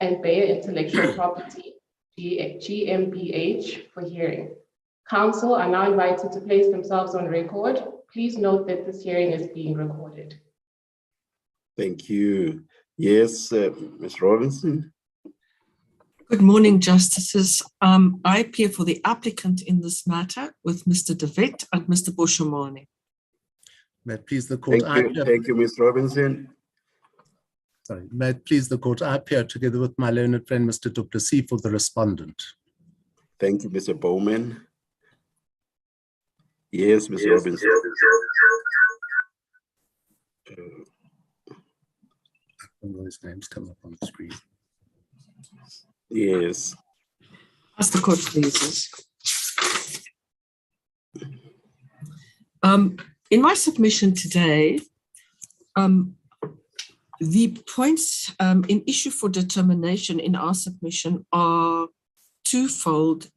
and Bayer Intellectual Property, GMBH, for hearing. Counsel are now invited to place themselves on record. Please note that this hearing is being recorded. Thank you. Yes, Ms. Robinson. Good morning, Justices. I appear for the applicant in this matter with Mr. De Wet and Mr. Boshamani. May it please the court. Thank you, Ms. Robinson. Sorry, may it please the court. I appear together with my learned friend, Mr. Du Plessis, for the respondent. Thank you, Mr. Bowman. Yes, Ms. Robinson. His names come up on the screen. Yes. As the court pleases. In my submission today, the points in issue for determination in our submission are twofold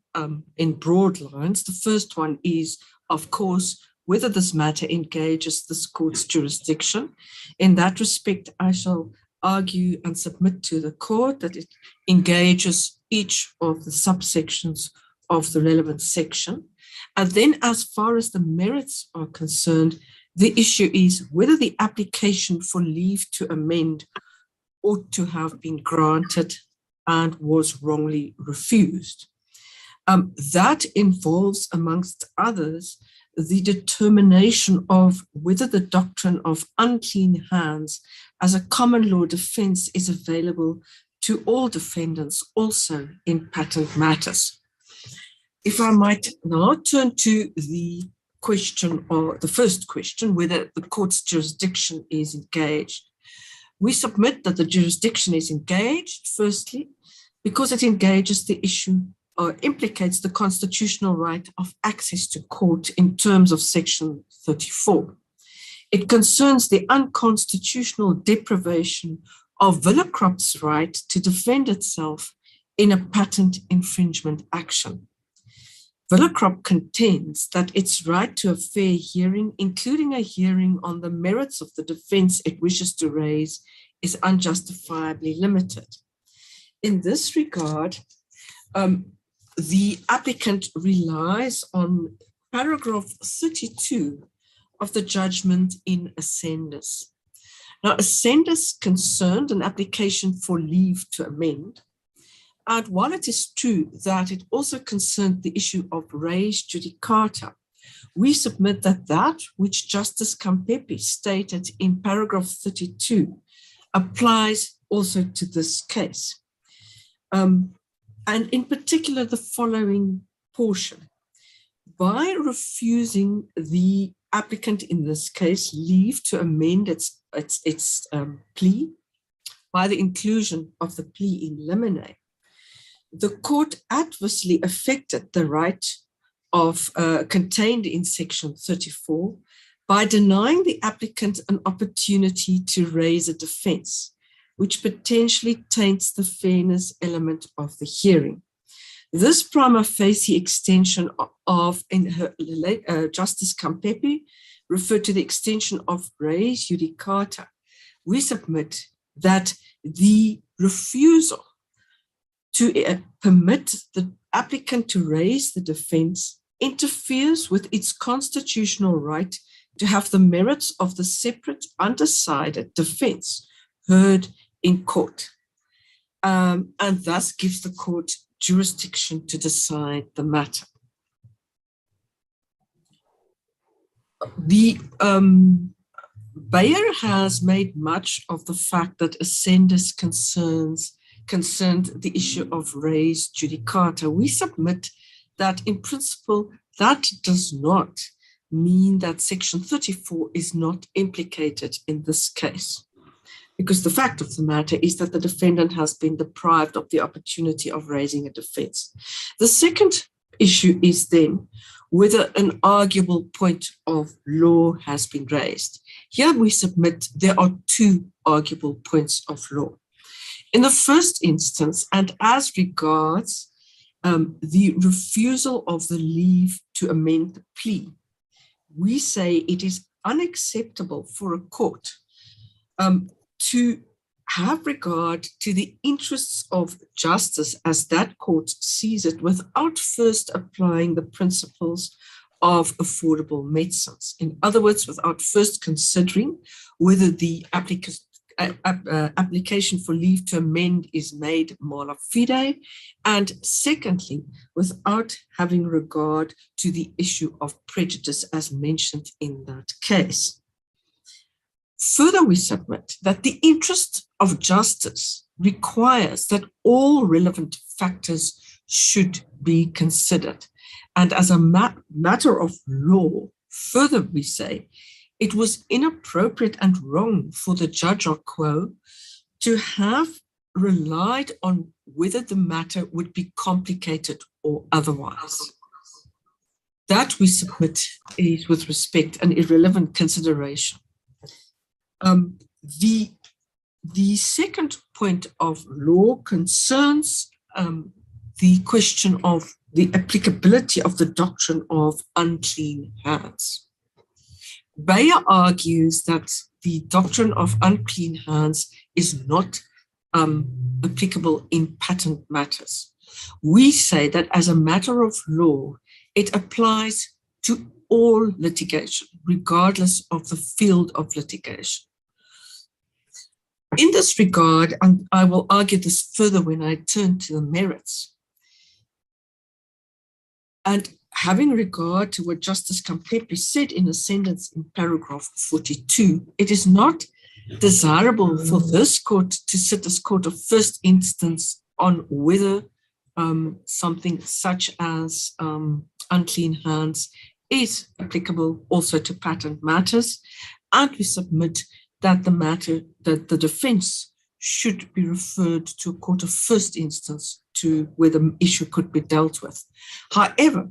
in broad lines. The first one is, of course, whether this matter engages this court's jurisdiction. In that respect, I shall argue and submit to the court that it engages each of the subsections of the relevant section. And then as far as the merits are concerned, the issue is whether the application for leave to amend ought to have been granted and was wrongly refused. That involves, amongst others, the determination of whether the doctrine of unclean hands as a common law defense is available to all defendants also in patent matters. If I might now turn to the question, or the first question, whether the court's jurisdiction is engaged. We submit that the jurisdiction is engaged, firstly, because it engages the issue or implicates the constitutional right of access to court in terms of Section 34. It concerns the unconstitutional deprivation of Villacrop's right to defend itself in a patent infringement action. Villacrop contends that its right to a fair hearing, including a hearing on the merits of the defense it wishes to raise, is unjustifiably limited. In this regard, the applicant relies on paragraph 32 of the judgment in Ascendus. Now, Ascendus concerned an application for leave to amend. And while it is true that it also concerned the issue of res judicata, we submit that that which Justice Campepe stated in paragraph 32 applies also to this case. And in particular, the following portion. By refusing the applicant in this case leave to amend its plea, by the inclusion of the plea in limine, the court adversely affected the right of contained in Section 34 by denying the applicant an opportunity to raise a defense, which potentially taints the fairness element of the hearing. This prima facie extension of, in her Justice Campepe, referred to the extension of res judicata. We submit that the refusal to permit the applicant to raise the defense interferes with its constitutional right to have the merits of the separate, undecided defense heard in court, and thus gives the court jurisdiction to decide the matter. The Bayer has made much of the fact that Ascendus concerned the issue of res judicata. We submit that in principle, that does not mean that Section 34 is not implicated in this case, because the fact of the matter is that the defendant has been deprived of the opportunity of raising a defense. The second issue is then whether an arguable point of law has been raised. Here we submit there are two arguable points of law. In the first instance, and as regards the refusal of the leave to amend the plea, we say it is unacceptable for a court to have regard to the interests of justice as that court sees it without first applying the principles of affordable medicines. In other words, without first considering whether the application for leave to amend is made mala fide, and secondly, without having regard to the issue of prejudice as mentioned in that case. Further, we submit that the interest of justice requires that all relevant factors should be considered. And as a matter of law, further we say, it was inappropriate and wrong for the judge or quo to have relied on whether the matter would be complicated or otherwise. That we submit is, with respect, an irrelevant consideration. The second point of law concerns the question of the applicability of the doctrine of unclean hands. Bayer argues that the doctrine of unclean hands is not applicable in patent matters. We say that as a matter of law, it applies to all litigation, regardless of the field of litigation. In this regard, and I will argue this further when I turn to the merits, and having regard to what Justice Kampepe said in a sentence in paragraph 42, it is not desirable for this court to sit as court of first instance on whether something such as unclean hands is applicable also to patent matters, and we submit that the matter, that the defense should be referred to a court of first instance to where the issue could be dealt with. However,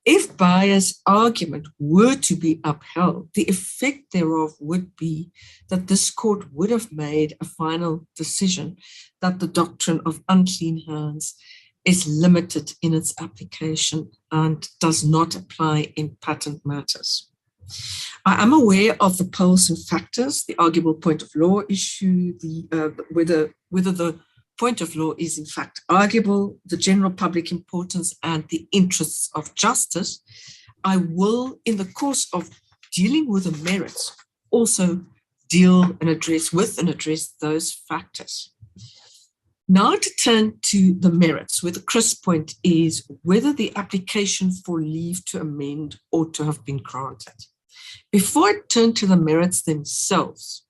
if Bayer's argument were to be upheld, the effect thereof would be that this court would have made a final decision that the doctrine of unclean hands is limited in its application and does not apply in patent matters. I am aware of the poles and factors, the arguable point of law issue, whether the point of law is in fact arguable, the general public importance, and the interests of justice. I will, in the course of dealing with the merits, also deal and address those factors. Now to turn to the merits, where the crisp point is whether the application for leave to amend ought to have been granted. Before I turn to the merits themselves,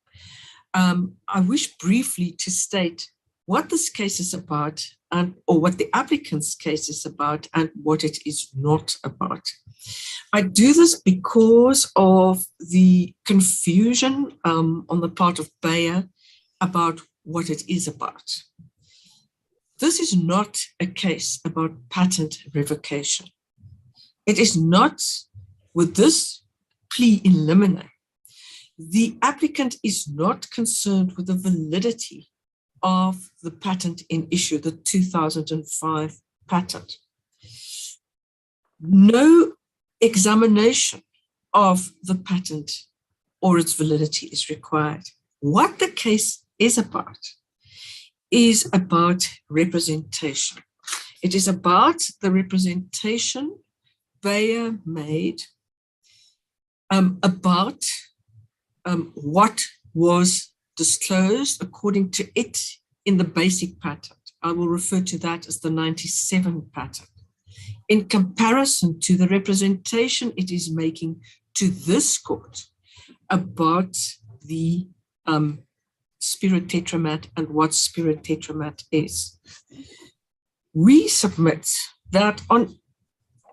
I wish briefly to state what this case is about, or what the applicant's case is about, and what it is not about. I do this because of the confusion on the part of Bayer about what it is about. This is not a case about patent revocation. It is not, with this plea in limine, the applicant is not concerned with the validity of the patent in issue, the 2005 patent. No examination of the patent or its validity is required. What the case is about representation. It is about the representation Bayer made about what was disclosed according to it in the basic patent. I will refer to that as the 97 patent. In comparison to the representation it is making to this court about the spirit tetramat and what spirit tetramat is. We submit that on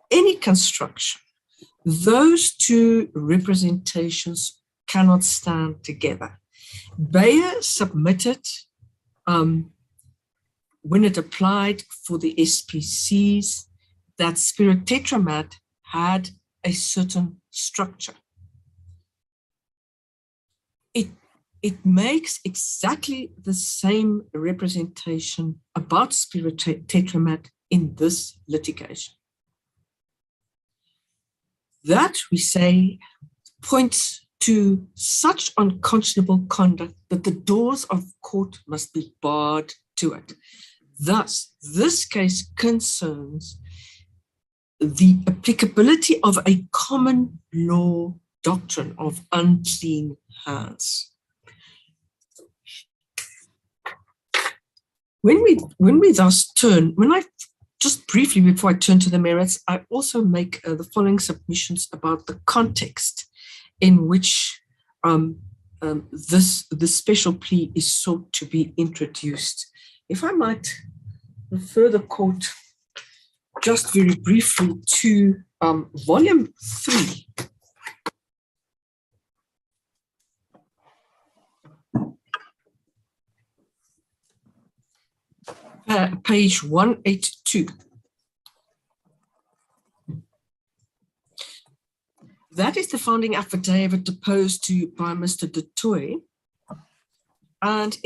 any construction, those two representations cannot stand together. Bayer submitted, when it applied for the SPCs, that spirit tetramat had a certain structure. It makes exactly the same representation about spirit tetramat in this litigation. That, we say, points to such unconscionable conduct that the doors of court must be barred to it. Thus, this case concerns the applicability of a common law doctrine of unclean hands. When we thus turn, just briefly before I turn to the merits, I also make the following submissions about the context in which this special plea is sought to be introduced. If I might refer the court just very briefly to volume 3. Page 182. That is the founding affidavit deposed to by Mr. Du Toit. And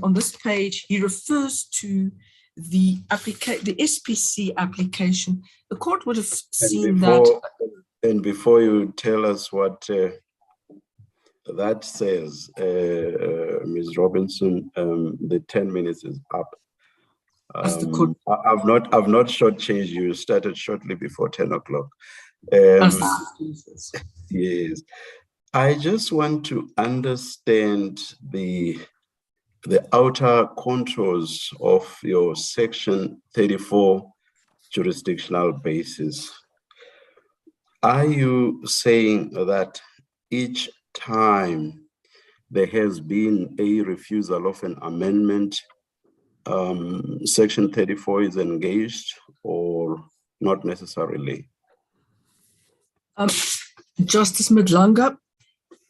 on this page, he refers to the SPC application. The court would have seen that. And before you tell us what that says, Ms. Robinson, the 10 minutes is up. I've not shortchanged you. Started shortly before 10 o'clock. Yes, I just want to understand the outer contours of your Section 34 jurisdictional basis. Are you saying that each time there has been a refusal of an amendment, Section 34 is engaged, or not necessarily? Justice Madlanga,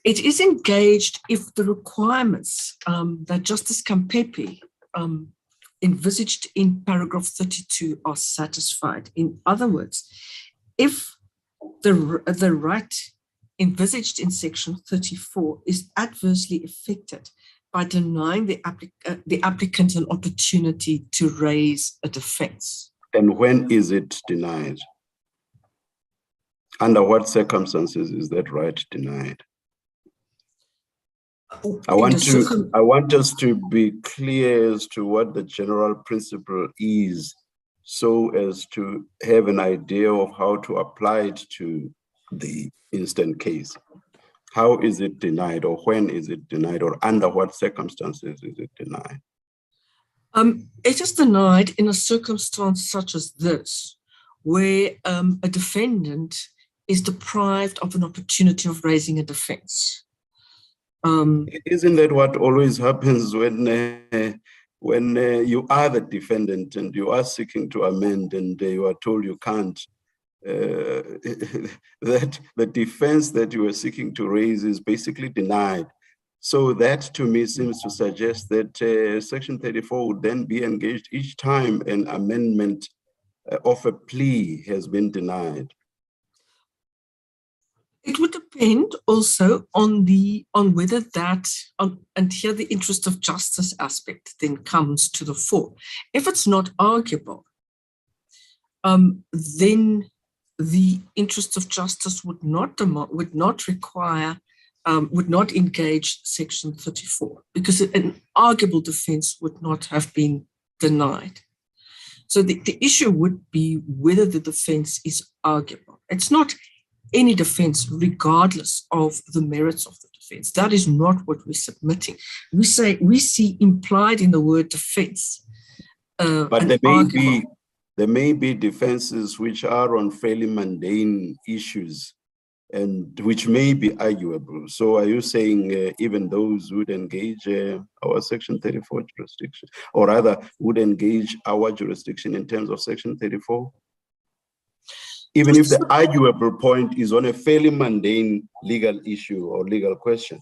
it is engaged if the requirements that Justice Kampepe envisaged in paragraph 32 are satisfied. In other words, if the right envisaged in Section 34 is adversely affected by denying the applicant an opportunity to raise a defense. And when is it denied? Under what circumstances is that right denied? I want us to be clear as to what the general principle is, so as to have an idea of how to apply it to the instant case. How is it denied, or when is it denied, or under what circumstances is it denied? It is denied in a circumstance such as this, where a defendant is deprived of an opportunity of raising a defense. Isn't that what always happens when you are the defendant and you are seeking to amend and you are told you can't? That the defense that you are seeking to raise is basically denied. So that to me seems to suggest that Section 34 would then be engaged each time an amendment of a plea has been denied. It would depend also on whether that, and here the interest of justice aspect then comes to the fore. If it's not arguable, then the interest of justice would not engage Section 34, because an arguable defense would not have been denied. So the issue would be whether the defense is arguable. It's not any defense regardless of the merits of the defense. That is not what we're submitting. We see implied in the word defense. But there may be defenses which are on fairly mundane issues and which may be arguable. So are you saying even those would engage our Section 34 jurisdiction, or rather would engage our jurisdiction in terms of Section 34? Even if the arguable point is on a fairly mundane legal issue or legal question?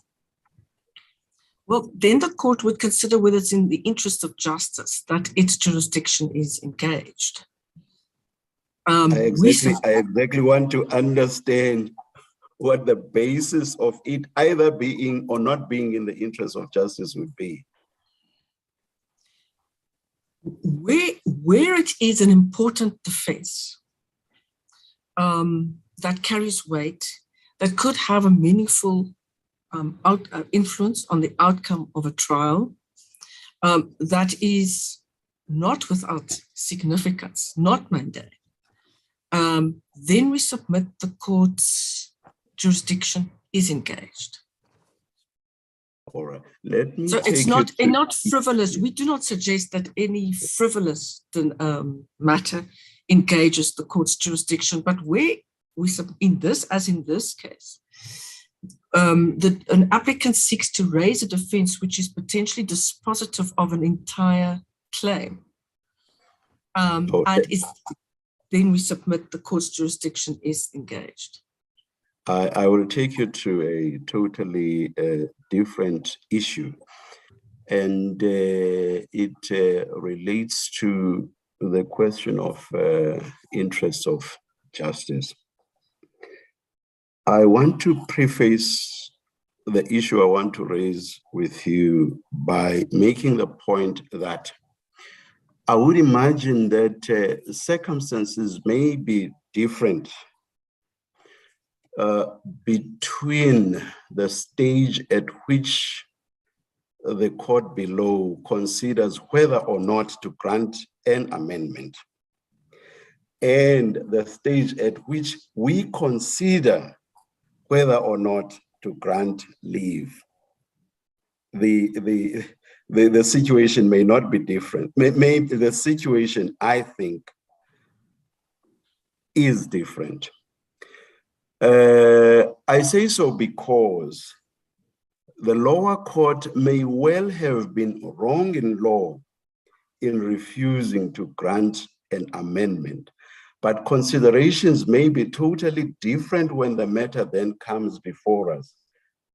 Well, then the court would consider whether it's in the interest of justice that its jurisdiction is engaged. I exactly want to understand what the basis of it either being or not being in the interest of justice would be. Where it is an important defense that carries weight, that could have a meaningful influence on the outcome of a trial that is not without significance, not mundane, then we submit the court's jurisdiction is engaged. All right. Let me So take it's not frivolous. We do not suggest that any frivolous matter engages the court's jurisdiction, but where we in this case, an applicant seeks to raise a defense which is potentially dispositive of an entire claim, and then we submit the court's jurisdiction is engaged. I will take you to a totally different issue, and it relates to the question of interests of justice. I want to preface the issue I want to raise with you by making the point that I would imagine that circumstances may be different between the stage at which the court below considers whether or not to grant an amendment and the stage at which we consider whether or not to grant leave. The situation may not be different. Maybe the situation, I think, is different. I say so because the lower court may well have been wrong in law in refusing to grant an amendment, but considerations may be totally different when the matter then comes before us.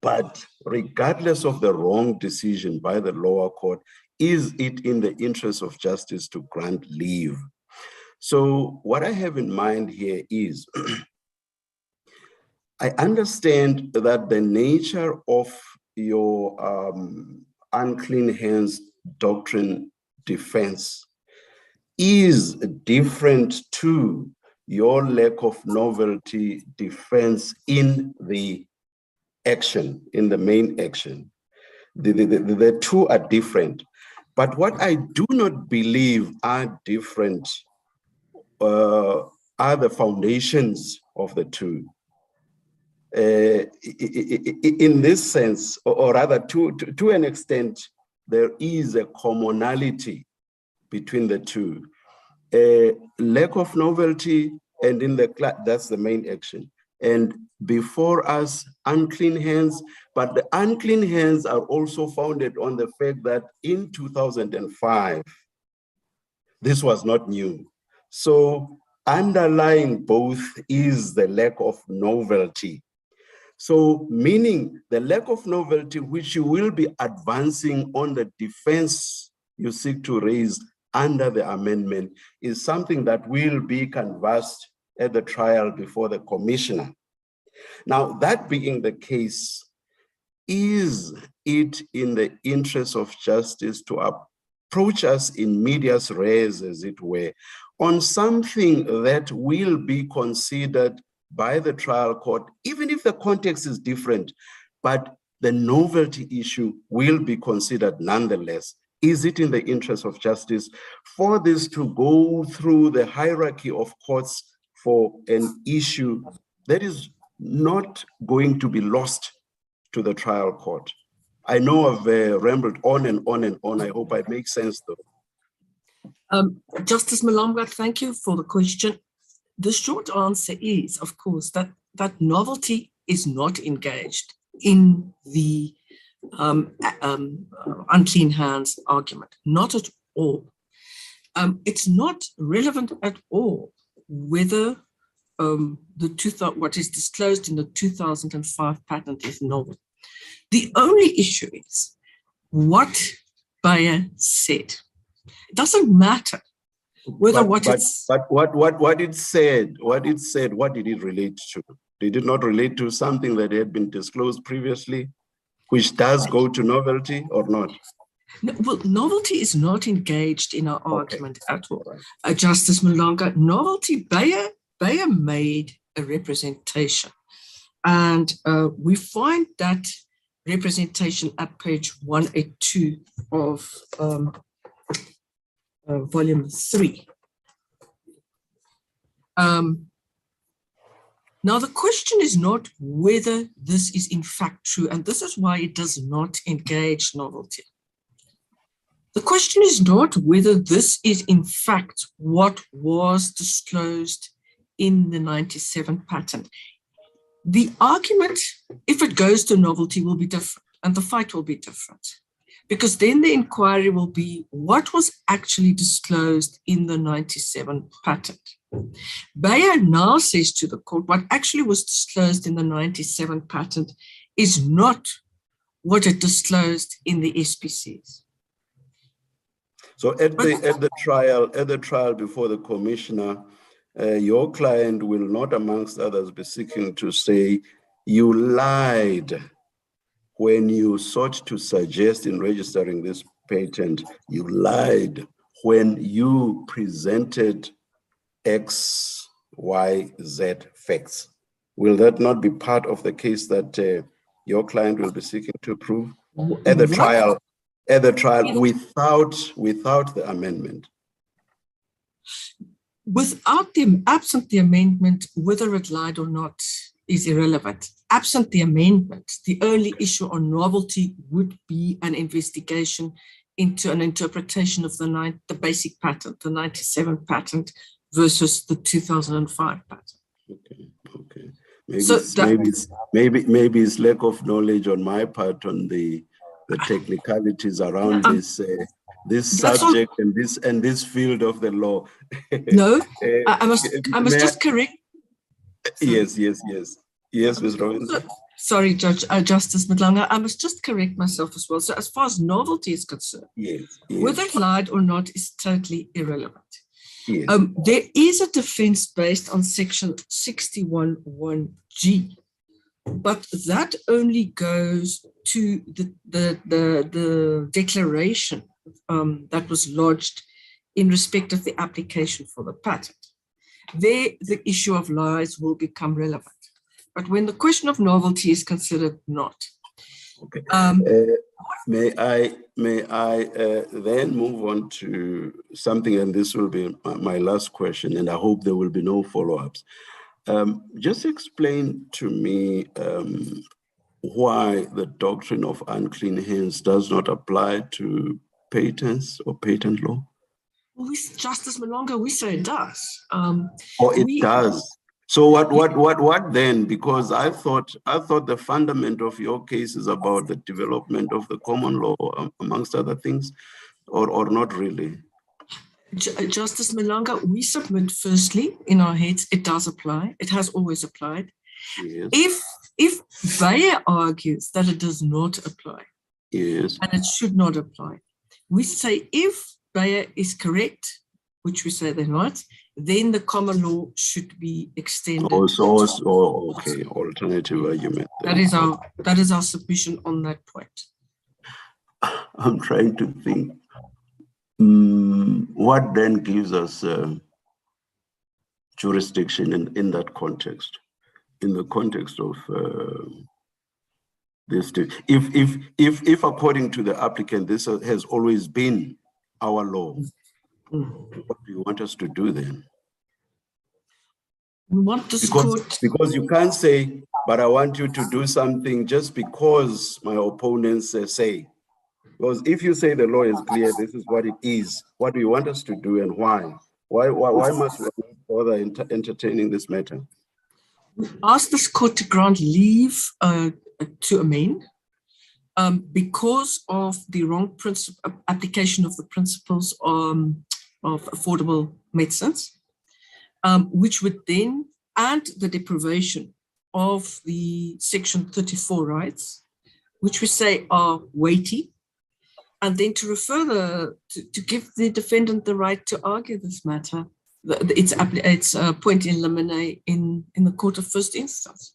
But regardless of the wrong decision by the lower court, is it in the interest of justice to grant leave? So what I have in mind here is, I understand that the nature of your unclean hands doctrine defense is different to your lack of novelty defense in the action, in the main action. The two are different. But what I do not believe are different are the foundations of the two. In this sense, or rather to an extent, there is a commonality between the two. Lack of novelty, and in the that's the main action. And before us, unclean hands, but the unclean hands are also founded on the fact that in 2005, this was not new. So underlying both is the lack of novelty. So meaning the lack of novelty, which you will be advancing on the defense you seek to raise under the amendment, is something that will be canvassed at the trial before the commissioner. Now, that being the case, is it in the interest of justice to approach us in medias res, as it were, on something that will be considered by the trial court, even if the context is different, but the novelty issue will be considered nonetheless? Is it in the interest of justice for this to go through the hierarchy of courts for an issue that is not going to be lost to the trial court? I know I've rambled on and on and on. I hope it makes sense though. Justice Malamba, thank you for the question. The short answer is, of course, that novelty is not engaged in the unclean hands argument, not at all. It's not relevant at all whether what is disclosed in the 2005 patent is novel. The only issue is what Bayer said. It doesn't matter whether what it said, what did it relate to? Did it not relate to something that had been disclosed previously, which does go to novelty or not? No, well, novelty is not engaged in our argument at all. Justice Malanga, novelty, Bayer made a representation And we find that representation at page 182 of volume 3. Now, the question is not whether this is in fact true, and this is why it does not engage novelty. The question is not whether this is in fact what was disclosed in the 97 patent. The argument, if it goes to novelty, will be different, and the fight will be different, because then the inquiry will be what was actually disclosed in the 97 patent. Bayer now says to the court what actually was disclosed in the 97 patent is not what it disclosed in the SPCs. So at the trial before the commissioner, your client will not, amongst others, be seeking to say you lied when you sought to suggest in registering this patent. You lied when you presented X, Y, Z facts. Will that not be part of the case that your client will be seeking to prove at the trial? At the trial, without the amendment. Absent the amendment, whether it lied or not is irrelevant. Absent the amendment, the only issue on novelty would be an investigation into an interpretation of the basic patent, the 97 patent versus the 2005 patent. Okay. Maybe it's lack of knowledge on my part on the technicalities around this subject and this field of the law. No, I must just correct. Yes, Ms. Robinson. Sorry, Justice Madlanga, I must just correct myself as well. So as far as novelty is concerned, yes. Whether it lied or not is totally irrelevant. Yes. There is a defense based on section 61(1)(g), but that only goes to the declaration that was lodged in respect of the application for the patent. There, the issue of lies will become relevant. But when the question of novelty is considered not. Okay. May I then move on to something, and this will be my last question, and I hope there will be no follow-ups. Just explain to me why the doctrine of unclean hands does not apply to patents or patent law. Well, Justice Malonga, we say it does. It does. So what then? Because I thought the fundament of your case is about the development of the common law, amongst other things, or not really. Justice Malonga, we submit firstly in our heads it does apply. It has always applied. Yes. If Bayer argues that it does not apply, yes, and it should not apply, we say if Bayer is correct, which we say they're not, then the common law should be extended. Okay, alternative argument. That is our submission on that point. I'm trying to think. What then gives us jurisdiction in that context? In the context of this, if according to the applicant, this has always been our law, what do you want us to do then? We want this because you can't say, but I want you to do something just because my opponents say. Because if you say the law is clear, this is what it is, what do you want us to do and why? Why must we bother entertaining this matter? We ask this court to grant leave to amend because of the wrong application of the principles of affordable medicines, which would then, and the deprivation of the section 34 rights, which we say are weighty, and then to refer to give the defendant the right to argue this matter. It's a point in limine in the court of first instance.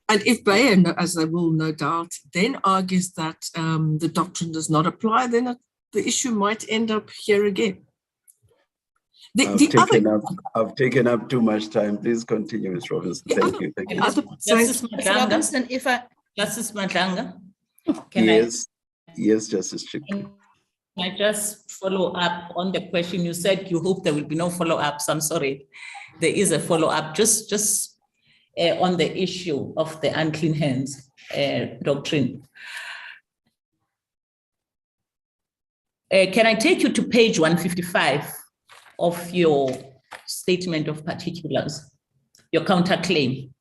And if Bayer, as they will no doubt, then argues that the doctrine does not apply, then the issue might end up here again. I've taken up too much time. Please continue, Ms. Robinson. Thank you. Thank you. Justice Robinson, Justice Madlanga, Yes, Justice Chick. Can I just follow up on the question? You said you hope there will be no follow-ups. I'm sorry. There is a follow-up, just on the issue of the unclean hands doctrine. Can I take you to page 155 of your statement of particulars, your counterclaim?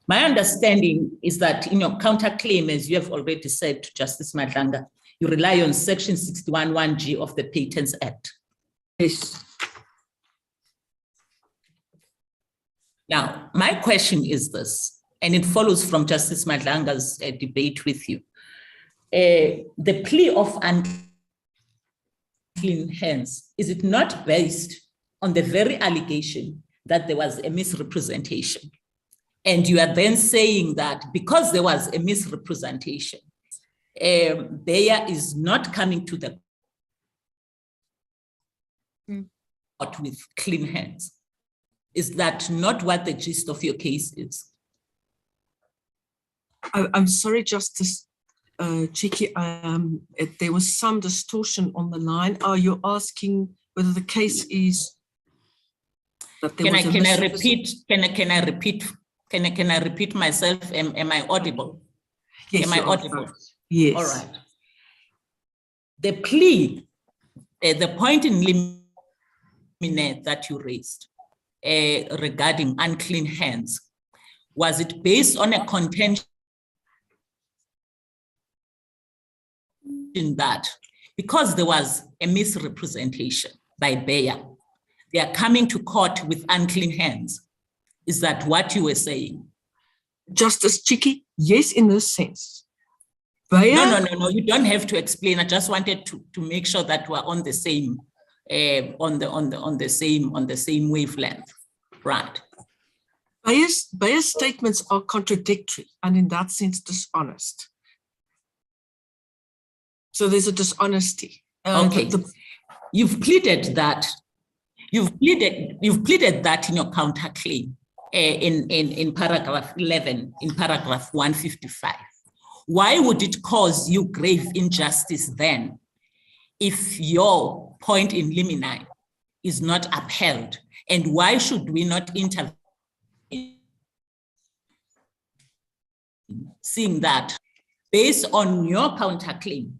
My understanding is that in your counterclaim, as you have already said to Justice Madlanga, you rely on section 61(1)(g) of the Patents Act. Yes. Now, my question is this, and it follows from Justice Madlanga's debate with you. The plea of unclean hands, is it not based on the very allegation that there was a misrepresentation? And you are then saying that because there was a misrepresentation, Bayer is not coming to the court with clean hands. Is that not what the gist of your case is? I'm sorry, Justice Chiki, there was some distortion on the line. Are you asking whether the case is that there was a Can I repeat myself? Am I audible? Yes. Am I audible? Yes. All right. The plea, the point in limine that you raised regarding unclean hands, was it based on a contention that because there was a misrepresentation by Bayer, they are coming to court with unclean hands? Is that what you were saying? Justice Chiki, yes, in this sense. Bayer, no, you don't have to explain. I just wanted to make sure that we're on the same on the same wavelength, right? Bayer's statements are contradictory and in that sense dishonest. So there's a dishonesty. Okay, you've pleaded that. You've pleaded that in your counterclaim in paragraph 11, in paragraph 155. Why would it cause you grave injustice then if your point in limine is not upheld? And why should we not intervene, seeing that based on your counterclaim,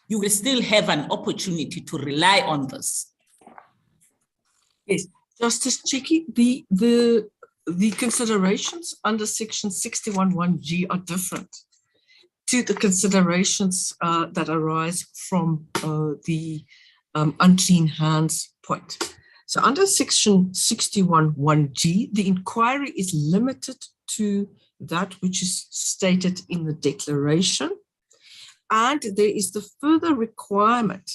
you will still have an opportunity to rely on this? Yes, Justice Chiki, the considerations under section 61(1)(g) are different to the considerations that arise from the unclean hands point. So under section 61(1)(g), the inquiry is limited to that which is stated in the declaration, and there is the further requirement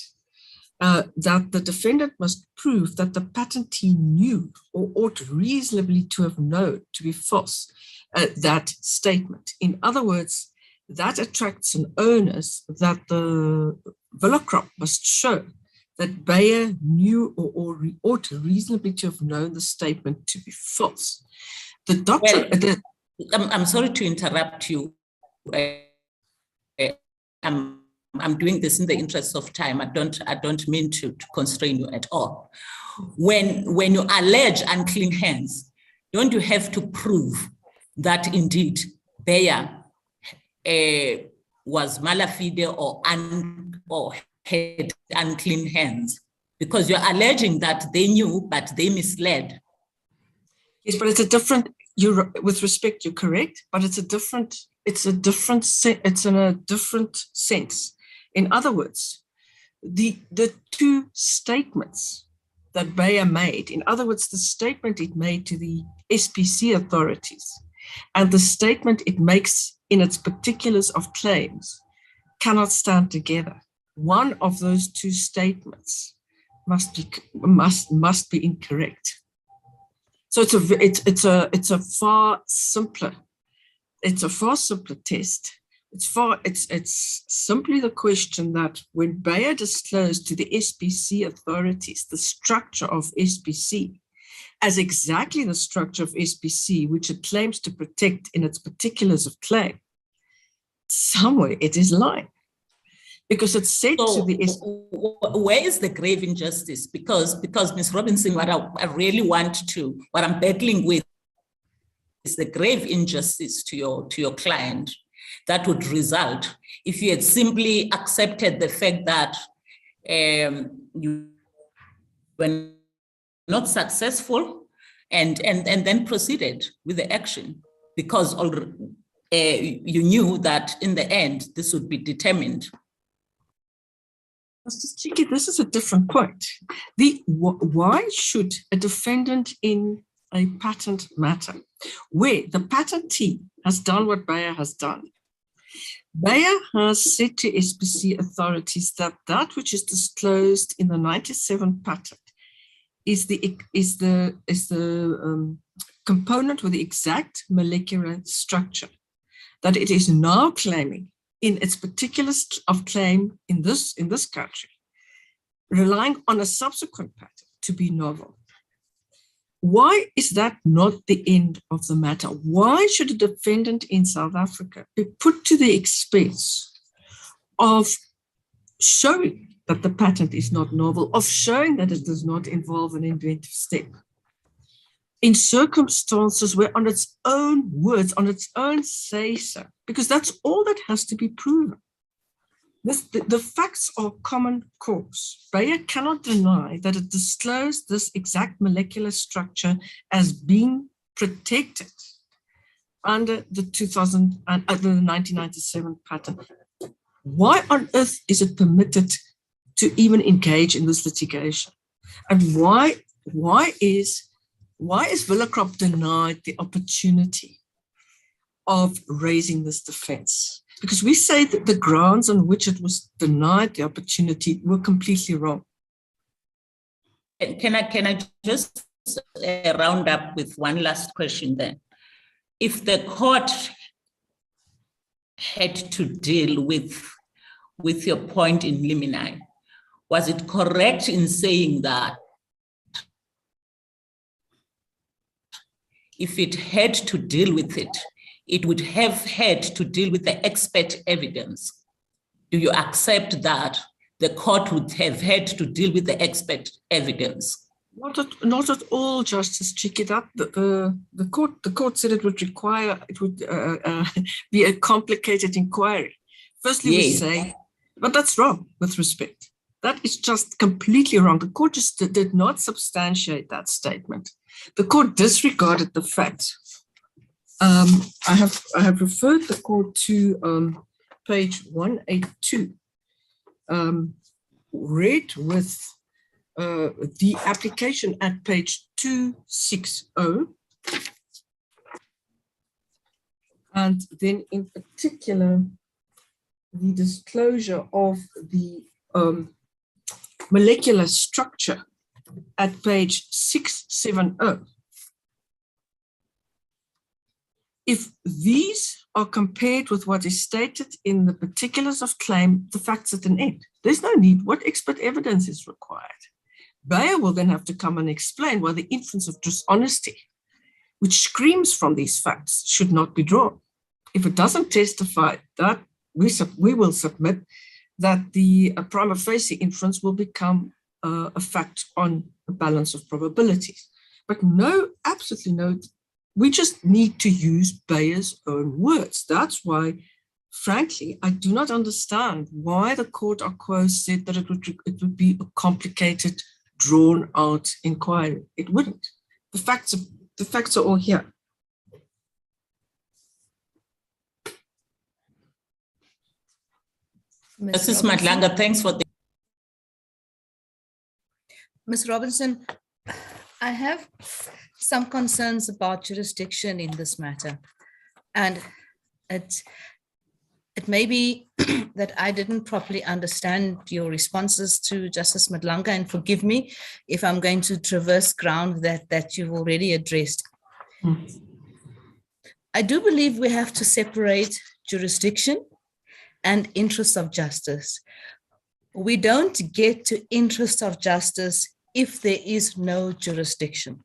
that the defendant must prove that the patentee knew or ought reasonably to have known to be false that statement. In other words, that attracts an onus that the Villacrop must show that Bayer knew or ought reasonably to have known the statement to be false. The doctrine. Well, I'm sorry to interrupt you. I'm doing this in the interest of time. I don't mean to constrain you at all. When you allege unclean hands, don't you have to prove that indeed Bayer was malafide or had unclean hands? Because you're alleging that they knew, but they misled. Yes, but it's a different. With respect, you're correct, but it's in a different sense. In other words, the two statements that Bayer made, in other words, the statement it made to the SPC authorities and the statement it makes in its particulars of claims cannot stand together. One of those two statements must be incorrect. So it's a far simpler test It's simply the question that when Bayer disclosed to the SPC authorities the structure of SPC as exactly the structure of SPC, which it claims to protect in its particulars of claim, somewhere it is lying. Because it's said to the where is the grave injustice? Because Ms. Robinson, what I'm battling with is the grave injustice to your client that would result if you had simply accepted the fact that you were not successful and then proceeded with the action because you knew that in the end this would be determined. Mr. Chiki, this is a different point. Why should a defendant in a patent matter, where the patentee has done what Bayer has done, Bayer has said to SPC authorities that that which is disclosed in the 97 patent is the component with the exact molecular structure that it is now claiming in its particulars of claim in this country, relying on a subsequent patent to be novel. Why is that not the end of the matter? Why should a defendant in South Africa be put to the expense of showing that the patent is not novel, of showing that it does not involve an inventive step, in circumstances where on its own words, on its own say-so, because that's all that has to be proven. The facts are common cause. Bayer cannot deny that it disclosed this exact molecular structure as being protected under the 1997 patent. Why on earth is it permitted to even engage in this litigation? And why is Villekrop denied the opportunity of raising this defense? Because we say that the grounds on which it was denied the opportunity were completely wrong. Can I just round up with one last question then? If the court had to deal with your point in limine, was it correct in saying that if it had to deal with it, it would have had to deal with the expert evidence? Do you accept that the court would have had to deal with the expert evidence? Not at all, Justice Chiki. That the court said it would be a complicated inquiry. Firstly, we say, but that's wrong with respect. That is just completely wrong. The court just did not substantiate that statement. The court disregarded the facts. I have referred the court to page 182, read with the application at page 260, and then in particular the disclosure of the molecular structure at page 670. If these are compared with what is stated in the particulars of claim, the fact's at an end. There's no need. What expert evidence is required? Bayer will then have to come and explain why the inference of dishonesty, which screams from these facts, should not be drawn. If it doesn't testify that, we will submit that the prima facie inference will become a fact on a balance of probabilities. But no, absolutely no. We just need to use Bayer's own words. That's why, frankly, I do not understand why the court à quo said that it would be a complicated, drawn-out inquiry. It wouldn't. The facts are all here. Mrs. Madlanga, thanks for the. Ms. Robinson, I have some concerns about jurisdiction in this matter. And it may be that I didn't properly understand your responses to Justice Madlanga, and forgive me if I'm going to traverse ground that you've already addressed. I do believe we have to separate jurisdiction and interest of justice. We don't get to interest of justice if there is no jurisdiction.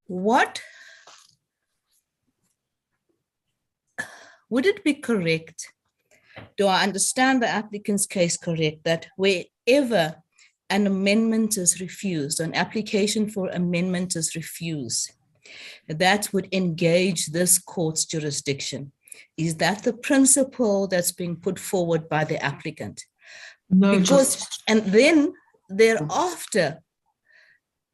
Would it be correct? Do I understand the applicant's case correct that wherever an amendment is refused, an application for amendment is refused, that would engage this court's jurisdiction? Is that the principle that's being put forward by the applicant? No, And then thereafter,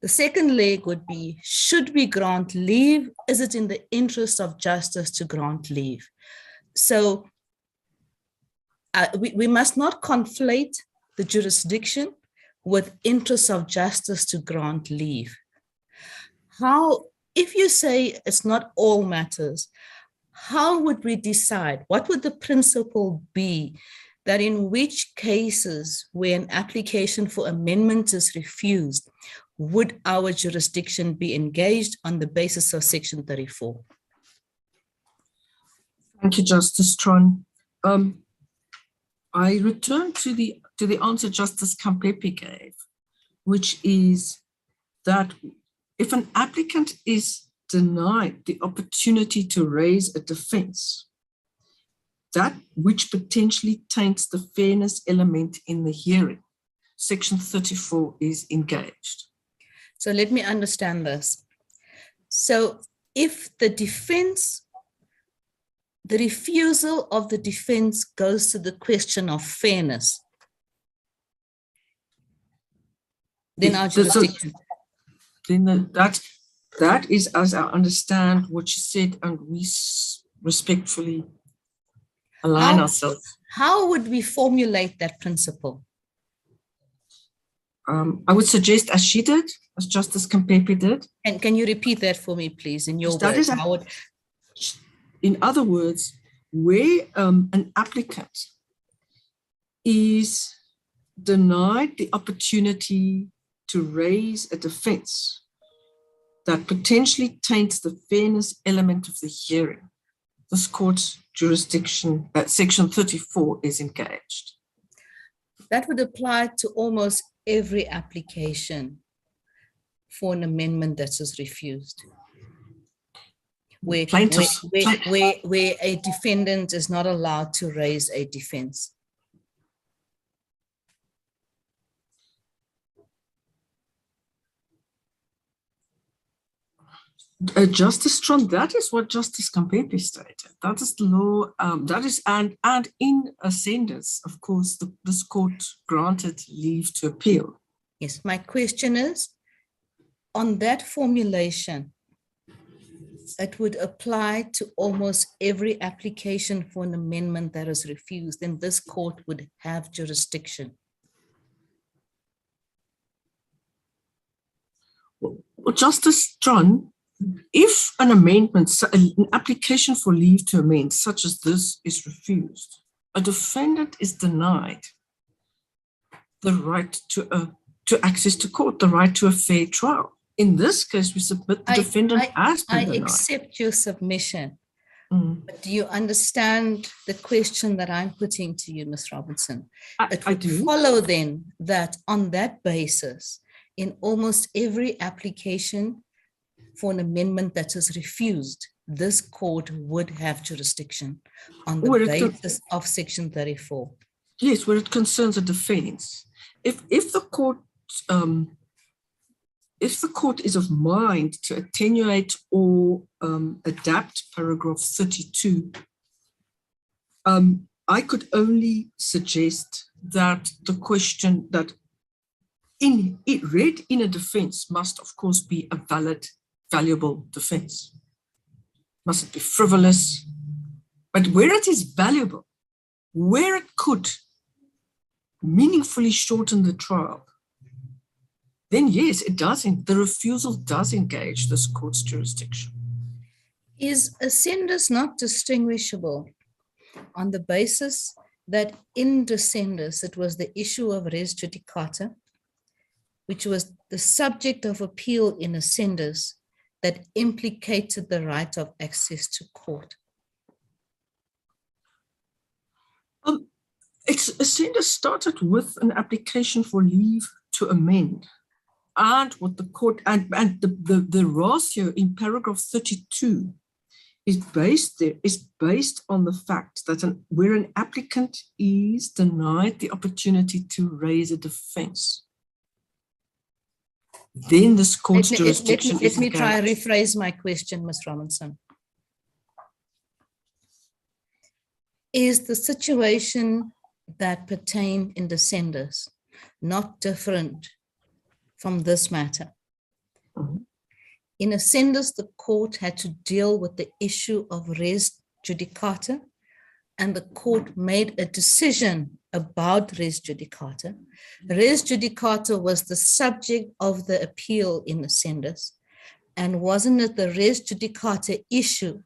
the second leg would be, should we grant leave? Is it in the interest of justice to grant leave? So we must not conflate the jurisdiction with interest of justice to grant leave. How, if you say it's not all matters, how would we decide? What would the principle be that in which cases where an application for amendment is refused, would our jurisdiction be engaged on the basis of Section 34? Thank you, Justice Tron. I return to the answer Justice Kampepe gave, which is that if an applicant is denied the opportunity to raise a defense, that which potentially taints the fairness element in the hearing, Section 34 is engaged. So let me understand this. So if the defense, the refusal of the defense goes to the question of fairness, then our jurisdiction. Then that is, as I understand what you said, and we respectfully align ourselves. How would we formulate that principle? I would suggest as she did, as Justice Kampepe did. And can you repeat that for me, please, in your words? In other words, where an applicant is denied the opportunity to raise a defense that potentially taints the fairness element of the hearing, this court's jurisdiction, that Section 34 is engaged. That would apply to almost every application for an amendment that is refused. Where a defendant is not allowed to raise a defense. Justice Tron, that is what Justice Kampepe stated. That is the law. That is, and in ascendance, of course, this court granted leave to appeal. Yes, my question is, on that formulation, it would apply to almost every application for an amendment that is refused, then this court would have jurisdiction. Well, Justice Tron, if an amendment, an application for leave to amend such as this is refused, a defendant is denied the right to access to court, the right to a fair trial. In this case, we submit the defendant has been denied. I accept your submission, but do you understand the question that I'm putting to you, Ms. Robinson? It would follow then that on that basis, in almost every application for an amendment that is refused, this court would have jurisdiction on the basis of Section 34. Yes, where it concerns a defense. If the court is of mind to attenuate or adapt paragraph 32, I could only suggest that the question that read in a defense must, of course, be a valid, valuable defense. Mustn't be frivolous, but where it is valuable, where it could meaningfully shorten the trial, then yes, it does. The refusal does engage this court's jurisdiction. Is ascendus not distinguishable on the basis that in descendus it was the issue of res judicata, which was the subject of appeal in ascendus, that implicated the right of access to court? It's Ascender started with an application for leave to amend, and what the court and the ratio in paragraph 32 is based on the fact that where an applicant is denied the opportunity to raise a defense, then this court's jurisdiction Let me is try to engaged. rephrase my question, Ms. Robinson. Is the situation that pertain in Descenders not different from this matter? Mhm. In Ascenders, the court had to deal with the issue of res judicata, and the court made a decision about res judicata. Res judicata was the subject of the appeal in Ascenders, and wasn't it the res judicata issue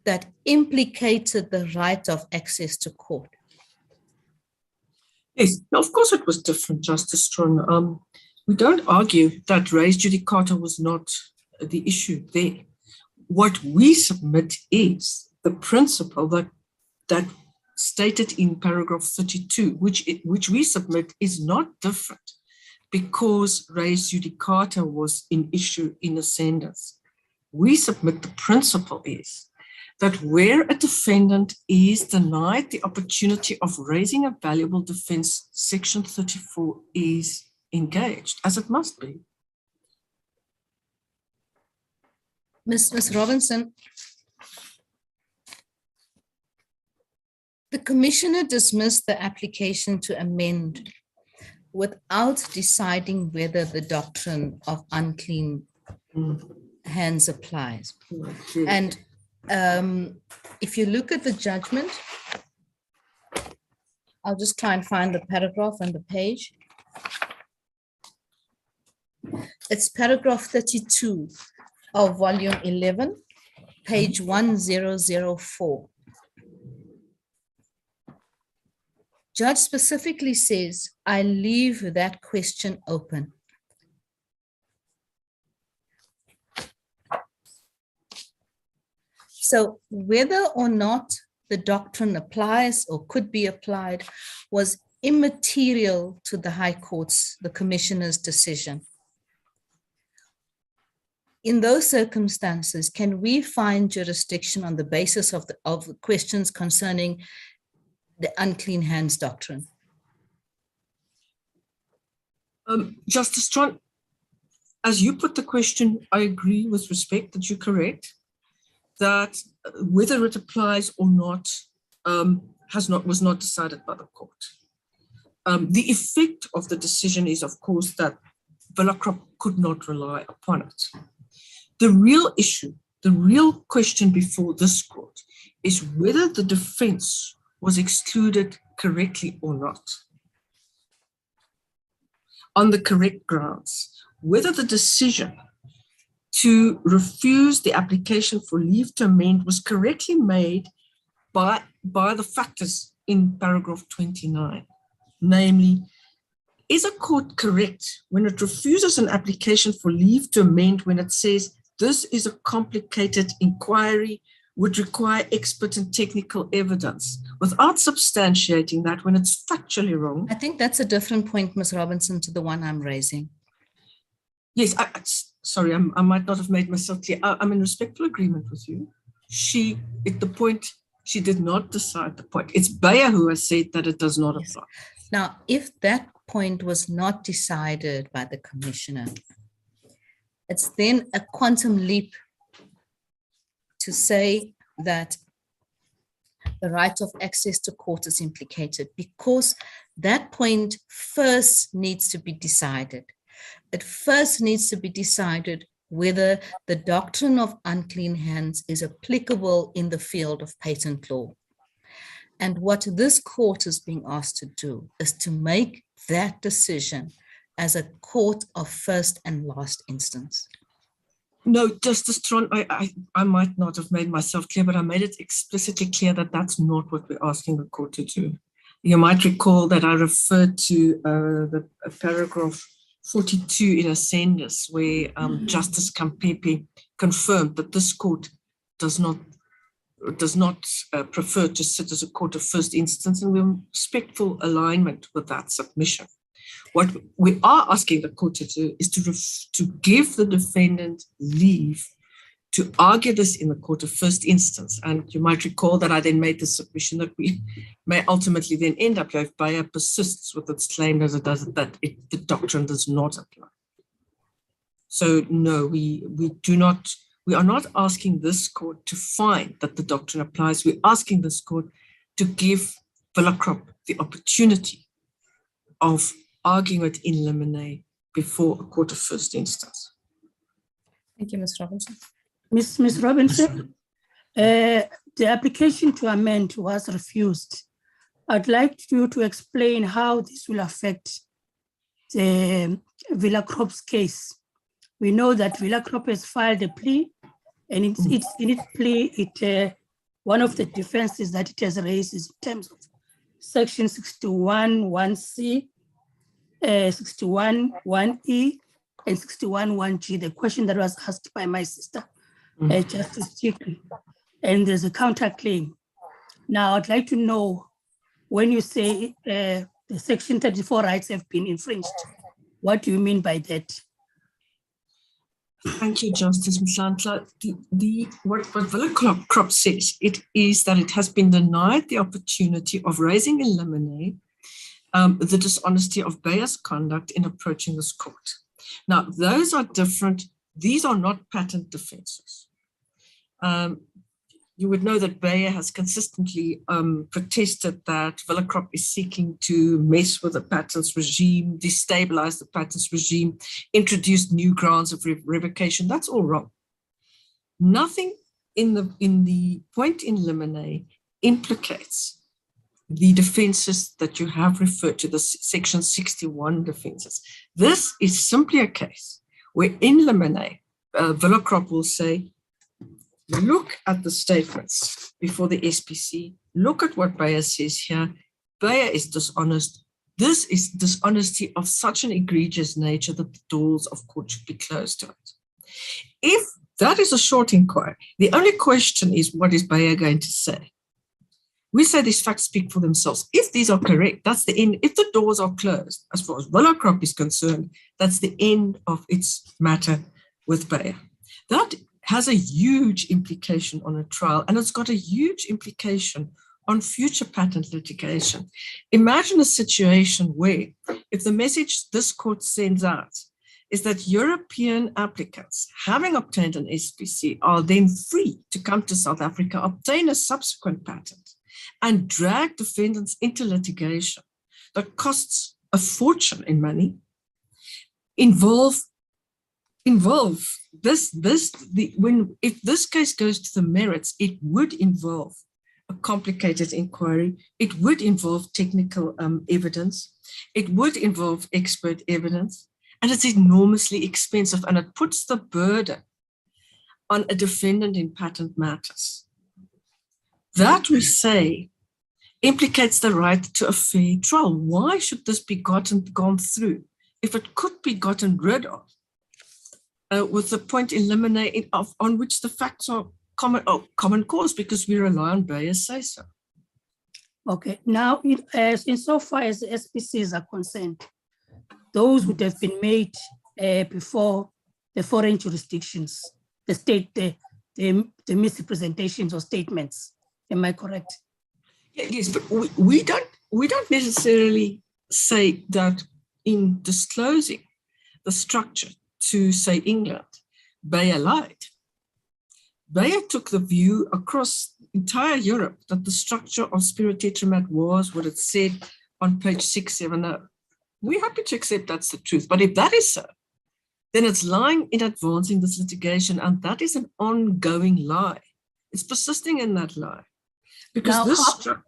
that implicated the right of access to court? Yes, no, of course it was different, Justice Strong. We don't argue that res judicata was not the issue there. What we submit is the principle that stated in paragraph 32, which we submit is not different because res judicata was in issue in Ascenders. We submit the principle is that where a defendant is denied the opportunity of raising a valuable defense, section 34 is engaged, as it must be. Ms. Robinson, the commissioner dismissed the application to amend without deciding whether the doctrine of unclean hands applies. And if you look at the judgment, I'll just try and find the paragraph and the page. It's paragraph 32 of volume 11, page 1004. Judge specifically says, I leave that question open. So whether or not the doctrine applies or could be applied was immaterial to the High Court's, the Commissioner's decision. In those circumstances, can we find jurisdiction on the basis of the questions concerning the unclean hands doctrine? Justice Strong, as you put the question, I agree with respect that you're correct, that whether it applies or not, was not decided by the court. The effect of the decision is, of course, that Villakrop could not rely upon it. The real issue, the real question before this court is whether the defense was excluded correctly or not. On the correct grounds, whether the decision to refuse the application for leave to amend was correctly made by the factors in paragraph 29. Namely, is a court correct when it refuses an application for leave to amend when it says this is a complicated inquiry, would require expert and technical evidence, without substantiating that when it's factually wrong? I think that's a different point, Ms. Robinson, to the one I'm raising. Yes, sorry, I might not have made myself clear. I'm in respectful agreement with you. She did not decide the point. It's Bayer who has said that it does not apply. Now, if that point was not decided by the commissioner, it's then a quantum leap to say that the right of access to court is implicated, because that point first needs to be decided. It first needs to be decided whether the doctrine of unclean hands is applicable in the field of patent law. And what this court is being asked to do is to make that decision as a court of first and last instance. No, Justice Tron, I might not have made myself clear, but I made it explicitly clear that that's not what we're asking the court to do. You might recall that I referred to the paragraph 42 in Ascendus, where Justice Kampepe confirmed that this court does not does not prefer to sit as a court of first instance, and we're in respectful alignment with that submission. What we are asking the court to do is to give the defendant leave to argue this in the court of first instance. And you might recall that I then made the submission that we may ultimately then end up, if Bayer persists with its claim as it does, that the doctrine does not apply. So no, we are not asking this court to find that the doctrine applies. We're asking this court to give Villa-Krop the opportunity of arguing it in limine before a court of first instance. Thank you, Ms. Robinson. Ms. Robinson, the application to amend was refused. I'd like you to explain how this will affect the Villa-Krop's case. We know that Villa-Krop has filed a plea, and in its plea, one of the defenses that it has raised is in terms of section 61(1)(c), 61(1)(e), and 61(1)(g), the question that was asked by my sister, Justice Chikri, and there's a counterclaim. Now, I'd like to know, when you say the Section 34 rights have been infringed, what do you mean by that? Thank you, Justice Mhlantla. What Villa-Krop says, it is that it has been denied the opportunity of raising in limine the dishonesty of Bayer's conduct in approaching this court. Now, those are different. These are not patent defenses. You would know that Bayer has consistently protested that Villa-Krop is seeking to mess with the patents regime, destabilize the patents regime, introduce new grounds of revocation. That's all wrong. Nothing in the point in limine implicates the defenses that you have referred to, the Section 61 defenses. This is simply a case where in limine, Villa-Krop will say, look at the statements before the SPC, look at what Bayer says here. Bayer is dishonest. This is dishonesty of such an egregious nature that the doors of court should be closed to it. If that is a short inquiry, the only question is, what is Bayer going to say? We say these facts speak for themselves. If these are correct, that's the end. If the doors are closed, as far as Villa-Krop is concerned, that's the end of its matter with Bayer. That has a huge implication on a trial, and it's got a huge implication on future patent litigation. Imagine a situation where, if the message this court sends out is that European applicants, having obtained an SPC, are then free to come to South Africa, obtain a subsequent patent, and drag defendants into litigation that costs a fortune in money, if this case goes to the merits, it would involve a complicated inquiry. It would involve technical evidence. It would involve expert evidence, and it's enormously expensive, and it puts the burden on a defendant in patent matters. That, we say, implicates the right to a fair trial. Why should this be gone through if it could be gotten rid of with the point in limine on which the facts are common cause, because we rely on Bayer's say-so? Okay, now, insofar as the SPCs are concerned, those would have been made before the foreign jurisdictions, the misrepresentations or statements. Am I correct? Yes, but we don't necessarily say that in disclosing the structure to, say, England, Bayer lied. Bayer took the view across entire Europe that the structure of Spirotetramat was what it said on page 670. We're happy to accept that's the truth, but if that is so, then it's lying in advancing this litigation, and that is an ongoing lie. It's persisting in that lie. Because now,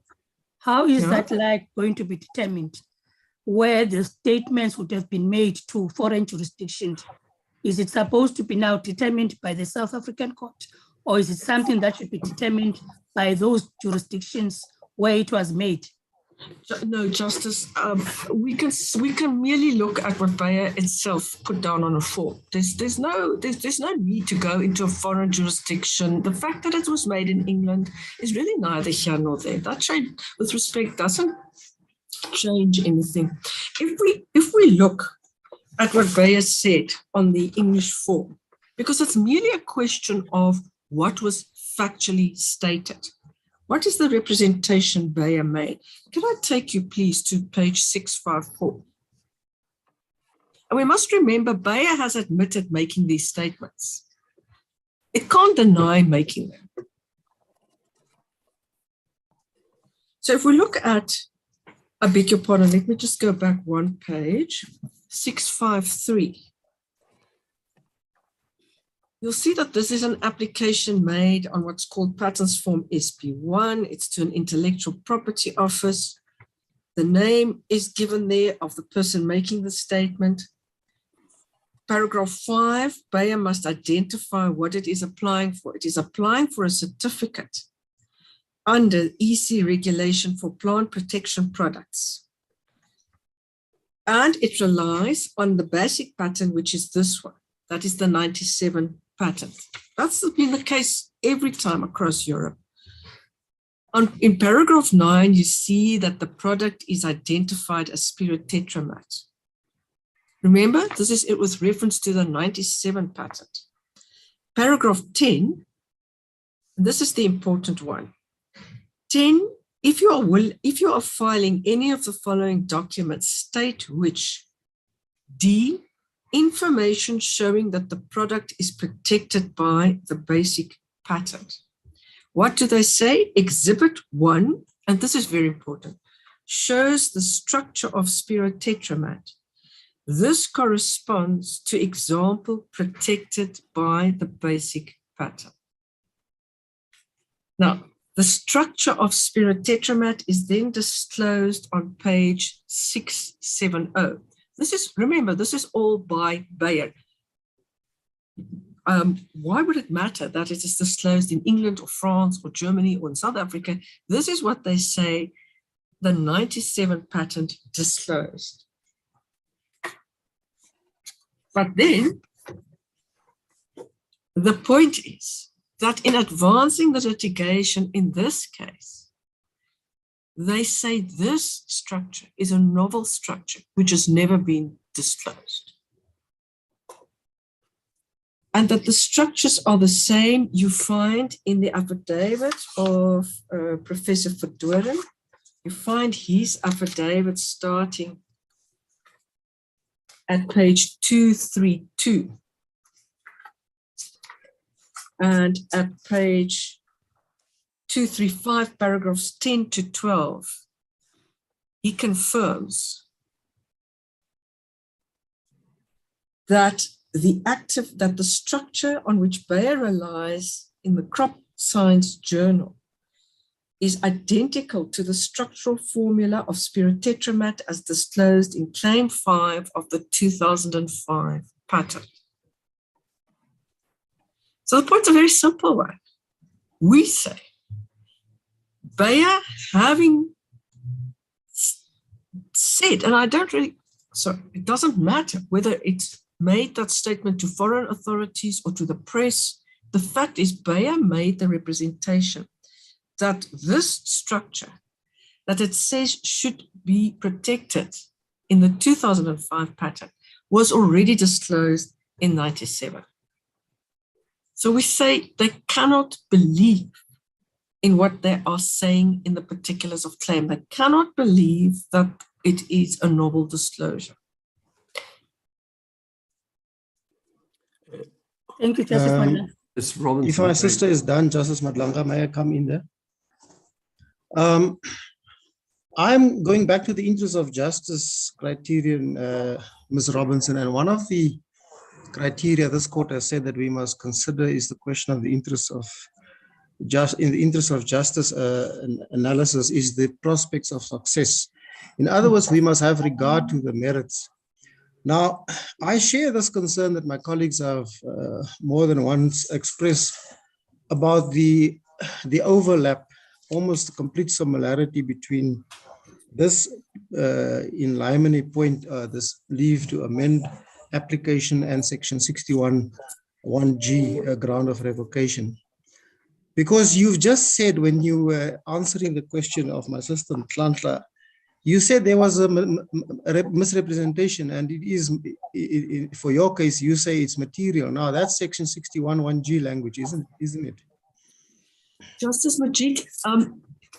how is that lie going to be determined? Where the statements would have been made to foreign jurisdictions, is it supposed to be now determined by the South African court, or is it something that should be determined by those jurisdictions where it was made? No, Justice, we can merely look at what Bayer itself put down on a form. There's no need to go into a foreign jurisdiction. The fact that it was made in England is really neither here nor there. That change, with respect, doesn't change anything. If we look at what Bayer said on the English form, because it's merely a question of what was factually stated. What is the representation Bayer made? Can I take you, please, to page 654? And we must remember Bayer has admitted making these statements. It can't deny making them. So if we look at, I beg your pardon, let me just go back one page, 653. You'll see that this is an application made on what's called Patents Form SP1. It's to an intellectual property office. The name is given there of the person making the statement. Paragraph 5, Bayer must identify what it is applying for. It is applying for a certificate under EC regulation for plant protection products. And it relies on the basic patent, which is this one. That is the 97 patent. That's been the case every time across Europe. In paragraph 9, you see that the product is identified as spirit tetramat. Remember, this is it with reference to the 97 patent. Paragraph 10, this is the important one. 10, if you are filing any of the following documents, state which. D, information showing that the product is protected by the basic patent. What do they say? Exhibit 1, and this is very important, shows the structure of spirit tetramat. This corresponds to example protected by the basic patent. Now, the structure of spirit tetramat is then disclosed on page 670. Remember, this is all by Bayer. Why would it matter that it is disclosed in England or France or Germany or in South Africa? This is what they say the 97 patent disclosed. But then the point is that in advancing the litigation in this case, they say this structure is a novel structure which has never been disclosed. And that the structures are the same you find in the affidavit of Professor Verdoren. You find his affidavit starting at page 232. And at page 235, paragraphs 10 to 12, he confirms that the structure on which Bayer relies in the Crop Science Journal is identical to the structural formula of spirit tetramat as disclosed in Claim 5 of the 2005 patent. So the point's a very simple one. We say, Bayer having said, and it doesn't matter whether it's made that statement to foreign authorities or to the press, the fact is Bayer made the representation that this structure that it says should be protected in the 2005 patent was already disclosed in 97. So we say they cannot believe in what they are saying in the particulars of claim. They cannot believe that it is a novel disclosure. Thank you, Justice Madlanga. If my sister is done, Justice Madlanga, may I come in there? I'm going back to the interest of justice criterion, Ms. Robinson, and one of the criteria this court has said that we must consider is the question of the interest of justice analysis is the prospects of success. In other words, we must have regard to the merits. Now, I share this concern that my colleagues have more than once expressed about the overlap, almost complete similarity between this in limine point, this leave to amend application and section 61(1)(g, ground of revocation. Because you've just said when you were answering the question of my sister Tlantla, you said there was a misrepresentation, and it is, for your case, you say it's material. Now that's section 61(1)(g language, isn't it? Justice Majid,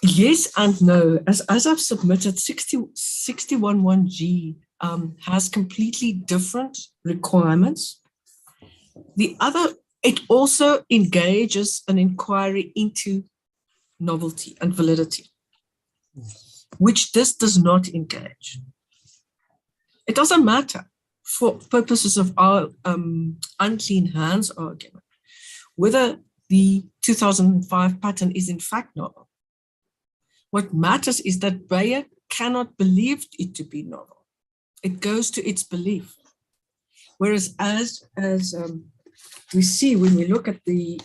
yes and no. As I've submitted, 61(1)(g has completely different requirements. The other, it also engages an inquiry into novelty and validity, which this does not engage. It doesn't matter for purposes of our unclean hands argument, whether the 2005 patent is in fact novel. What matters is that Bayer cannot believe it to be novel. It goes to its belief. Whereas as we see when we look at the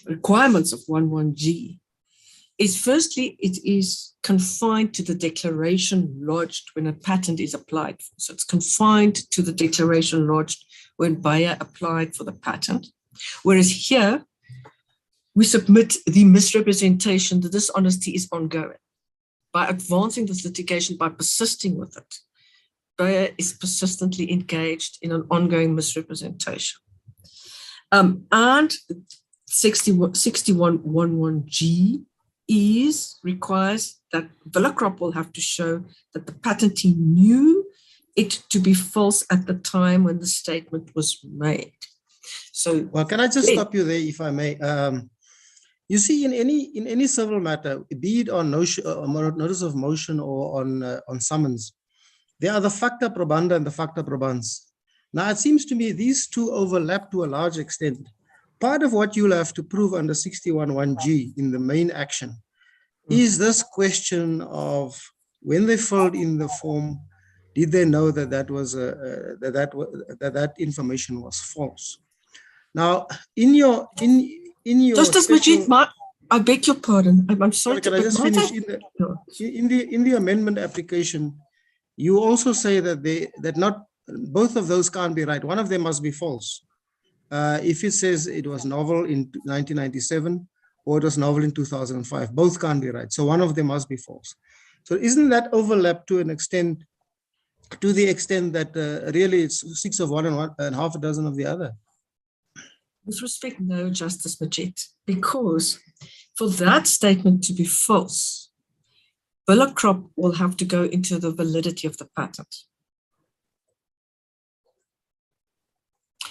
requirements of 11(g), is firstly, it is confined to the declaration lodged when a patent is applied for. So it's confined to the declaration lodged when Bayer applied for the patent. Whereas here, we submit the misrepresentation, the dishonesty is ongoing. By advancing this litigation, by persisting with it, Bayer is persistently engaged in an ongoing misrepresentation. And 61(11)(g) requires that Villa-Krop will have to show that the patentee knew it to be false at the time when the statement was made. So, well, can I just stop you there, if I may? You see, in any civil matter, be it on notice of motion or on summons, there are the facta probanda and the facta probans. Now, it seems to me these two overlap to a large extent. Part of what you'll have to prove under 61(1)(g) in the main action is this question of when they filled in the form, did they know that that information was false? Now, in your Justice Majid, I beg your pardon. I'm sorry. Can I just finish? In the amendment application, you also say that not both of those can't be right. One of them must be false. If it says it was novel in 1997 or it was novel in 2005, both can't be right. So one of them must be false. So isn't that overlap to an extent, to the extent that really it's 6 of one and half a dozen of the other? With respect, no, Justice Majid, because for that statement to be false, Villa-Krop will have to go into the validity of the patent.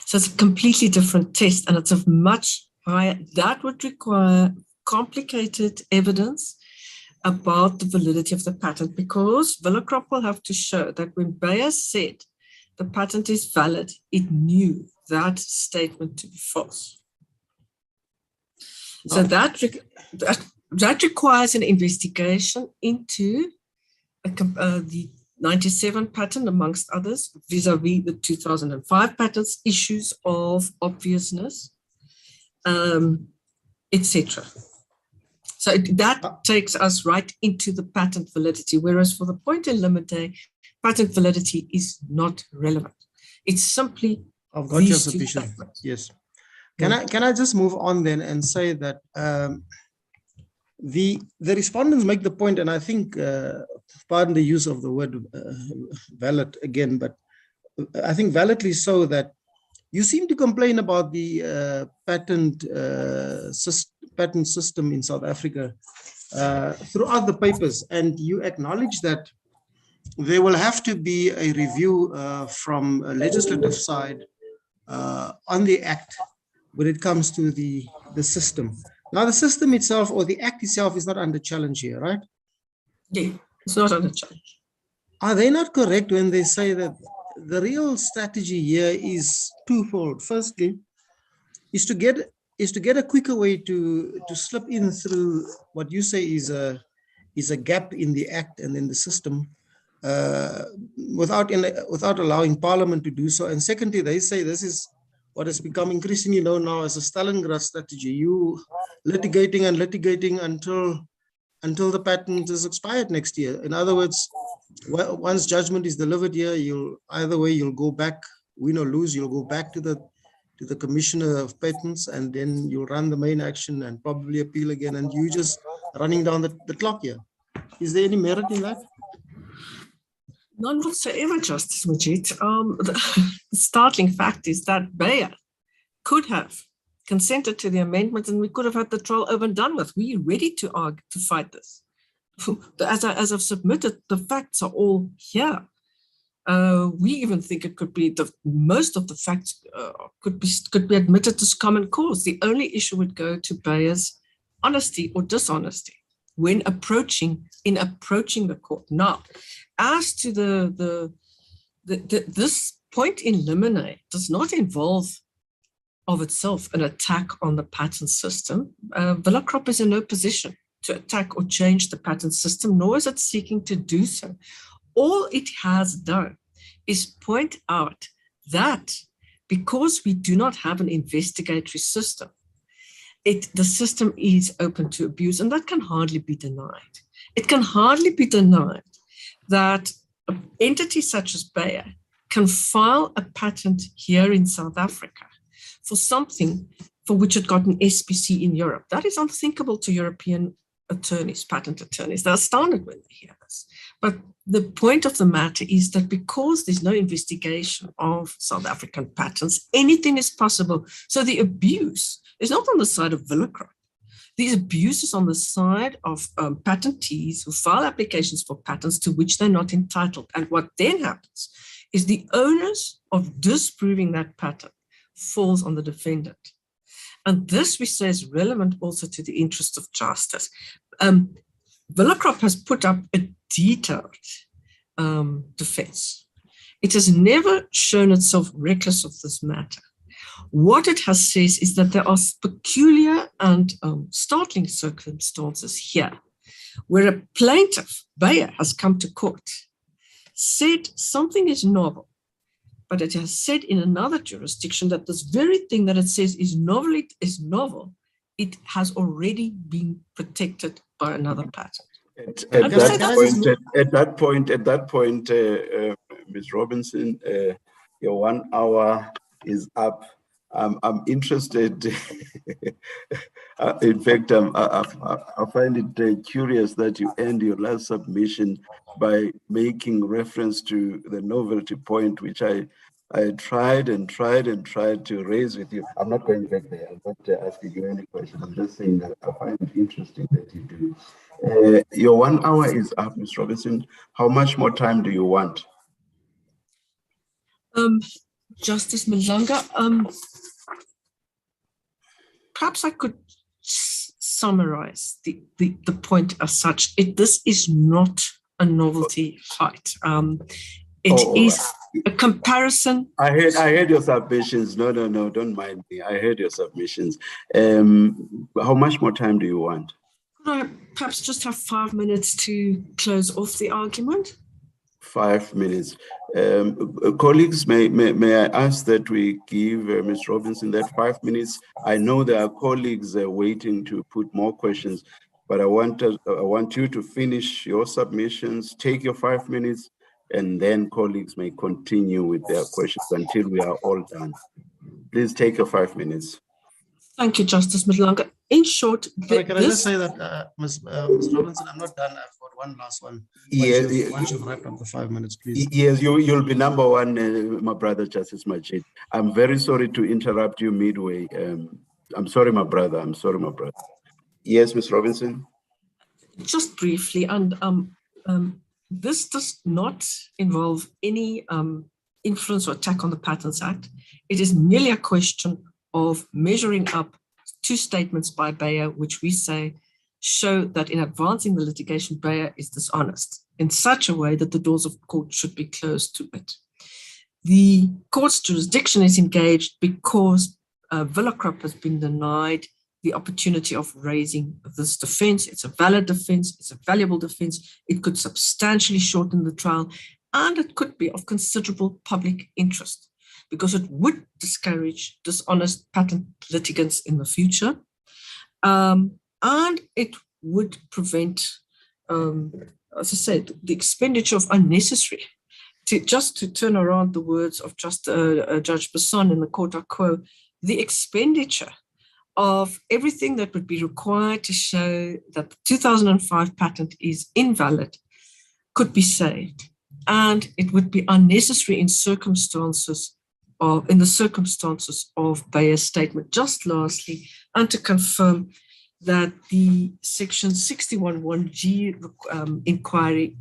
So it's a completely different test, and it's a much higher, that would require complicated evidence about the validity of the patent, because Villa-Krop will have to show that when Bayer said the patent is valid, it knew that statement to be false. So that requires an investigation into the 97 patent, amongst others, vis-a-vis the 2005 patents, issues of obviousness, etc. So that takes us right into the patent validity, whereas for the point in limite, patent validity is not relevant. It's simply I've got your submission. Yes. Can I just move on then and say that the respondents make the point, and I think, pardon the use of the word valid again, but I think validly so, that you seem to complain about the patent system in South Africa throughout the papers, and you acknowledge that there will have to be a review from a legislative side on the act when it comes to the system. Now, the system itself or the act itself is not under challenge here, right? Yeah, it's not under challenge. Are they not correct when they say that the real strategy here is twofold? Firstly, is to get a quicker way to slip in through what you say is a gap in the act and in the system, without allowing Parliament to do so. And secondly, they say this is what has become increasingly known now as a Stalingrad strategy. You litigating and litigating until until the patent is expired next year. In other words, once judgment is delivered here, you'll go back, win or lose, you'll go back to the Commissioner of Patents, and then you'll run the main action and probably appeal again, and you just running down the clock here. Is there any merit in that? None whatsoever, Justice Majid. The startling fact is that Bayer could have consented to the amendment and we could have had the trial over and done with. We're ready to argue, to fight this. As I've submitted, the facts are all here. We even think it could be most of the facts could be admitted as common cause. The only issue would go to Bayer's honesty or dishonesty when approaching the court. Now, as to this point in limine does not involve of itself an attack on the patent system. Villa-Crop is in no position to attack or change the patent system, nor is it seeking to do so. All it has done is point out that because we do not have an investigatory system, the system is open to abuse, and that can hardly be denied. It can hardly be denied that an entity such as Bayer can file a patent here in South Africa for something for which it got an SPC in Europe. That is unthinkable to European attorneys, patent attorneys. They're astounded when they hear this. But the point of the matter is that because there's no investigation of South African patents, anything is possible. So the abuse is not on the side of Villa-Crop. The abuse is on the side of patentees who file applications for patents to which they're not entitled. And what then happens is the onus of disproving that patent falls on the defendant. And this, we say, is relevant also to the interest of justice. Villa-Crop has put up a detailed defense. It has never shown itself reckless of this matter. What it has said is that there are peculiar and startling circumstances here where a plaintiff, Bayer, has come to court, said something is novel, but it has said in another jurisdiction that this very thing that it says is novel, it has already been protected by another patent. At that point, Ms. Robinson, your 1 hour is up. I'm interested. In fact, I find it curious that you end your last submission by making reference to the novelty point, which I tried to raise with you. I'm not going back there. I'm not asking you any question. I'm just saying that I find it interesting that you do. Your 1 hour is up, Ms. Robinson. How much more time do you want? Justice Mlanga, perhaps I could summarize the point as such. This is not a novelty fight. It is a comparison. I heard your submissions. No, don't mind me. I heard your submissions. How much more time do you want? Could I perhaps just have 5 minutes to close off the argument? 5 minutes. Colleagues, may I ask that we give Ms. Robinson that 5 minutes? I know there are colleagues waiting to put more questions, but I want you to finish your submissions, take your 5 minutes, and then colleagues may continue with their questions until we are all done. Please take your 5 minutes. Thank you, Justice Mlanga. In short, can I just say that, Ms. Robinson, I'm not done. I've got one last one. Once you've wrapped up the 5 minutes, please. Yes, you'll be number one, my brother, Justice Majid. I'm very sorry to interrupt you midway. I'm sorry, my brother. Yes, Ms. Robinson? Just briefly, and this does not involve any influence or attack on the Patents Act. It is merely a question of measuring up two statements by Bayer, which we say show that in advancing the litigation, Bayer is dishonest in such a way that the doors of court should be closed to it. The court's jurisdiction is engaged because Villa-Crop has been denied the opportunity of raising this defense. It's a valid defense, it's a valuable defense. It could substantially shorten the trial, and it could be of considerable public interest, because it would discourage dishonest patent litigants in the future. And it would prevent, as I said, the expenditure of unnecessary. Just to turn around the words of Judge Besson in the court à quo, the expenditure of everything that would be required to show that the 2005 patent is invalid could be saved, and it would be unnecessary in the circumstances of Bayer's statement. Just lastly, and to confirm that the section 61(1)G inquiry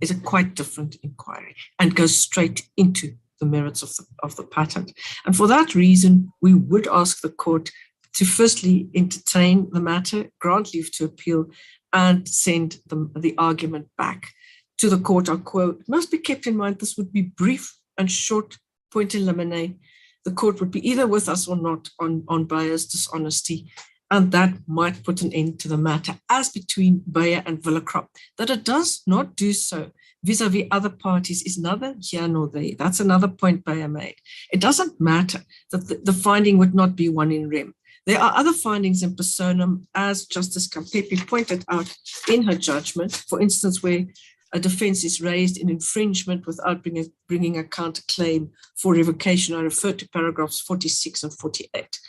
is a quite different inquiry and goes straight into the merits of the patent. And for that reason, we would ask the court to firstly entertain the matter, grant leave to appeal, and send the argument back to the court à quo. It must be kept in mind this would be brief and short, point in limine. The court would be either with us or not on Bayer's dishonesty, and that might put an end to the matter. As between Bayer and Villekrop, that it does not do so vis-a-vis other parties is neither here nor there. That's another point Bayer made. It doesn't matter that the finding would not be one in rem. There are other findings in personam, as Justice Kampepe pointed out in her judgment, for instance, where a defense is raised in infringement without bringing a counterclaim for revocation. I refer to paragraphs 46 and 48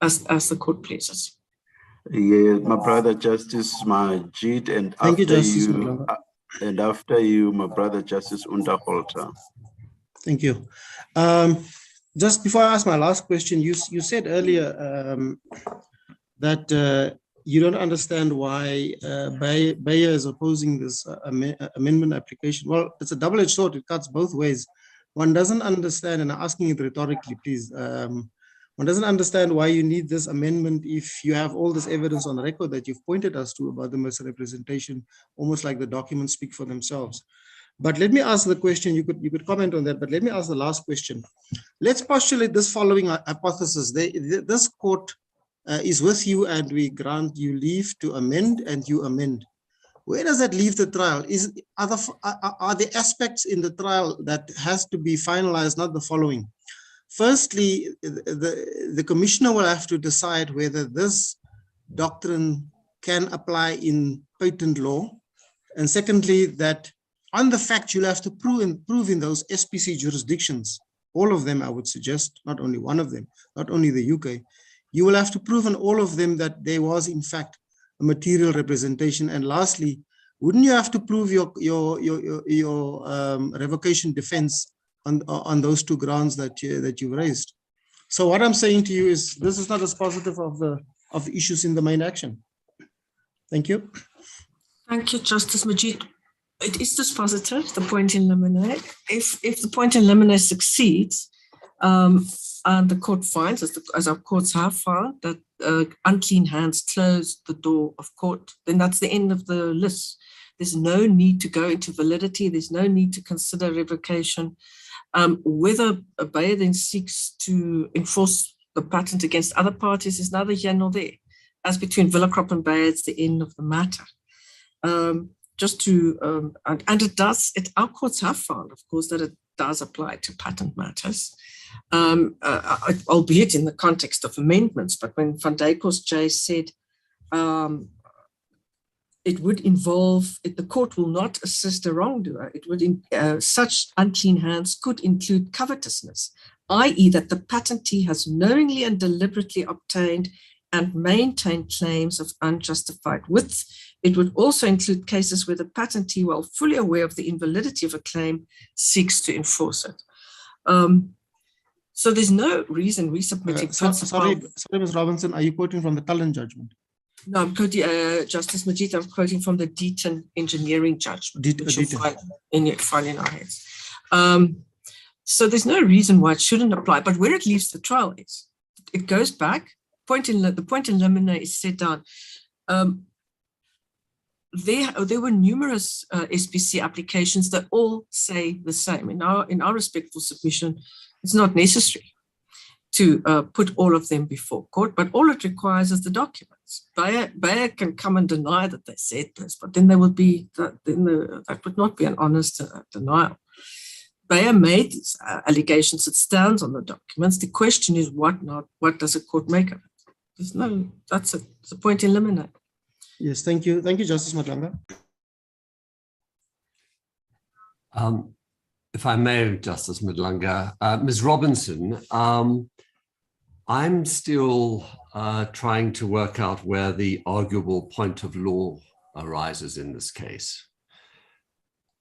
as the court pleases. Yeah, my brother Justice Majid, and Thank you, after Justice you, Mlanga. and after you, my brother Justice Unterholter. Thank you. Just before I ask my last question, you said earlier that you don't understand why Bayer is opposing this amendment application. Well, it's a double-edged sword. It cuts both ways. One doesn't understand, and I'm asking it rhetorically, please. One doesn't understand why you need this amendment if you have all this evidence on record that you've pointed us to about the misrepresentation, almost like the documents speak for themselves. But let me ask the question, you could comment on that, but let me ask the last question. Let's postulate this following hypothesis. This court is with you and we grant you leave to amend and you amend. Where does that leave the trial? Are there aspects in the trial that has to be finalized, not the following? Firstly, the commissioner will have to decide whether this doctrine can apply in patent law. And secondly, that on the fact you'll have to prove in those SPC jurisdictions, all of them, I would suggest, not only one of them, not only the UK, you will have to prove in all of them that there was in fact a material representation. And lastly, wouldn't you have to prove your revocation defense on those two grounds that you raised? So what I'm saying to you is this is not as positive of the issues in the main action. Thank you. Thank you, Justice Majid. It is dispositive, the point in limine. If the point in limine succeeds, and the court finds, as our courts have found, that unclean hands close the door of court, then that's the end of the list. There's no need to go into validity. There's no need to consider revocation. Whether a Bayer then seeks to enforce the patent against other parties is neither here nor there. As between Villekrop and Bayer, it's the end of the matter. Just to, and it does, our courts have found, of course, that it does apply to patent matters, albeit in the context of amendments. But when Van Dijk's J said it would involve, the court will not assist a wrongdoer, it would, such unclean hands could include covetousness, i.e. that the patentee has knowingly and deliberately obtained and maintained claims of unjustified width. It would also include cases where the patentee, while fully aware of the invalidity of a claim, seeks to enforce it. So there's no reason we submitting. Sorry, Ms. Robinson, are you quoting from the Cullen judgment? No, I'm quoting Justice Majid. I'm quoting from the Deaton engineering judgment, which you'll find in our heads. So there's no reason why it shouldn't apply. But where it leaves the trial is, it goes back. The point in limine is set down. There were numerous SPC applications that all say the same. In our respectful submission, it's not necessary to put all of them before court, but all it requires is the documents. Bayer can come and deny that they said this, but then there would be that would not be an honest denial. Bayer made these allegations. It stands on the documents. The question is what does a court make of it? That's the point in limine. Yes, thank you. Thank you, Justice Madlanga. If I may, Justice Madlanga, Ms. Robinson, I'm still trying to work out where the arguable point of law arises in this case.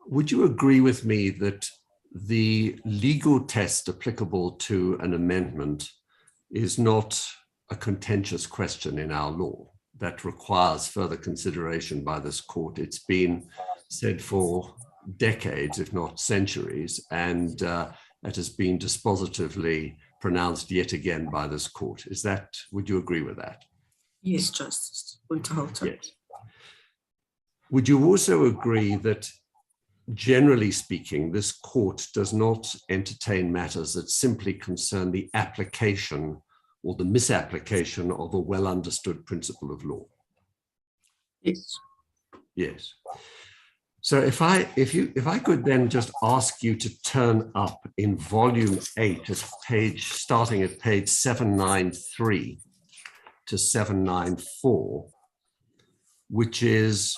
Would you agree with me that the legal test applicable to an amendment is not a contentious question in our law that requires further consideration by this court? It's been said for decades, if not centuries, and it has been dispositively pronounced yet again by this court. Is that, would you agree with that? Yes, Justice Winterhalter. Yes. Would you also agree that, generally speaking, this court does not entertain matters that simply concern the application or the misapplication of a well-understood principle of law? Yes. Yes. So if I could then just ask you to turn up in volume 8 at page, starting at page 793 to 794, which is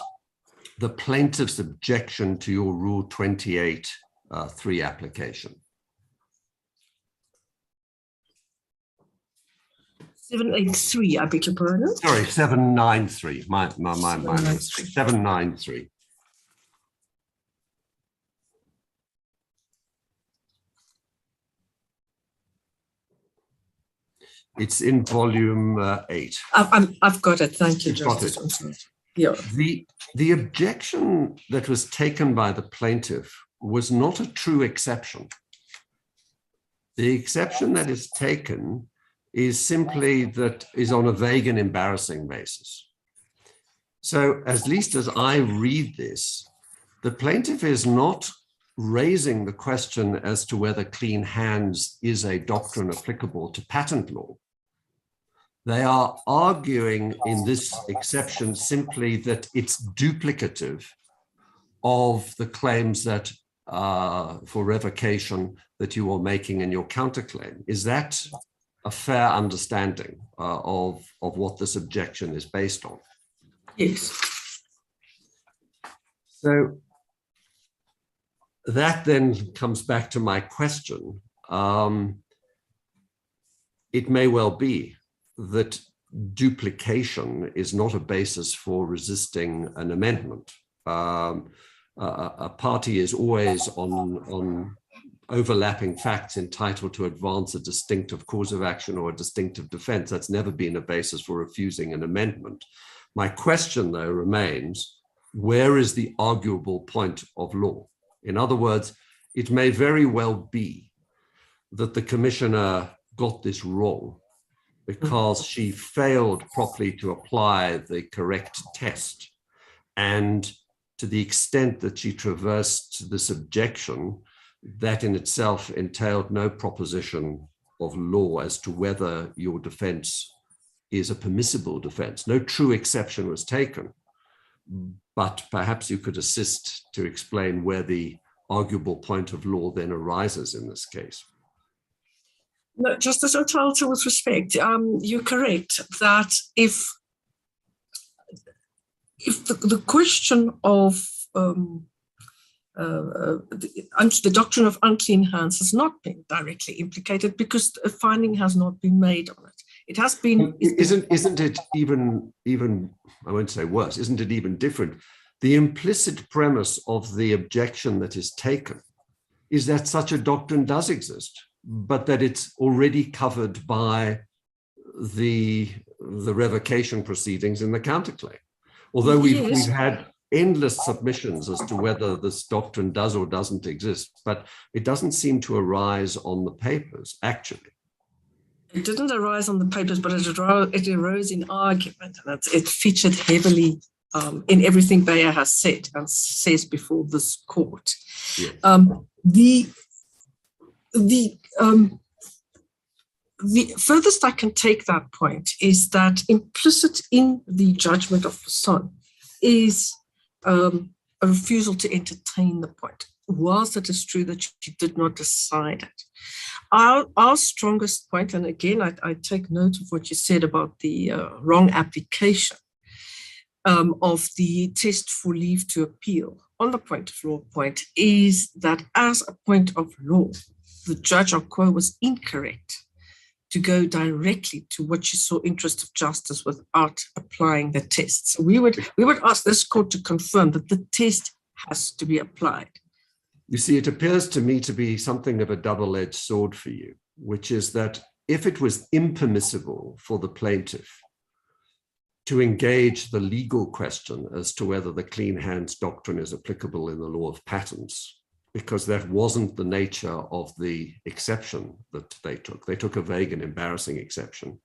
the plaintiff's objection to your Rule 28(3) application. 783, I beg your pardon? Sorry, 793. My 793. It's in volume 8. I've got it. Thank you, You've got Justice. it. Yeah. The objection that was taken by the plaintiff was not a true exception. The exception that is taken is simply that is on a vague and embarrassing basis. So at least as I read this, the plaintiff is not raising the question as to whether clean hands is a doctrine applicable to patent law. They are arguing in this exception simply that it's duplicative of the claims that for revocation that you are making in your counterclaim. Is that a fair understanding of what this objection is based on? Yes. So that then comes back to my question. It may well be that duplication is not a basis for resisting an amendment. A party is always on overlapping facts entitled to advance a distinctive cause of action or a distinctive defense. That's never been a basis for refusing an amendment. My question, though, remains, where is the arguable point of law? In other words, it may very well be that the commissioner got this wrong because she failed properly to apply the correct test. And to the extent that she traversed this objection, that in itself entailed no proposition of law as to whether your defense is a permissible defense. No true exception was taken, but perhaps you could assist to explain where the arguable point of law then arises in this case. No, Justice O'Talter, with respect, you're correct that if the question of the doctrine of unclean hands has not been directly implicated because a finding has not been made on it. It has been. Isn't it even I won't say worse? Isn't it even different? The implicit premise of the objection that is taken is that such a doctrine does exist, but that it's already covered by the revocation proceedings in the counterclaim. Although we've had endless submissions as to whether this doctrine does or doesn't exist, but it doesn't seem to arise on the papers, actually. It didn't arise on the papers, but it arose in argument, and it featured heavily in everything Bayer has said and says before this court. Yes. The furthest I can take that point is that implicit in the judgment of Fasson is a refusal to entertain the point, whilst it is true that she did not decide it. Our strongest point, and again, I take note of what you said about the wrong application. of the test for leave to appeal on the point of law point is that as a point of law, the judge or quo was incorrect to go directly to what you saw interest of justice without applying the test. So we would ask this court to confirm that the test has to be applied. You see, it appears to me to be something of a double-edged sword for you, which is that if it was impermissible for the plaintiff to engage the legal question as to whether the clean hands doctrine is applicable in the law of patents, because that wasn't the nature of the exception that they took. They took a vague and embarrassing exception.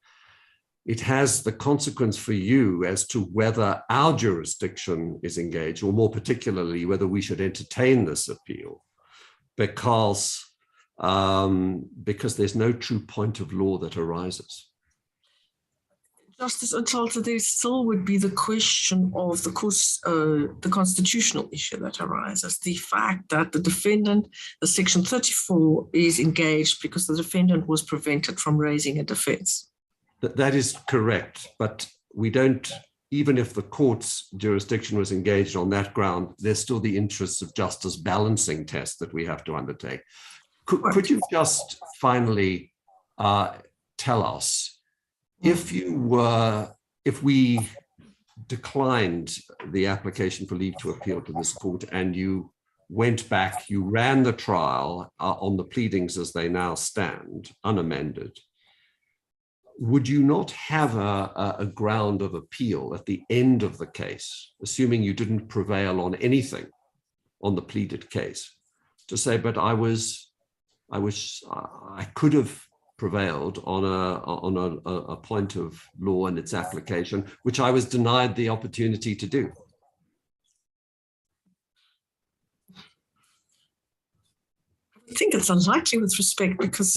It has the consequence for you as to whether our jurisdiction is engaged, or more particularly, whether we should entertain this appeal, because there's no true point of law that arises. Justice Untitled, there still would be the question of the constitutional issue that arises. The fact that the defendant, the section 34, is engaged because the defendant was prevented from raising a defense. That is correct, but we don't, even if the court's jurisdiction was engaged on that ground, there's still the interests of justice balancing test that we have to undertake. Could you just finally tell us, if we declined the application for leave to appeal to this court and you went back, you ran the trial on the pleadings as they now stand, unamended, would you not have a ground of appeal at the end of the case, assuming you didn't prevail on anything on the pleaded case, to say, but I could have prevailed on a point of law and its application, which I was denied the opportunity to do? I think it's unlikely with respect, because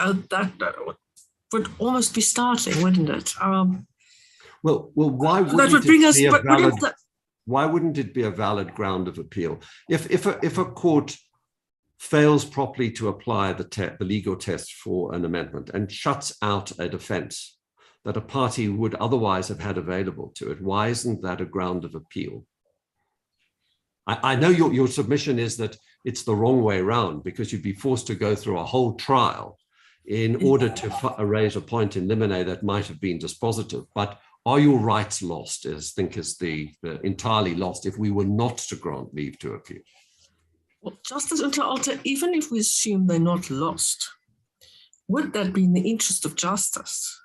that would almost be starting, wouldn't it? Well, why wouldn't that would bring us? Why wouldn't it be a valid ground of appeal if a court fails properly to apply the legal test for an amendment and shuts out a defense that a party would otherwise have had available to it? Why isn't that a ground of appeal? I know your submission is that it's the wrong way around, because you'd be forced to go through a whole trial in order to raise a point in limine that might have been dispositive. But are your rights lost, is the entirely lost, if we were not to grant leave to appeal? Well, Justice Untitled, even if we assume they're not lost, would that be in the interest of justice?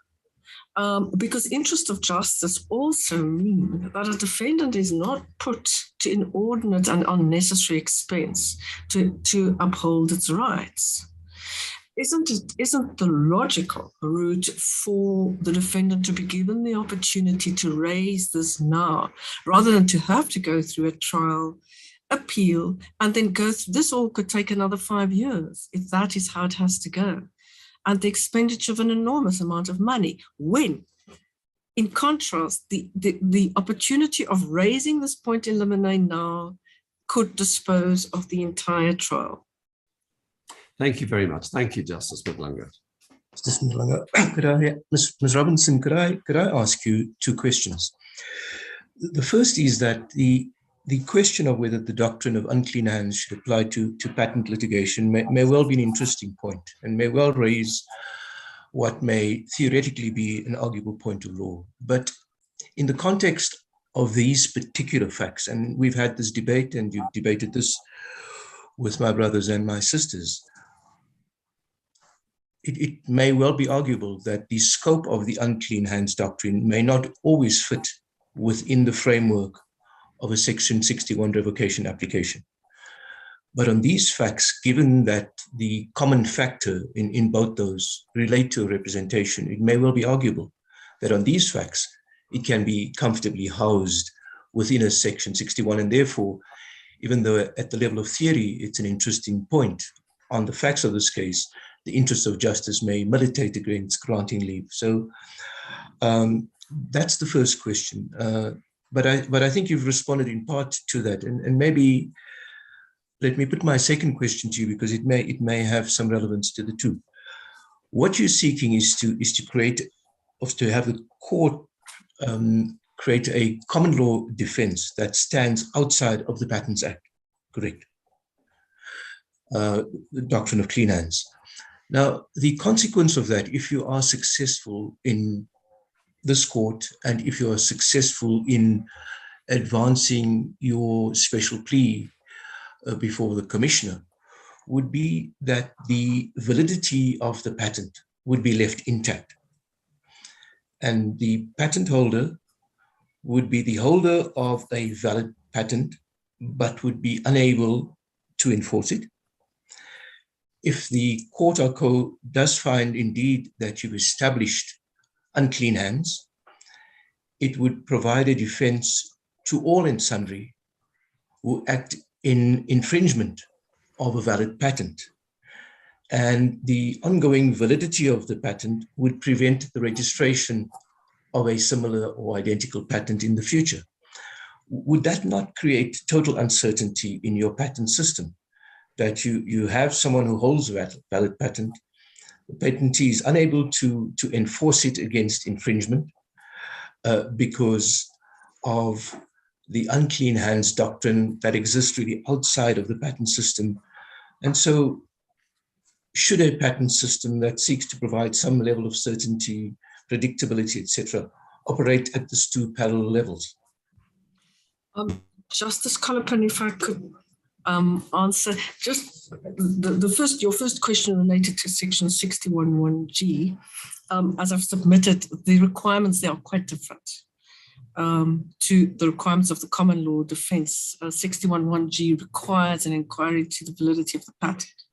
Because interest of justice also means that a defendant is not put to inordinate and unnecessary expense to uphold its rights. Isn't the logical route for the defendant to be given the opportunity to raise this now, rather than to have to go through a trial, appeal, and then go through this? All could take another 5 years if that is how it has to go, and the expenditure of an enormous amount of money, when in contrast the opportunity of raising this point in limine now could dispose of the entire trial. Thank you very much. Thank you, Justice Madlanga. Justice Madlanga, Ms. Robinson, could I ask you two questions? The first is that the question of whether the doctrine of unclean hands should apply to patent litigation may well be an interesting point, and may well raise what may theoretically be an arguable point of law. But in the context of these particular facts, and we've had this debate, and you've debated this with my brothers and my sisters, it may well be arguable that the scope of the unclean hands doctrine may not always fit within the framework of a Section 61 revocation application. But on these facts, given that the common factor in both those relate to a representation, it may well be arguable that on these facts, it can be comfortably housed within a Section 61. And therefore, even though at the level of theory, it's an interesting point, on the facts of this case, the interests of justice may militate against granting leave. So that's the first question. But I think you've responded in part to that, and maybe let me put my second question to you, because it may have some relevance to the two. What you're seeking is to create to have the court create a common law defense that stands outside of the Patents Act, correct? The doctrine of clean hands. Now, the consequence of that, if you are successful in this court and if you are successful in advancing your special plea before the commissioner, would be that the validity of the patent would be left intact. And the patent holder would be the holder of a valid patent, but would be unable to enforce it. If the court or co does find indeed that you've established unclean hands, it would provide a defense to all and sundry who act in infringement of a valid patent. And the ongoing validity of the patent would prevent the registration of a similar or identical patent in the future. Would that not create total uncertainty in your patent system? That you have someone who holds a valid patent, the patentee is unable to enforce it against infringement because of the unclean hands doctrine that exists really outside of the patent system. And so should a patent system that seeks to provide some level of certainty, predictability, etc., operate at these two parallel levels? Justice Colopin, if I could answer just your first question related to section 61(1)(g. As I've submitted, the requirements there are quite different to the requirements of the common law defense. 61(1)(g) requires an inquiry to the validity of the patent,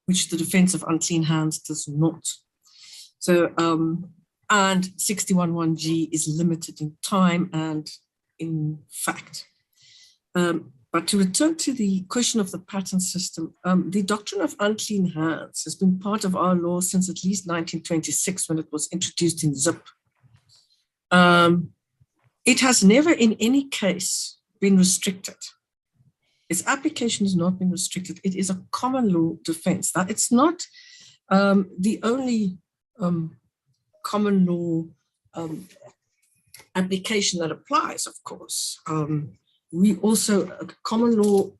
which the defense of unclean hands does not. So, and 61(1)(g) is limited in time and in fact. But to return to the question of the patent system, the doctrine of unclean hands has been part of our law since at least 1926 when it was introduced in ZIP. It has never in any case been restricted. Its application has not been restricted. It is a common law defense. That it's not the only common law application that applies, of course. We also, common law,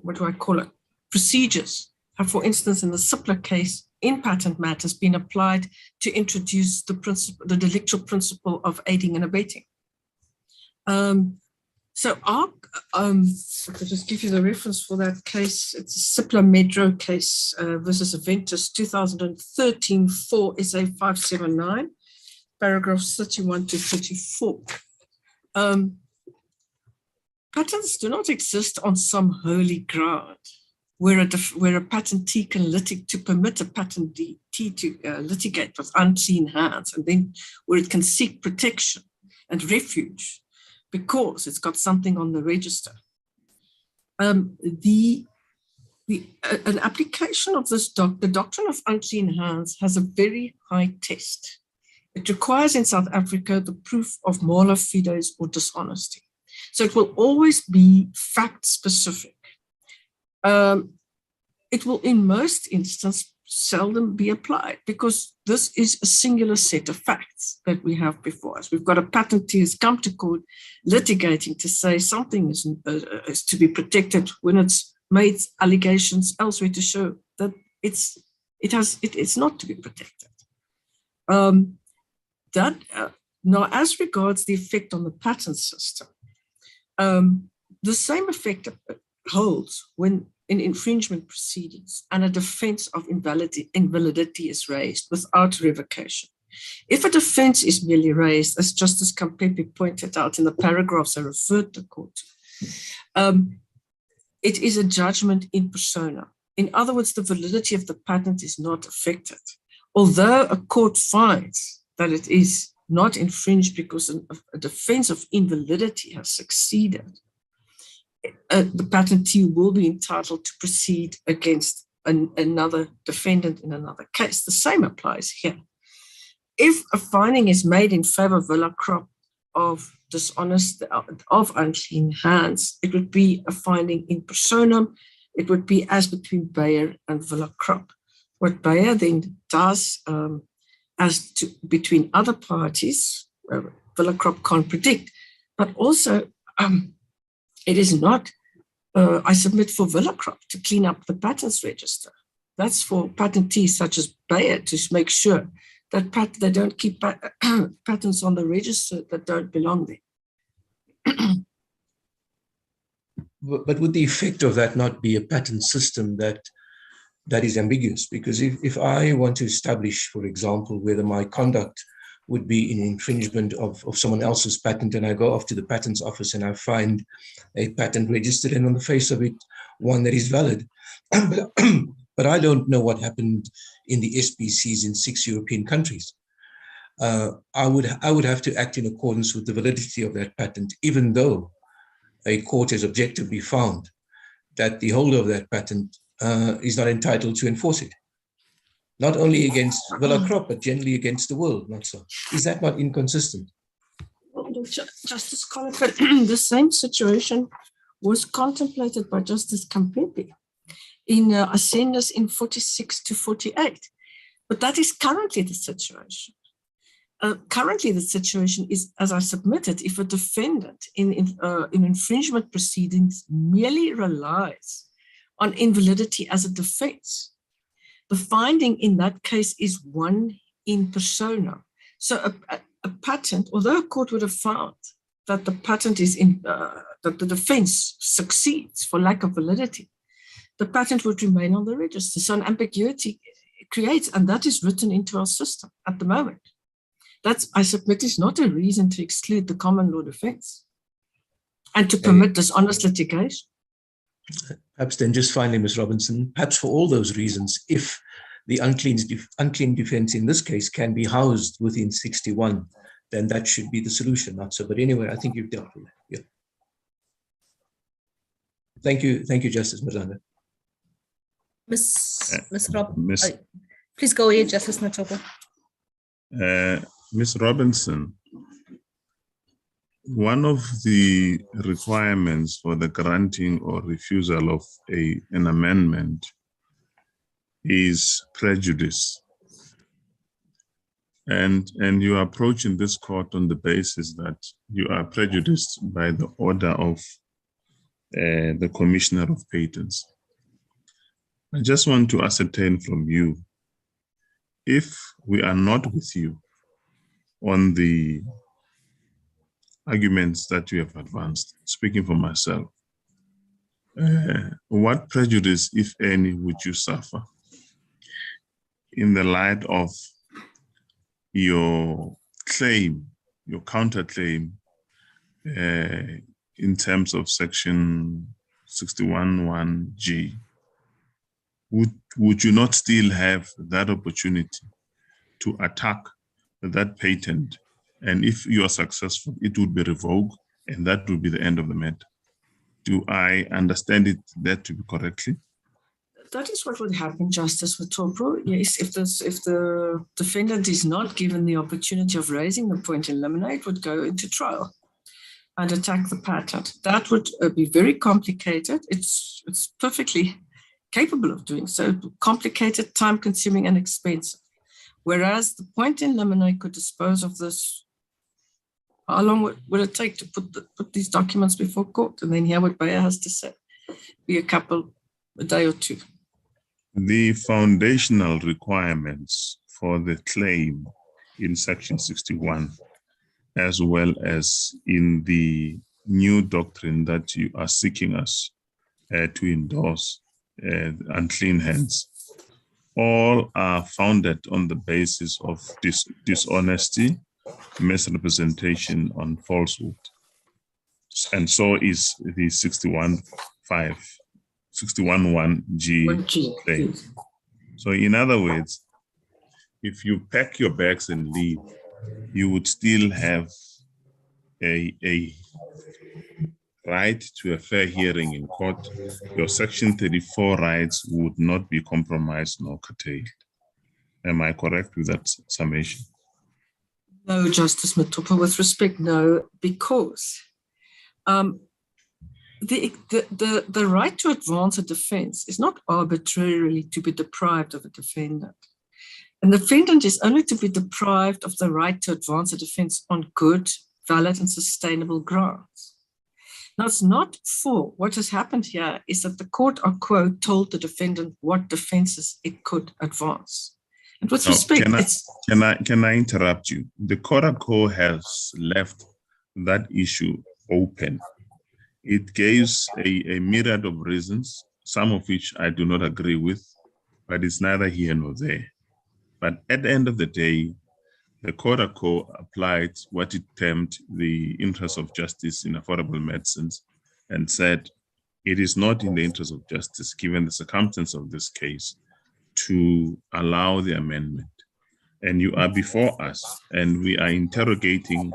what do I call it, procedures have, for instance, in the Sipler case, in patent matters, been applied to introduce the principle, the delictual principle of aiding and abetting. So our, if I just give you the reference for that case, it's a Sipler Medro case versus Aventus 2013 4 SA 579, paragraphs 31 to 34. Patents do not exist on some holy ground where a patentee can permit a patentee to litigate with unclean hands, and then where it can seek protection and refuge because it's got something on the register. An application of this the doctrine of unclean hands has a very high test. It requires in South Africa the proof of mala fides or dishonesty. So it will always be fact specific. It will in most instances seldom be applied because this is a singular set of facts that we have before us. We've got a patentee who's come to court litigating to say something is to be protected when it's made allegations elsewhere to show that it's not to be protected. Now, as regards the effect on the patent system, the same effect holds when in infringement proceedings and a defense of invalidity is raised without revocation. If a defense is merely raised, as Justice Kampepe pointed out in the paragraphs I referred to court, it is a judgment in persona. In other words, the validity of the patent is not affected. Although a court finds that it is not infringed because a defense of invalidity has succeeded, the patentee will be entitled to proceed against another defendant in another case. The same applies here. If a finding is made in favor of Villa Crop of dishonest, of unclean hands, it would be a finding in personam. It would be as between Bayer and Villa Crop. What Bayer then does as to between other parties, Villa-Crop can't predict, but also it is not, I submit for Villa-Crop to clean up the patents register. That's for patentees such as Bayer to make sure that they don't keep patents on the register that don't belong there. But would the effect of that not be a patent system that is ambiguous? Because if I want to establish, for example, whether my conduct would be in infringement of someone else's patent, and I go off to the patents office and I find a patent registered and on the face of it, one that is valid, but I don't know what happened in the SPCs in 6 European countries. I would have to act in accordance with the validity of that patent, even though a court has objectively found that the holder of that patent is not entitled to enforce it. Not only against Villa-Crop, but generally against the world, not so. Is that not inconsistent? Justice Collingwood, the same situation was contemplated by Justice Kampepe in Ascendus in 46 to 48. But that is currently the situation. Currently, the situation is, as I submitted, if a defendant in infringement proceedings merely relies on invalidity as a defense, the finding in that case is one in persona. So a patent, although a court would have found that the patent is that the defense succeeds for lack of validity, the patent would remain on the register. So an ambiguity creates, and that is written into our system at the moment. That's, I submit, is not a reason to exclude the common law defense and to permit dishonest litigation. Perhaps then just finally, Ms. Robinson, perhaps for all those reasons, if the unclean defense in this case can be housed within 61, then that should be the solution, not so. But anyway, I think you've dealt with that. Yeah. Thank you, Justice Mazanda. Ms. Please go ahead, Justice Matopa. Ms. Robinson, one of the requirements for the granting or refusal of an amendment is prejudice. And you are approaching this court on the basis that you are prejudiced by the order of the Commissioner of Patents. I just want to ascertain from you, if we are not with you on the arguments that you have advanced, speaking for myself, what prejudice, if any, would you suffer in the light of your claim, your counterclaim, in terms of section 61(1)(g)? Would you not still have that opportunity to attack that patent? And if you are successful, it would be revoked, and that would be the end of the matter. Do I understand that to be correctly? That is what would happen, Justice Matopa. Yes, if the defendant is not given the opportunity of raising the point in limine, it would go into trial and attack the patent. That would be very complicated. It's perfectly capable of doing so. Complicated, time-consuming, and expensive. Whereas the point in limine could dispose of this. How long would it take to put these documents before court and then hear what Bayer has to say? Be a day or two. The foundational requirements for the claim in section 61, as well as in the new doctrine that you are seeking us to endorse, unclean hands, all are founded on the basis of dishonesty, misrepresentation, on falsehood. And so is the 61(1)(g) claim. So in other words, if you pack your bags and leave, you would still have a right to a fair hearing in court. Your section 34 rights would not be compromised nor curtailed. Am I correct with that summation? No, Justice Matopa, with respect, no, because the right to advance a defense is not arbitrarily to be deprived of a defendant. An defendant is only to be deprived of the right to advance a defense on good, valid, and sustainable grounds. Now, it's not for what has happened here is that the court, quote, told the defendant what defenses it could advance. And with respect, can I interrupt you? The court has left that issue open. It gives a myriad of reasons, some of which I do not agree with, but it's neither here nor there. But at the end of the day, the court applied what it termed the interest of justice in affordable medicines and said it is not in the interest of justice, given the circumstance of this case, to allow the amendment. And you are before us, and we are interrogating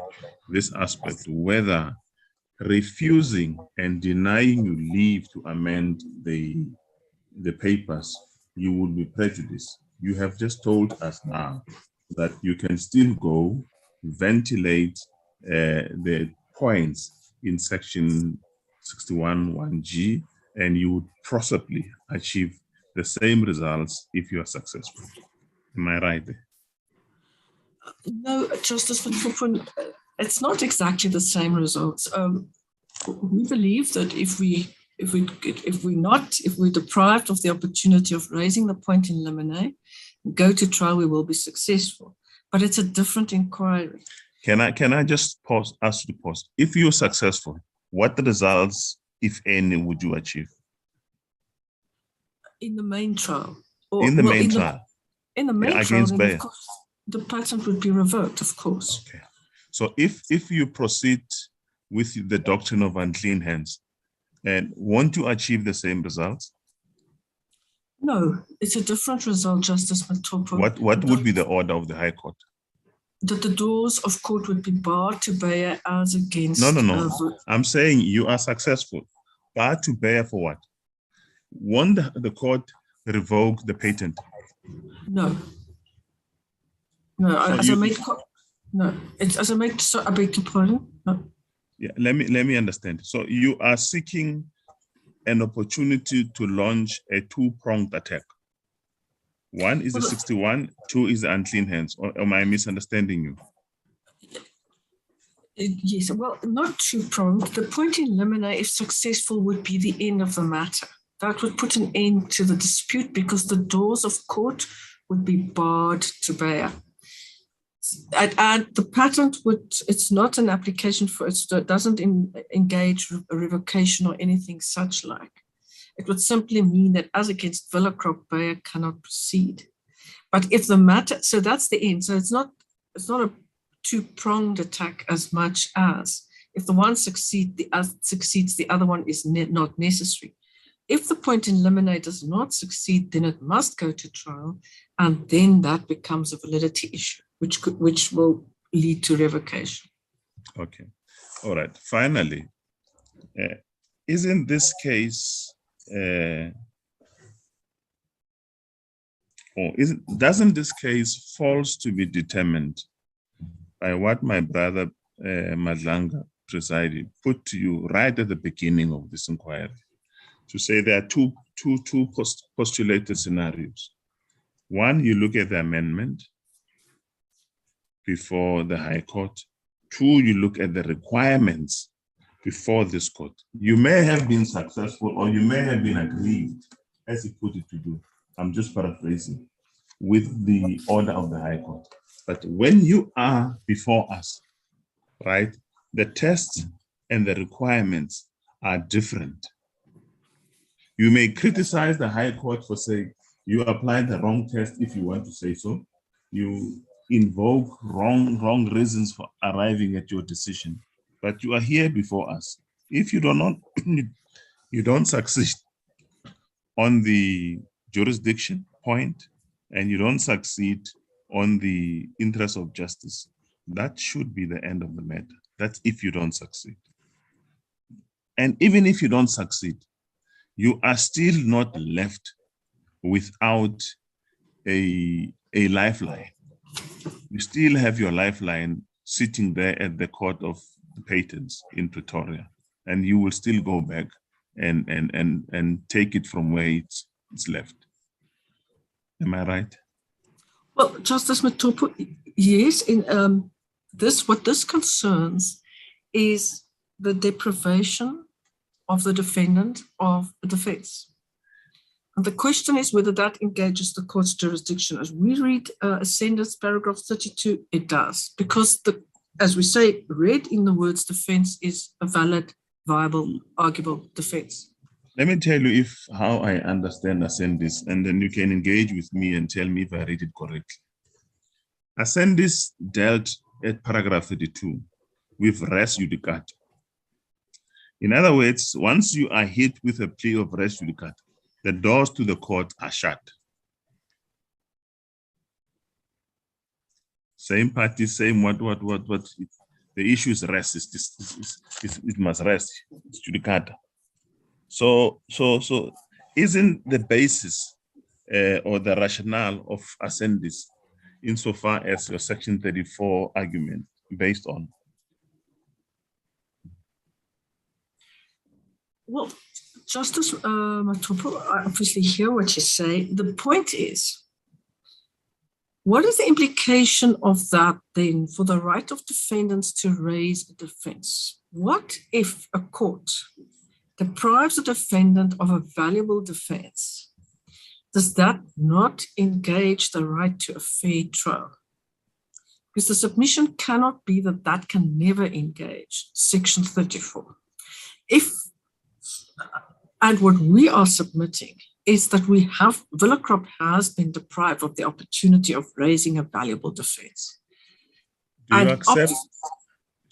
this aspect, whether refusing and denying you leave to amend the papers, you will be prejudiced. You have just told us now that you can still go ventilate the points in section 61(1)(g), and you would possibly achieve the same results if you are successful. Am I right there? No, Justice Van, it's not exactly the same results. We believe that if we're deprived of the opportunity of raising the point in limine, go to trial, we will be successful. But it's a different inquiry. Can I just ask you to pause? If you're successful, what results, if any, would you achieve? In the main trial. In the main trial? In the main trial, then of course, the patent would be revoked, of course. Okay. So if you proceed with the doctrine of unclean hands, and won't you achieve the same results? No, it's a different result, Justice Matopo. What would be the order of the High Court? That the doors of court would be barred to bear as against... No. I'm saying you are successful. Barred to bear for what? Won't the court revoke the patent? No. No, I beg your pardon? No. Yeah, let me understand. So you are seeking an opportunity to launch a two-pronged attack. One is the 61, two is the unclean hands. Or am I misunderstanding you? Yes, well, not two-pronged. The point in limine, if successful, would be the end of the matter. That would put an end to the dispute because the doors of court would be barred to bear. And the patent it's not an application for, it doesn't engage a revocation or anything such like. It would simply mean that as against Villacrop, Bayer cannot proceed. But if the matter, so that's the end. So it's not a two-pronged attack as much as if the one succeeds, the other one is not necessary. If the point in limine does not succeed, then it must go to trial, and then that becomes a validity issue, which will lead to revocation. Okay, all right. Finally, isn't this case, doesn't this case falls to be determined by what my brother Madlanga presided put to you right at the beginning of this inquiry, to say there are two postulated scenarios. One, you look at the amendment before the High Court. Two, you look at the requirements before this court. You may have been successful or you may have been aggrieved, as he put it to do. I'm just paraphrasing, with the order of the High Court. But when you are before us, right, the tests and the requirements are different. You may criticize the High Court for saying you applied the wrong test, if you want to say so. You invoke wrong reasons for arriving at your decision, but you are here before us. If you don't succeed on the jurisdiction point, and you don't succeed on the interest of justice, that should be the end of the matter. That's if you don't succeed. And even if you don't succeed, you are still not left without a lifeline. You still have your lifeline sitting there at the Court of Patents in Pretoria, and you will still go back and take it from where it's left. Am I right? Well, Justice Matopo, yes, in what this concerns is the deprivation of the defendant of a defense. And the question is whether that engages the court's jurisdiction. As we read Ascendant's paragraph 32, it does, because as we say, read in the words defense is a valid, viable, arguable defense. Let me tell you how I understand Ascendis, and then you can engage with me and tell me if I read it correctly. Ascendis dealt at paragraph 32 with res judicata. In other words, once you are hit with a plea of res judicata, the doors to the court are shut. Same party, same what. The issue is rest. It must rest. It's judicata. So isn't the basis or the rationale of Ascendis insofar as your Section 34 argument based on? Well, Justice Matopo, I obviously hear what you say. The point is, what is the implication of that then for the right of defendants to raise a defense? What if a court deprives a defendant of a valuable defense? Does that not engage the right to a fair trial? Because the submission cannot be that can never engage Section 34. And what we are submitting is that Villa-Krop has been deprived of the opportunity of raising a valuable defense. Do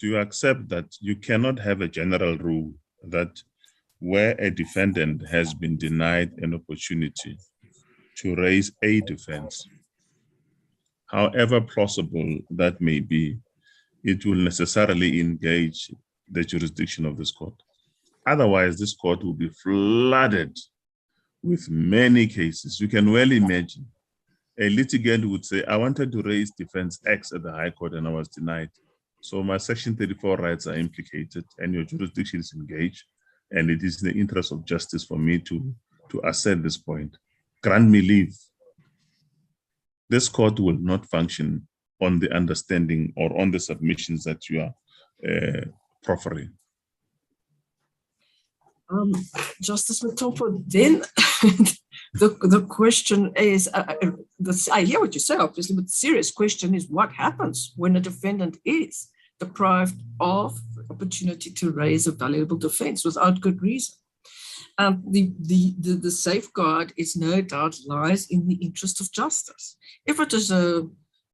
you accept that you cannot have a general rule that where a defendant has been denied an opportunity to raise a defense, however plausible that may be, it will necessarily engage the jurisdiction of this court? Otherwise, this court will be flooded with many cases. You can well imagine a litigant would say, I wanted to raise defense X at the High Court and I was denied. So my Section 34 rights are implicated and your jurisdiction is engaged. And it is in the interest of justice for me to assert this point. Grant me leave. This court will not function on the understanding or on the submissions that you are proffering. Justice Matopo, then the question is, I hear what you say, obviously, but the serious question is what happens when a defendant is deprived of the opportunity to raise a valuable defense without good reason? The safeguard is no doubt lies in the interest of justice. If it is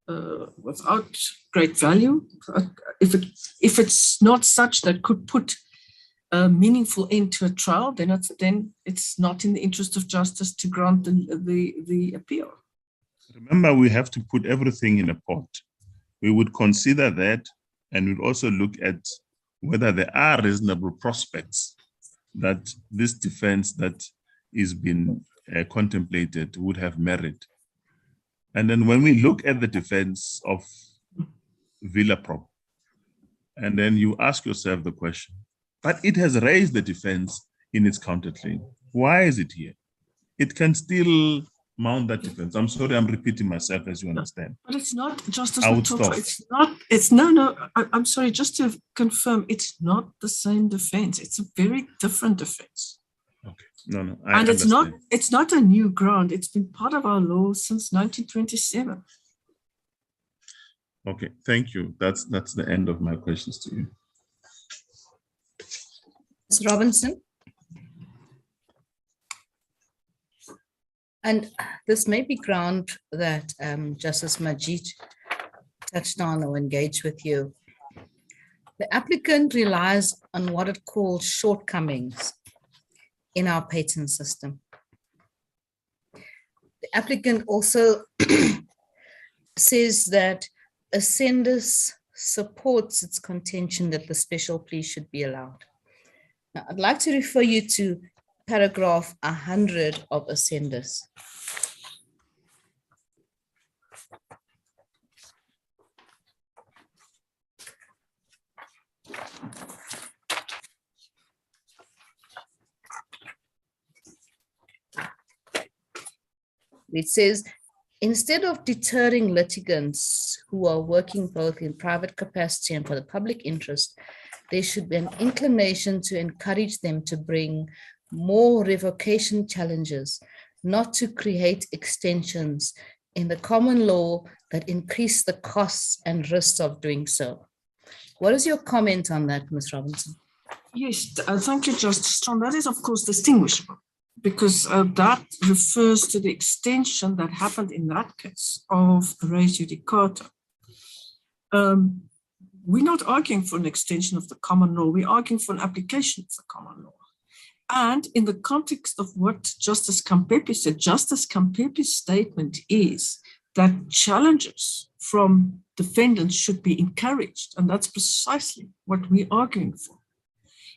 without great value, if it's not such that could put a meaningful end to a trial, then it's not in the interest of justice to grant the appeal. Remember, we have to put everything in a pot. We would consider that, and we'd also look at whether there are reasonable prospects that this defense that is being contemplated would have merit. And then when we look at the defense of Villa-Krop, and then you ask yourself the question, but it has raised the defense in its counterclaim. Why is it here? It can still mount that defense. I'm sorry, I'm repeating myself, as you understand. But it's not, Justice I would Matopo, I'm sorry, just to confirm, it's not the same defense. It's a very different defense. Okay, no, I understand. It's not a new ground. It's been part of our law since 1927. Okay, thank you. That's the end of my questions to you. Ms. Robinson. And this may be ground that Justice Majid touched on or engaged with you. The applicant relies on what it calls shortcomings in our patent system. The applicant also says that Ascendis supports its contention that the special plea should be allowed. Now, I'd like to refer you to paragraph 100 of Ascendis. It says, instead of deterring litigants who are working both in private capacity and for the public interest, there should be an inclination to encourage them to bring more revocation challenges, not to create extensions in the common law that increase the costs and risks of doing so. What is your comment on that, Ms. Robinson? Yes, thank you, Justice Strong. That is, of course, distinguishable because that refers to the extension that happened in that case of res judicata. We're not arguing for an extension of the common law. We're arguing for an application of the common law. And in the context of what Justice Kampepe said, Justice Kampepe's statement is that challenges from defendants should be encouraged. And that's precisely what we're arguing for.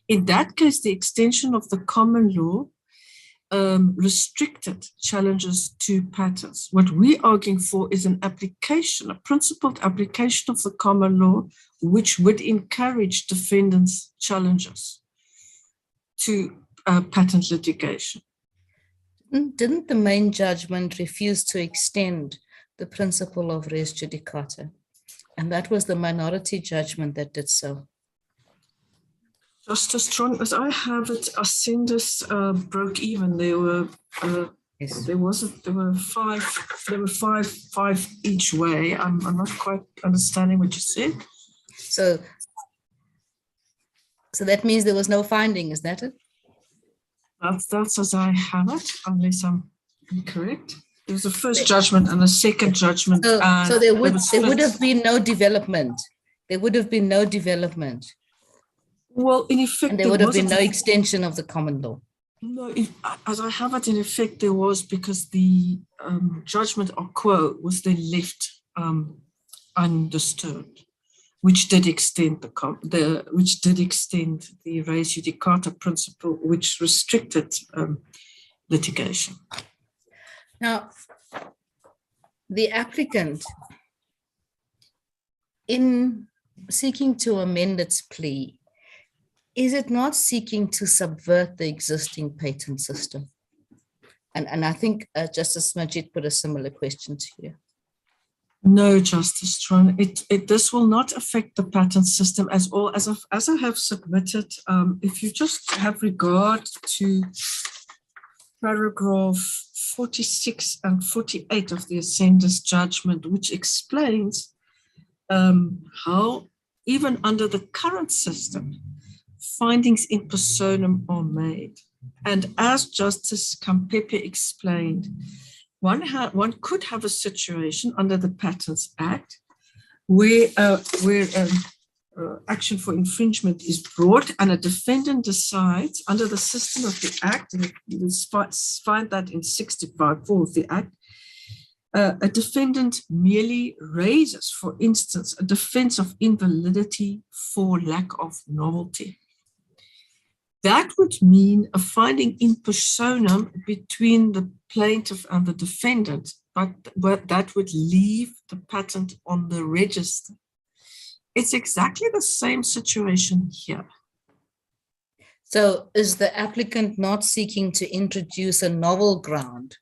In that case, the extension of the common law restricted challenges to patents. What we're arguing for is an application, a principled application of the common law, which would encourage defendants' challenges to patent litigation. Didn't the main judgment refuse to extend the principle of res judicata? And that was the minority judgment that did so. Justice Strong, as I have it, Ascendus broke even. There were Yes. there were five each way. I'm not quite understanding what you said. So that means there was no finding, is that it? That's as I have it, unless I'm incorrect. There was a first judgment and a second judgment. So there would have been no development. There would have been no development. Well, in effect, And there would have been no extension of the common law. No, as I have it, in effect, there was, because the judgment or quo was then left undisturbed, which did extend the res judicata principle, which restricted litigation. Now, the applicant, in seeking to amend its plea, is it not seeking to subvert the existing patent system? And I think Justice Majid put a similar question to you. No, Justice Tron, this will not affect the patent system as I have submitted. If you just have regard to paragraph 46 and 48 of the Ascendus judgment, which explains how even under the current system, findings in personam are made. And as Justice Kampepe explained, one could have a situation under the Patents Act where action for infringement is brought and a defendant decides under the system of the Act, and you find that in 65(4) of the Act, a defendant merely raises, for instance, a defense of invalidity for lack of novelty. That would mean a finding in personam between the plaintiff and the defendant, but that would leave the patent on the register. It's exactly the same situation here. So is the applicant not seeking to introduce a novel ground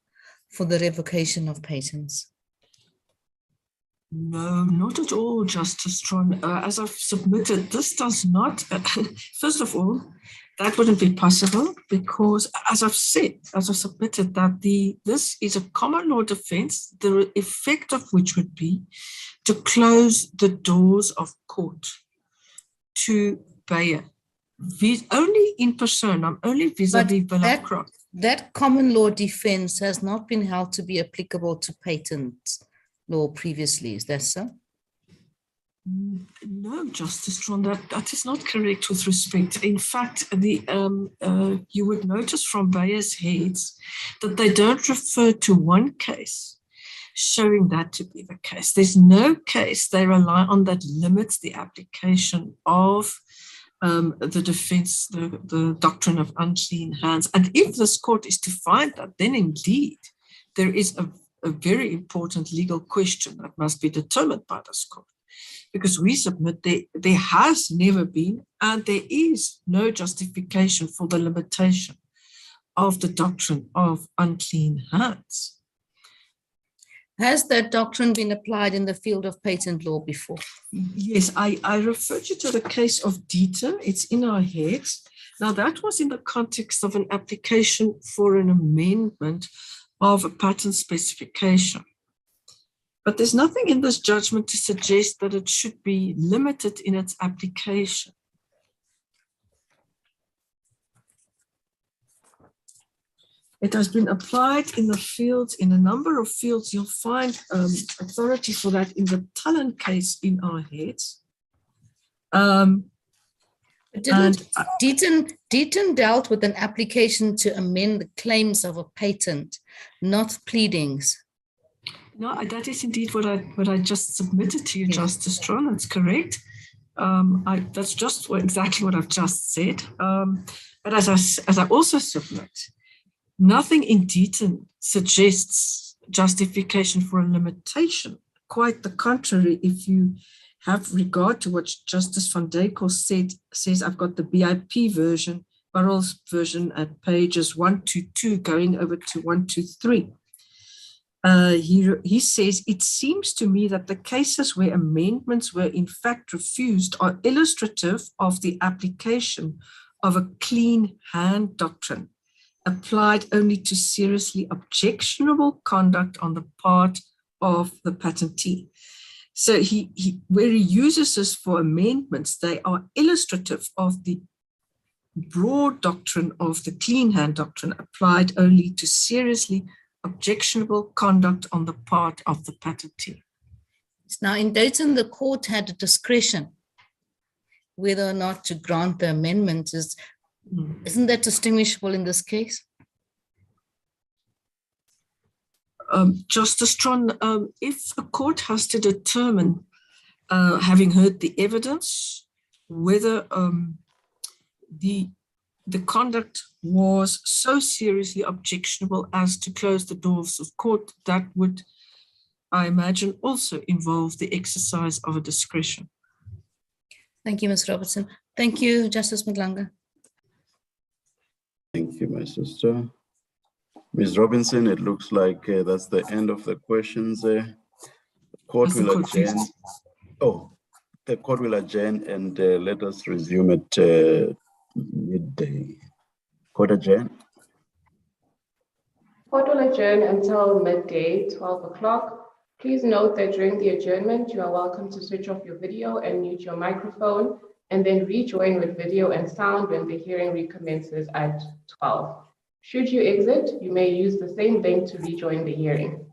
for the revocation of patents? No, not at all, Justice Tron. As I've submitted, this does not, first of all, that wouldn't be possible because, as I've submitted that this is a common law defense, the effect of which would be to close the doors of court to Bayer. Only in personam, only vis-a-vis Villa Croft. That common law defense has not been held to be applicable to patent law previously, is that so? No, Justice Tron, that is not correct with respect. In fact, you would notice from Bayer's heads that they don't refer to one case showing that to be the case. There's no case they rely on that limits the application of the defense, the doctrine of unclean hands. And if this court is to find that, then indeed there is a very important legal question that must be determined by this court. Because we submit there has never been and there is no justification for the limitation of the doctrine of unclean hands. Has that doctrine been applied in the field of patent law before? Yes, I referred you to the case of Deaton. It's in our heads. Now, that was in the context of an application for an amendment of a patent specification. But there's nothing in this judgment to suggest that it should be limited in its application. It has been applied in the fields, in a number of fields. You'll find authority for that in the Tullen case in our heads. Deaton dealt with an application to amend the claims of a patent, not pleadings. No, that is indeed what I just submitted to you, yes. Justice Tron. That's correct. That's just exactly what I've just said. But as I also submit, nothing in Deaton suggests justification for a limitation. Quite the contrary, if you have regard to what Justice van Dykel says I've got the BIP version, Burrell's version at pages 122 going over to 123. He says, it seems to me that the cases where amendments were in fact refused are illustrative of the application of a clean hand doctrine applied only to seriously objectionable conduct on the part of the patentee. So where he uses this for amendments, they are illustrative of the broad doctrine of the clean hand doctrine applied only to seriously objectionable conduct on the part of the patentee. Now, in Dayton, the court had a discretion whether or not to grant the amendment. Isn't that distinguishable in this case? Justice Tron, if the court has to determine, having heard the evidence, whether the conduct was so seriously objectionable as to close the doors of court, that would, I imagine, also involve the exercise of a discretion. Thank you, Ms. Robertson. Thank you, Justice Mhlanga. Thank you, my sister. Ms. Robinson, it looks like that's the end of the questions. The court will adjourn. Oh, the court will adjourn and let us resume at midday. Court adjourn. Court will adjourn until midday, 12 o'clock. Please note that during the adjournment, you are welcome to switch off your video and mute your microphone, and then rejoin with video and sound when the hearing recommences at 12. Should you exit, you may use the same link to rejoin the hearing.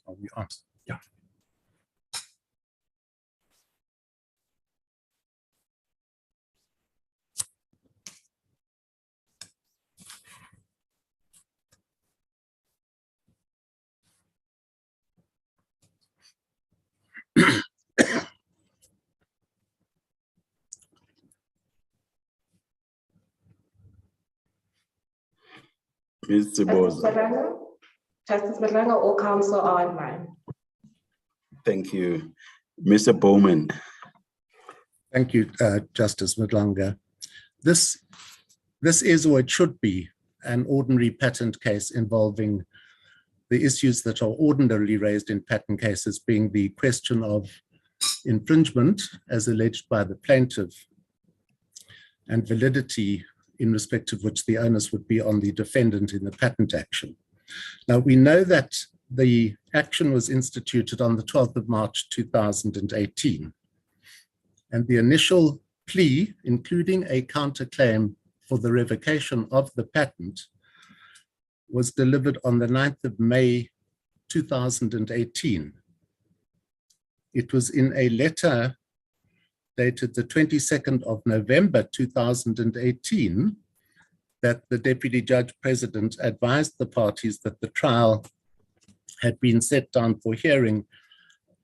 Are we on? Yeah. Mr. Justice Boza. Madlanga? Justice Madlanga, all counsel are online. Thank you. Mr. Bowman. Thank you, Justice Madlanga. This is, or it should be, an ordinary patent case involving the issues that are ordinarily raised in patent cases, being the question of infringement as alleged by the plaintiff and validity in respect of which the onus would be on the defendant in the patent action. Now, we know that the action was instituted on the 12th of March 2018, and the initial plea, including a counterclaim for the revocation of the patent, was delivered on the 9th of May 2018. It was in a letter dated the 22nd of November 2018 that the Deputy Judge President advised the parties that the trial had been set down for hearing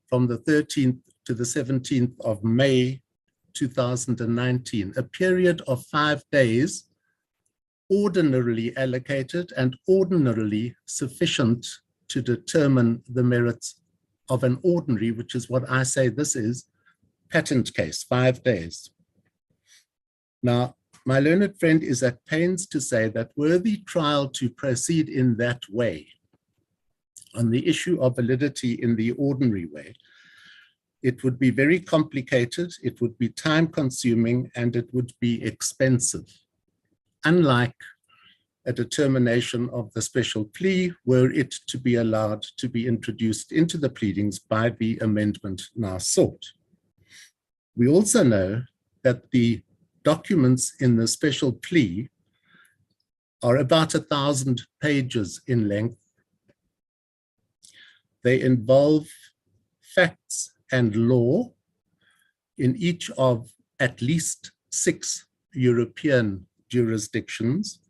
from the 13th to the 17th of May 2019, a period of 5 days ordinarily allocated and ordinarily sufficient to determine the merits of an ordinary, which is what I say this is, patent case, 5 days. Now, my learned friend is at pains to say that were the trial to proceed in that way, on the issue of validity in the ordinary way, it would be very complicated, it would be time-consuming, and it would be expensive, unlike a determination of the special plea were it to be allowed to be introduced into the pleadings by the amendment now sought. We also know that the documents in the special plea are about 1,000 pages in length. They involve facts and law in each of at least 6 European jurisdictions.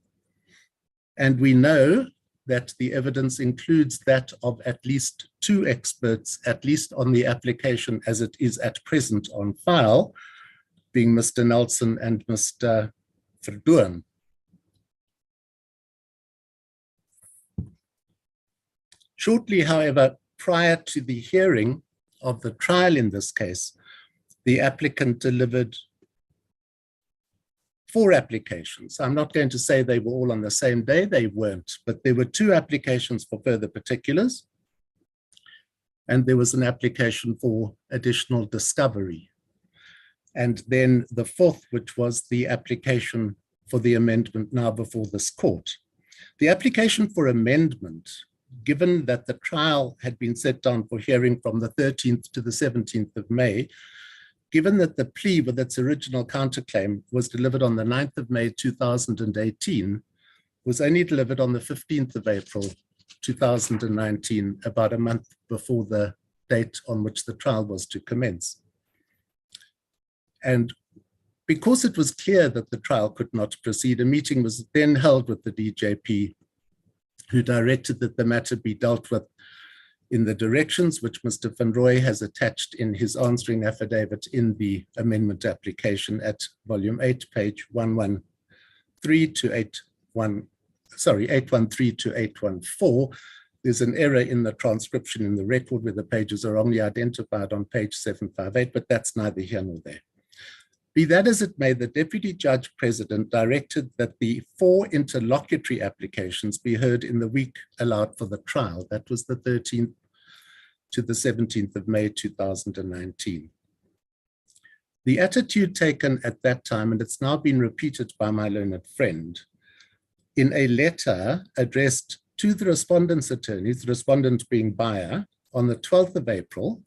And we know that the evidence includes that of at least 2 experts, at least on the application as it is at present on file, being Mr. Nelson and Mr. Verdoorn. Shortly, however, prior to the hearing of the trial in this case, the applicant delivered 4 applications. I'm not going to say they were all on the same day, they weren't, but there were 2 applications for further particulars, and there was an application for additional discovery. And then the 4th, which was the application for the amendment now before this court. The application for amendment, given that the trial had been set down for hearing from the 13th to the 17th of May, given that the plea with its original counterclaim was delivered on the 9th of May 2018, was only delivered on the 15th of April 2019, about a month before the date on which the trial was to commence. And because it was clear that the trial could not proceed, a meeting was then held with the DJP, who directed that the matter be dealt with in the directions which Mr. Van Roy has attached in his answering affidavit in the amendment application at volume 8, page 813 to 814. There's an error in the transcription in the record where the pages are only identified on page 758, but that's neither here nor there. Be that as it may, the Deputy Judge President directed that the 4 interlocutory applications be heard in the week allowed for the trial. That was the 13th to the 17th of May 2019. The attitude taken at that time, and it's now been repeated by my learned friend, in a letter addressed to the respondent's attorneys, the respondent being Bayer, on the 12th of April,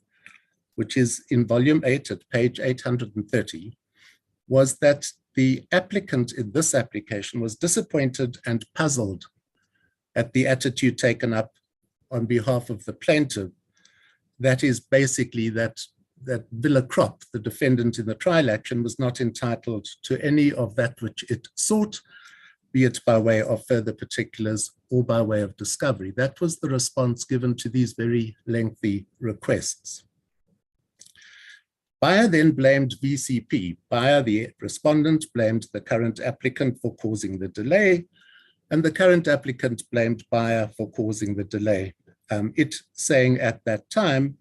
which is in volume 8 at page 830, was that the applicant in this application was disappointed and puzzled at the attitude taken up on behalf of the plaintiff, that is basically that Villa Crop, the defendant in the trial action, was not entitled to any of that which it sought, be it by way of further particulars or by way of discovery. That was the response given to these very lengthy requests. Bayer then blamed VCP. Bayer, the respondent, blamed the current applicant for causing the delay, and the current applicant blamed Bayer for causing the delay. It saying at that time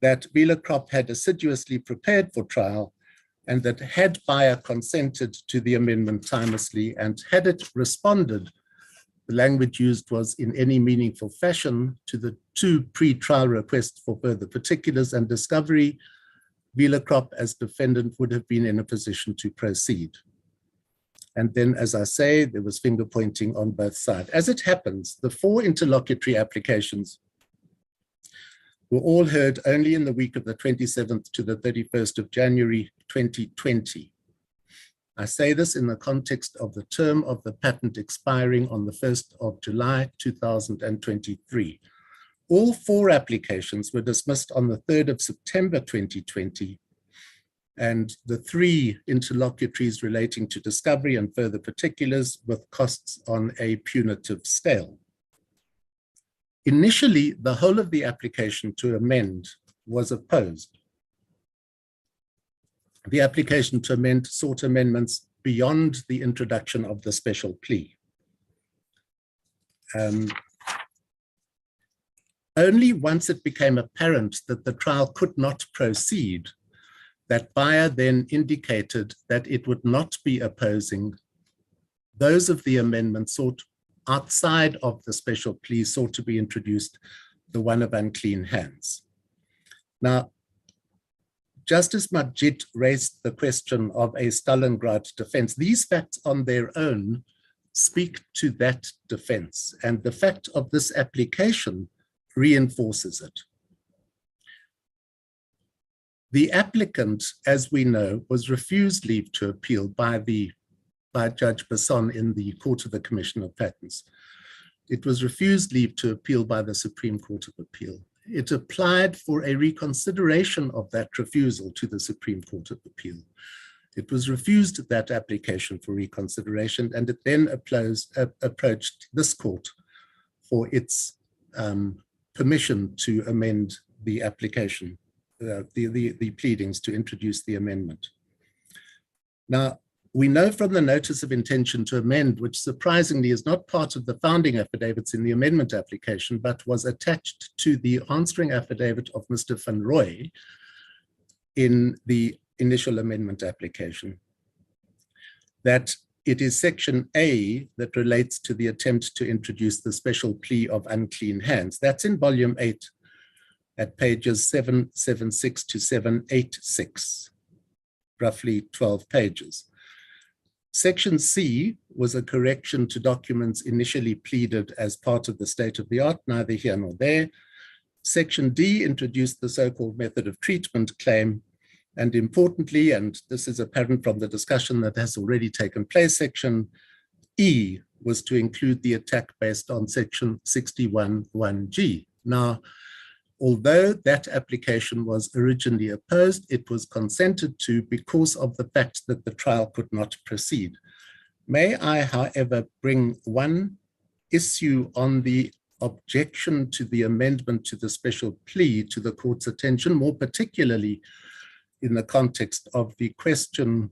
that Villa Crop had assiduously prepared for trial, and that had Bayer consented to the amendment timelessly and had it responded, the language used was in any meaningful fashion to the two pre-trial requests for further particulars and discovery, Villa Crop as defendant would have been in a position to proceed. And then, as I say, there was finger pointing on both sides. As it happens, the 4 interlocutory applications were all heard only in the week of the 27th to the 31st of January 2020. I say this in the context of the term of the patent expiring on the 1st of July 2023. All 4 applications were dismissed on the 3rd of September 2020, and the 3 interlocutories relating to discovery and further particulars with costs on a punitive scale. Initially, the whole of the application to amend was opposed. The application to amend sought amendments beyond the introduction of the special plea. Only once it became apparent that the trial could not proceed, that Bayer then indicated that it would not be opposing those of the amendments sought outside of the special plea sought to be introduced, the one of unclean hands. Now, Justice Majid raised the question of a Stalingrad defense. These facts on their own speak to that defense, and the fact of this application reinforces it. The applicant, as we know, was refused leave to appeal by Judge Basson in the Court of the Commission of Patents. It was refused leave to appeal by the Supreme Court of Appeal. It applied for a reconsideration of that refusal to the Supreme Court of Appeal. It was refused that application for reconsideration, and it then approached this court for its permission to amend the application, the pleadings to introduce the amendment. Now, we know from the notice of intention to amend, which surprisingly is not part of the founding affidavits in the amendment application, but was attached to the answering affidavit of Mr. Van Roy in the initial amendment application, that it is section A that relates to the attempt to introduce the special plea of unclean hands. That's in volume 8 at pages 776 to 786, roughly 12 pages. Section C was a correction to documents initially pleaded as part of the state of the art, neither here nor there. Section D introduced the so-called method of treatment claim, and importantly, and this is apparent from the discussion that has already taken place, Section E was to include the attack based on Section 61(1)(g). Now, although that application was originally opposed, it was consented to because of the fact that the trial could not proceed. May I, however, bring one issue on the objection to the amendment to the special plea to the court's attention, more particularly in the context of the question,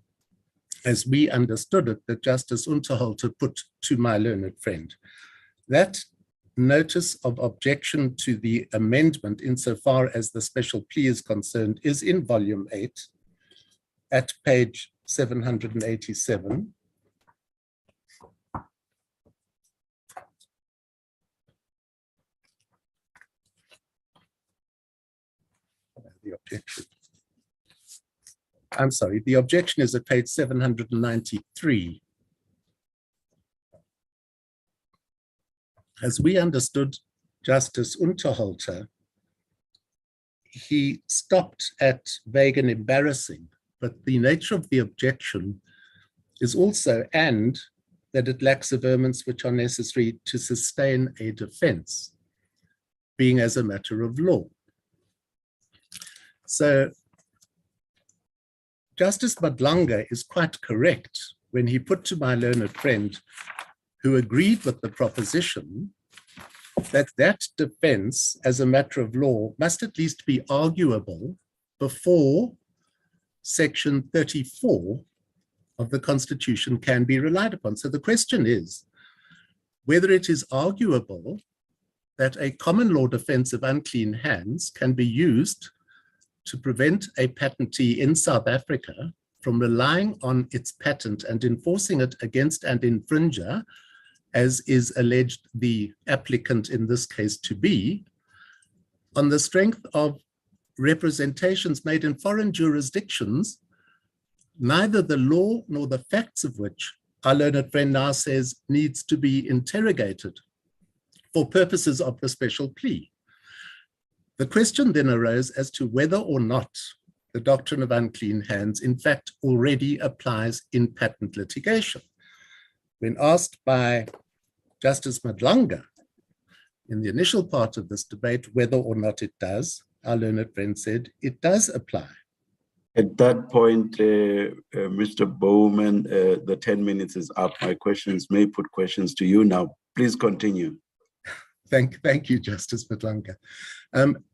as we understood it, that Justice Unterhalter put to my learned friend. That notice of objection to the amendment insofar as the special plea is concerned is in volume 8 at page 787. The objection. I'm sorry, the objection is at page 793. As we understood Justice Unterhalter, he stopped at vague and embarrassing, but the nature of the objection is also, and that it lacks averments which are necessary to sustain a defense. being as a matter of law. So Justice Madlanga is quite correct when he put to my learned friend, who agreed with the proposition, that that defense as a matter of law must at least be arguable before Section 34 of the Constitution can be relied upon. So the question is whether it is arguable that a common law defense of unclean hands can be used to prevent a patentee in South Africa from relying on its patent and enforcing it against an infringer, as is alleged the applicant in this case to be, on the strength of representations made in foreign jurisdictions, neither the law nor the facts of which our learned friend now says needs to be interrogated for purposes of the special plea. The question then arose as to whether or not the doctrine of unclean hands in fact already applies in patent litigation. When asked by Justice Madlanga in the initial part of this debate whether or not it does, our learned friend said it does apply. At that point, Mr. Bowman, the 10 minutes is up. My questions may put questions to you now. Please continue. Thank you, Justice Madlanga.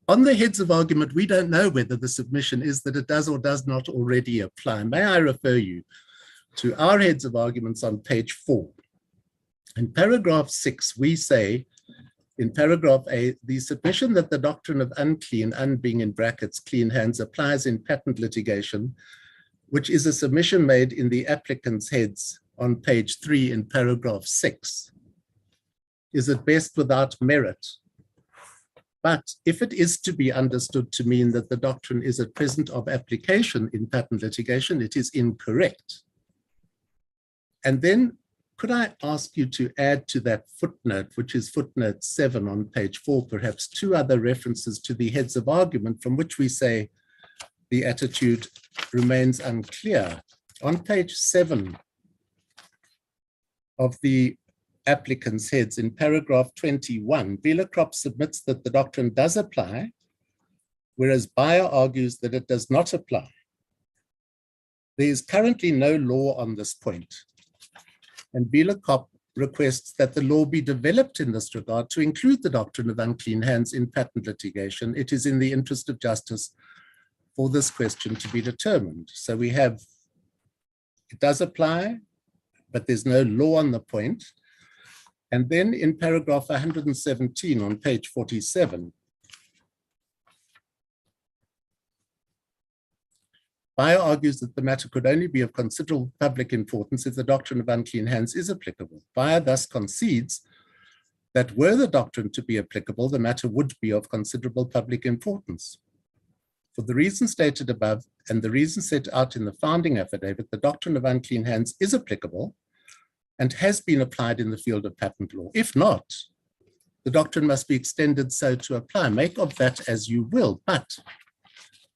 On the heads of argument, we don't know whether the submission is that it does or does not already apply. May I refer you to our heads of arguments on page 4. In paragraph 6, we say, in paragraph A, the submission that the doctrine of unclean, being in brackets, clean hands, applies in patent litigation, which is a submission made in the applicant's heads on page 3 in paragraph 6, is at best without merit. But if it is to be understood to mean that the doctrine is at present of application in patent litigation, it is incorrect. And then could I ask you to add to that footnote, which is footnote 7 on page 4, perhaps 2 other references to the heads of argument from which we say the attitude remains unclear. On page 7 of the applicant's heads in paragraph 21, Velakrop submits that the doctrine does apply, whereas Bayer argues that it does not apply. There is currently no law on this point, and Velakrop requests that the law be developed in this regard to include the doctrine of unclean hands in patent litigation. It is in the interest of justice for this question to be determined. So we have, it does apply, but there's no law on the point. And then in paragraph 117 on page 47, Bayer argues that the matter could only be of considerable public importance if the doctrine of unclean hands is applicable. Bayer thus concedes that were the doctrine to be applicable, the matter would be of considerable public importance. For the reasons stated above and the reasons set out in the founding affidavit, the doctrine of unclean hands is applicable and has been applied in the field of patent law. If not, the doctrine must be extended so to apply. Make of that as you will, but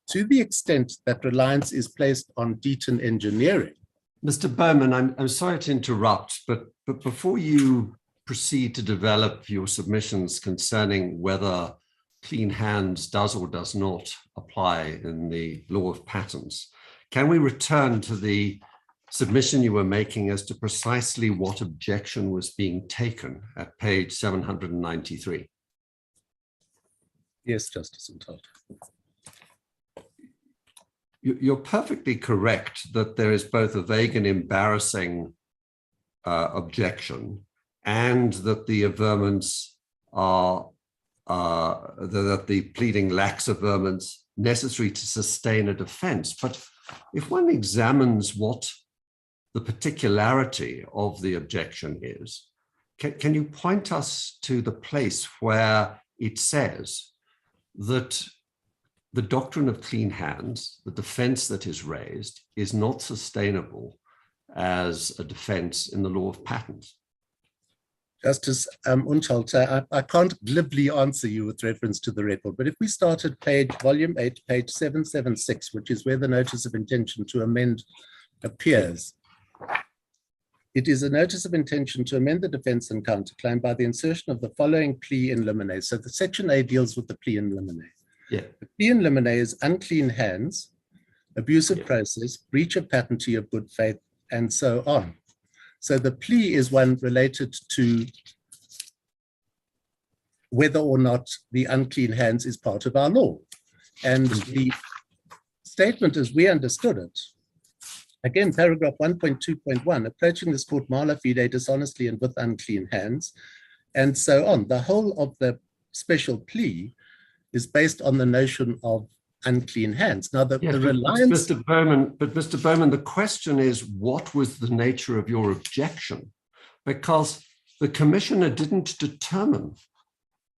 to the extent that reliance is placed on Deaton engineering. Mr. Bowman, I'm sorry to interrupt, but before you proceed to develop your submissions concerning whether clean hands does or does not apply in the law of patents, can we return to the submission you were making as to precisely what objection was being taken at page 793? Yes, Justice Untitled. You're perfectly correct that there is both a vague and embarrassing objection, and that the averments are, that the pleading lacks averments necessary to sustain a defense. But if one examines what the particularity of the objection is, can you point us to the place where it says that the doctrine of clean hands, the defense that is raised, is not sustainable as a defense in the law of patents? Justice Unchalter, I can't glibly answer you with reference to the record, but if we start at volume 8, page 776, which is where the notice of intention to amend appears, It is a notice of intention to amend the defense and counterclaim by the insertion of the following plea in limine. So the section A deals with the plea in limine. Yeah. The plea in limine is unclean hands, abusive process, breach of patentee of good faith, and so on. So the plea is one related to whether or not the unclean hands is part of our law. And the statement as we understood it, again, paragraph 1.2.1, approaching this court mala fide dishonestly and with unclean hands, and so on. The whole of the special plea is based on the notion of unclean hands. Now, the reliance... Mr. Bowman, the question is, what was the nature of your objection? Because the commissioner didn't determine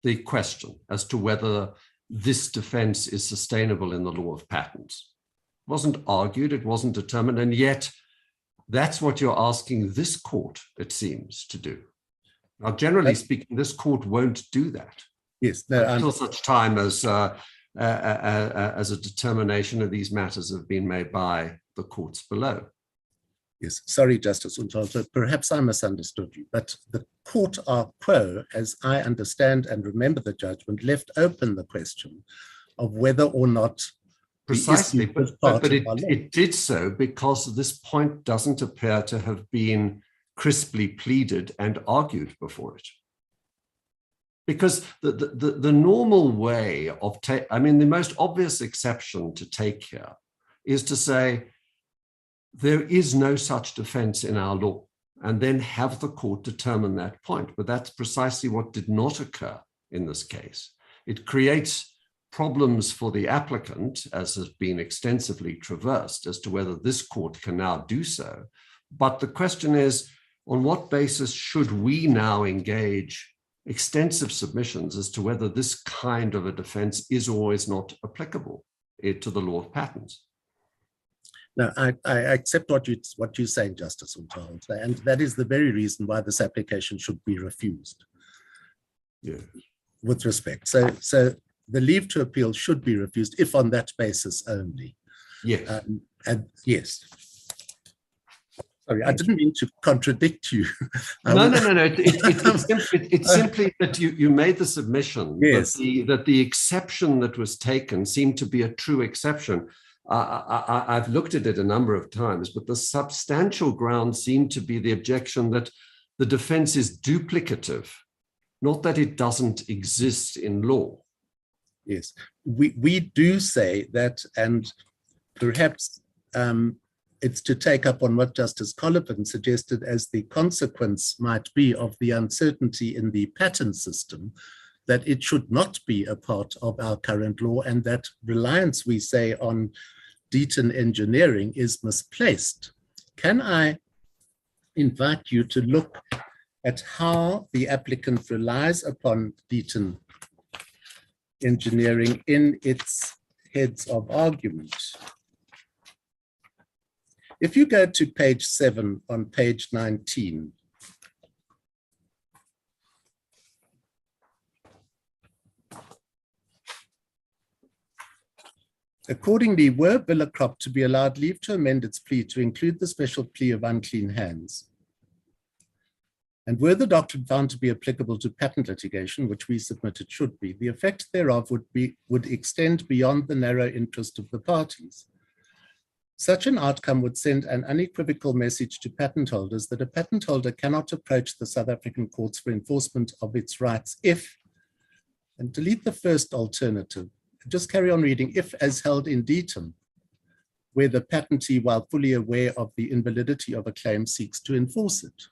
the question as to whether this defense is sustainable in the law of patents. It wasn't argued, it wasn't determined, and yet that's what you're asking this court, it seems, to do. Now, generally speaking, this court won't do that. Yes, no, until such time as a determination of these matters have been made by the courts below. Yes, sorry, Justice Untitled, perhaps I misunderstood you, but the court a quo, as I understand and remember the judgment, left open the question of whether or not precisely, but it did so because this point doesn't appear to have been crisply pleaded and argued before it. Because the normal way of the most obvious exception to take here is to say there is no such defense in our law, and then have the court determine that point. But that's precisely what did not occur in this case. It creates problems for the applicant, as has been extensively traversed, as to whether this court can now do so. But the question is, on what basis should we now engage extensive submissions as to whether this kind of a defense is or is not applicable to the law of patents? No, I accept what you're saying, Justice Untitled, and that is the very reason why this application should be refused. Yeah. With respect. So the leave to appeal should be refused if on that basis only. Yes. And yes. Sorry, I didn't mean to contradict you. No. It's simply that you made the submission, yes, that the exception that was taken seemed to be a true exception. I've looked at it a number of times, but the substantial ground seemed to be the objection that the defense is duplicative, not that it doesn't exist in law. Yes, we do say that, and perhaps it's to take up on what Justice Collivan suggested as the consequence might be of the uncertainty in the patent system, that it should not be a part of our current law, and that reliance, we say, on Deaton engineering is misplaced. Can I invite you to look at how the applicant relies upon Deaton engineering in its heads of argument? If you go to page 7 on page 19, accordingly, were Billicrop to be allowed leave to amend its plea to include the special plea of unclean hands, and were the doctrine found to be applicable to patent litigation, which we submit it should be, the effect thereof would extend beyond the narrow interest of the parties. Such an outcome would send an unequivocal message to patent holders that a patent holder cannot approach the South African courts for enforcement of its rights if, and delete the first alternative, just carry on reading, if as held in Deaton, where the patentee, while fully aware of the invalidity of a claim, seeks to enforce it.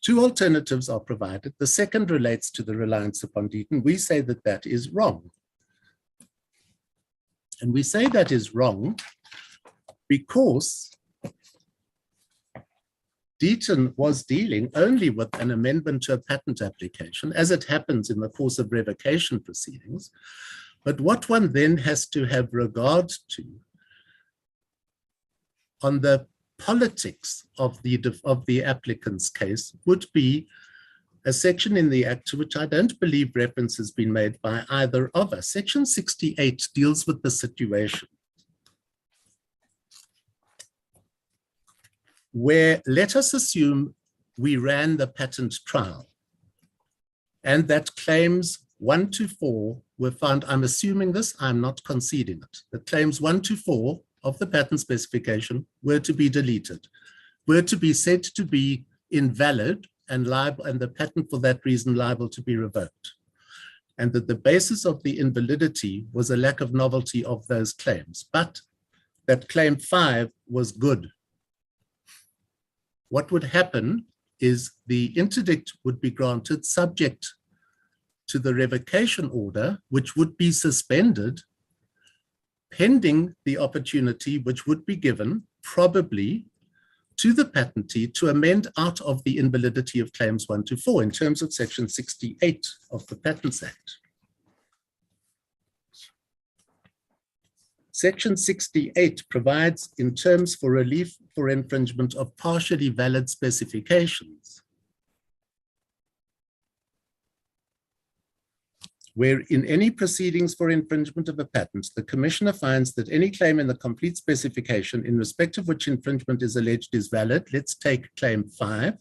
Two alternatives are provided. The second relates to the reliance upon Deaton. We say that that is wrong. And we say that is wrong because Deaton was dealing only with an amendment to a patent application, as it happens in the course of revocation proceedings. But what one then has to have regard to on the politics of the applicant's case would be a section in the Act to which I don't believe reference has been made by either of us. Section 68 deals with the situation where, let us assume we ran the patent trial and that claims 1 to 4 were found, I'm assuming this, I'm not conceding it, that claims 1 to 4 of the patent specification were to be deleted, were to be said to be invalid and liable, and the patent for that reason liable to be revoked. And that the basis of the invalidity was a lack of novelty of those claims, but that claim 5 was good. What would happen is the interdict would be granted subject to the revocation order, which would be suspended pending the opportunity which would be given probably to the patentee to amend out of the invalidity of claims 1 to 4 in terms of section 68 of the Patents Act. Section 68 provides in terms for relief for infringement of partially valid specifications, where in any proceedings for infringement of a patent, the commissioner finds that any claim in the complete specification in respect of which infringement is alleged is valid, let's take claim 5,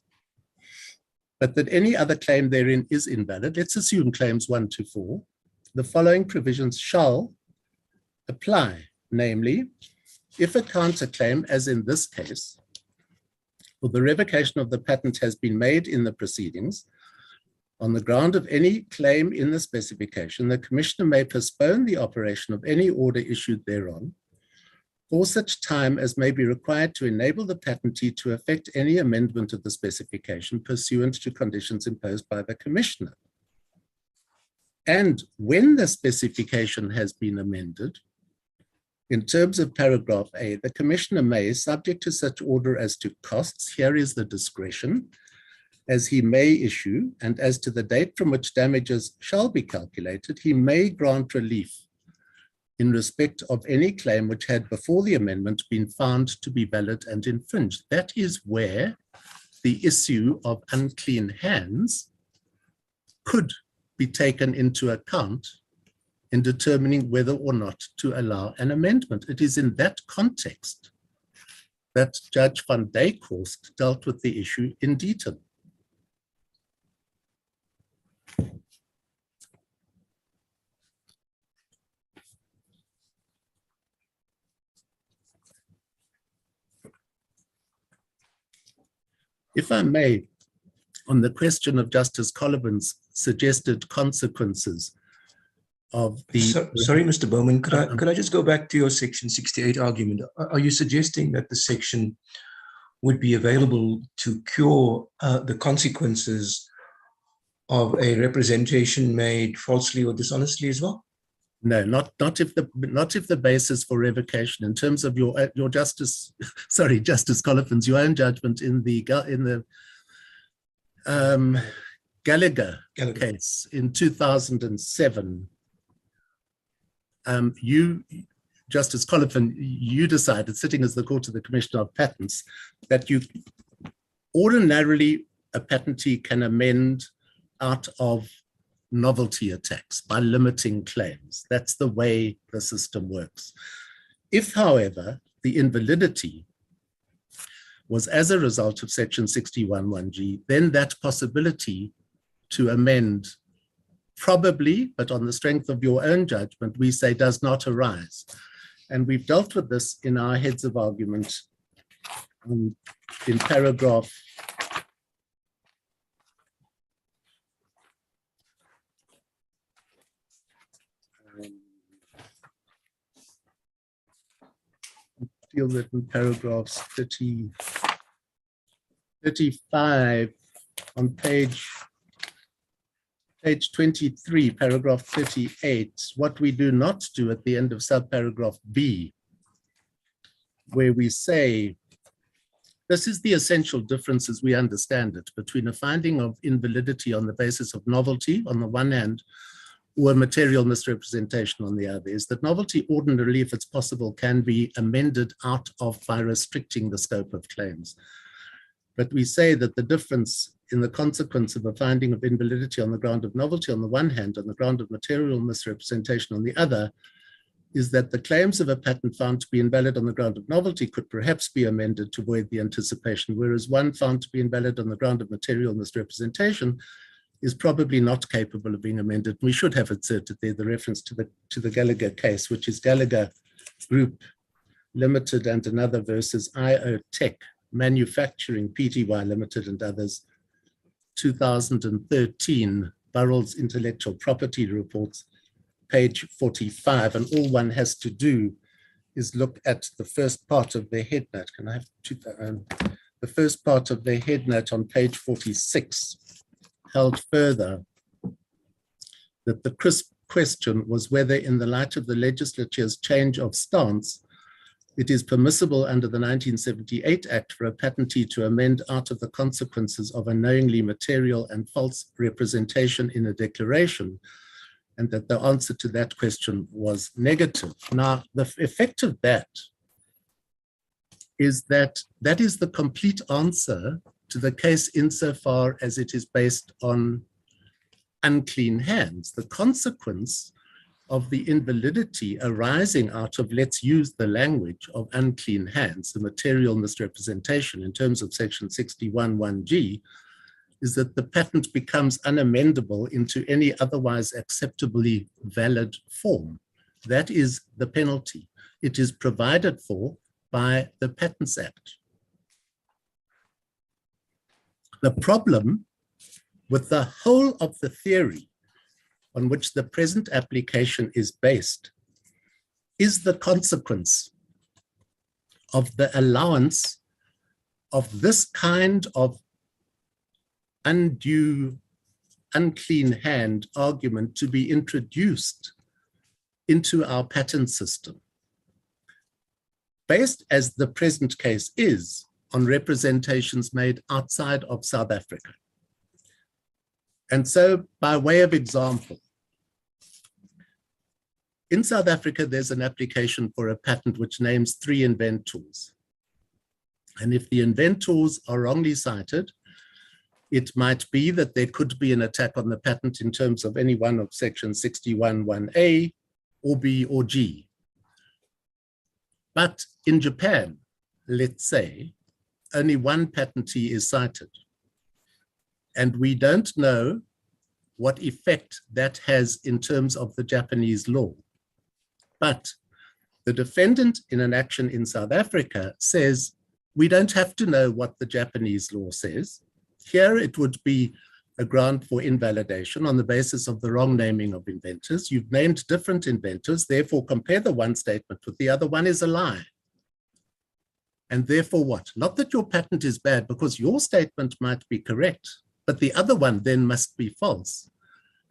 but that any other claim therein is invalid, let's assume claims 1 to 4, the following provisions shall apply, namely, if a counterclaim, as in this case, for the revocation of the patent has been made in the proceedings, on the ground of any claim in the specification, the commissioner may postpone the operation of any order issued thereon for such time as may be required to enable the patentee to effect any amendment of the specification pursuant to conditions imposed by the commissioner. And when the specification has been amended, in terms of paragraph A, the commissioner may, subject to such order as to costs, here is the discretion, as he may issue, and as to the date from which damages shall be calculated, he may grant relief in respect of any claim which had before the amendment been found to be valid and infringed. That is where the issue of unclean hands could be taken into account in determining whether or not to allow an amendment. It is in that context that Judge van Dijkhorst dealt with the issue in detail. If I may, on the question of Justice Collivan's suggested consequences of the... Sorry, Mr. Bowman, could I just go back to your section 68 argument? Are you suggesting that the section would be available to cure the consequences of a representation made falsely or dishonestly as well? No, not if the basis for revocation, in terms of your Justice Collivan's, your own judgment in the Gallagher case in 2007. You, Justice Collivan, you decided, sitting as the Court of the Commissioner of Patents, that you ordinarily a patentee can amend out of novelty attacks by limiting claims. That's the way the system works. If, however, the invalidity was as a result of section 61(1)(g), then that possibility to amend probably, but on the strength of your own judgment, we say does not arise. And we've dealt with this in our heads of argument in paragraph deal with in paragraphs 35 on page 23, paragraph 38, what we do not do at the end of subparagraph B, where we say, this is the essential difference as we understand it between a finding of invalidity on the basis of novelty on the one hand, or material misrepresentation on the other, is that novelty ordinarily, if it's possible, can be amended out of by restricting the scope of claims. But we say that the difference in the consequence of a finding of invalidity on the ground of novelty on the one hand, on the ground of material misrepresentation on the other, is that the claims of a patent found to be invalid on the ground of novelty could perhaps be amended to void the anticipation, whereas one found to be invalid on the ground of material misrepresentation is probably not capable of being amended. We should have inserted there the reference to the Gallagher case, which is Gallagher Group Limited and another versus IO Tech Manufacturing Pty Limited and others, 2013, Burrell's Intellectual Property Reports, page 45. And all one has to do is look at the first part of their head note. Can I have the first part of their head note on page 46 held further that the crisp question was whether, in the light of the legislature's change of stance, it is permissible under the 1978 Act for a patentee to amend out of the consequences of a knowingly material and false representation in a declaration, and that the answer to that question was negative. Now, the effect of that is that that is the complete answer to the case insofar as it is based on unclean hands. The consequence of the invalidity arising out of, let's use the language of unclean hands, the material misrepresentation in terms of section 61(1)(g), is that the patent becomes unamendable into any otherwise acceptably valid form. That is the penalty. It is provided for by the Patents Act. The problem with the whole of the theory on which the present application is based is the consequence of the allowance of this kind of undue, unclean hand argument to be introduced into our patent system, based as the present case is on representations made outside of South Africa. And so, by way of example, in South Africa, there's an application for a patent which names 3 inventors. And if the inventors are wrongly cited, it might be that there could be an attack on the patent in terms of any one of section 61(1)(a) or B or G. But in Japan, let's say, only one patentee is cited. And we don't know what effect that has in terms of the Japanese law. But the defendant in an action in South Africa says, we don't have to know what the Japanese law says. Here it would be a ground for invalidation on the basis of the wrong naming of inventors. You've named different inventors, therefore compare the one statement with the other one is a lie. And therefore what? Not that your patent is bad, because your statement might be correct, but the other one then must be false.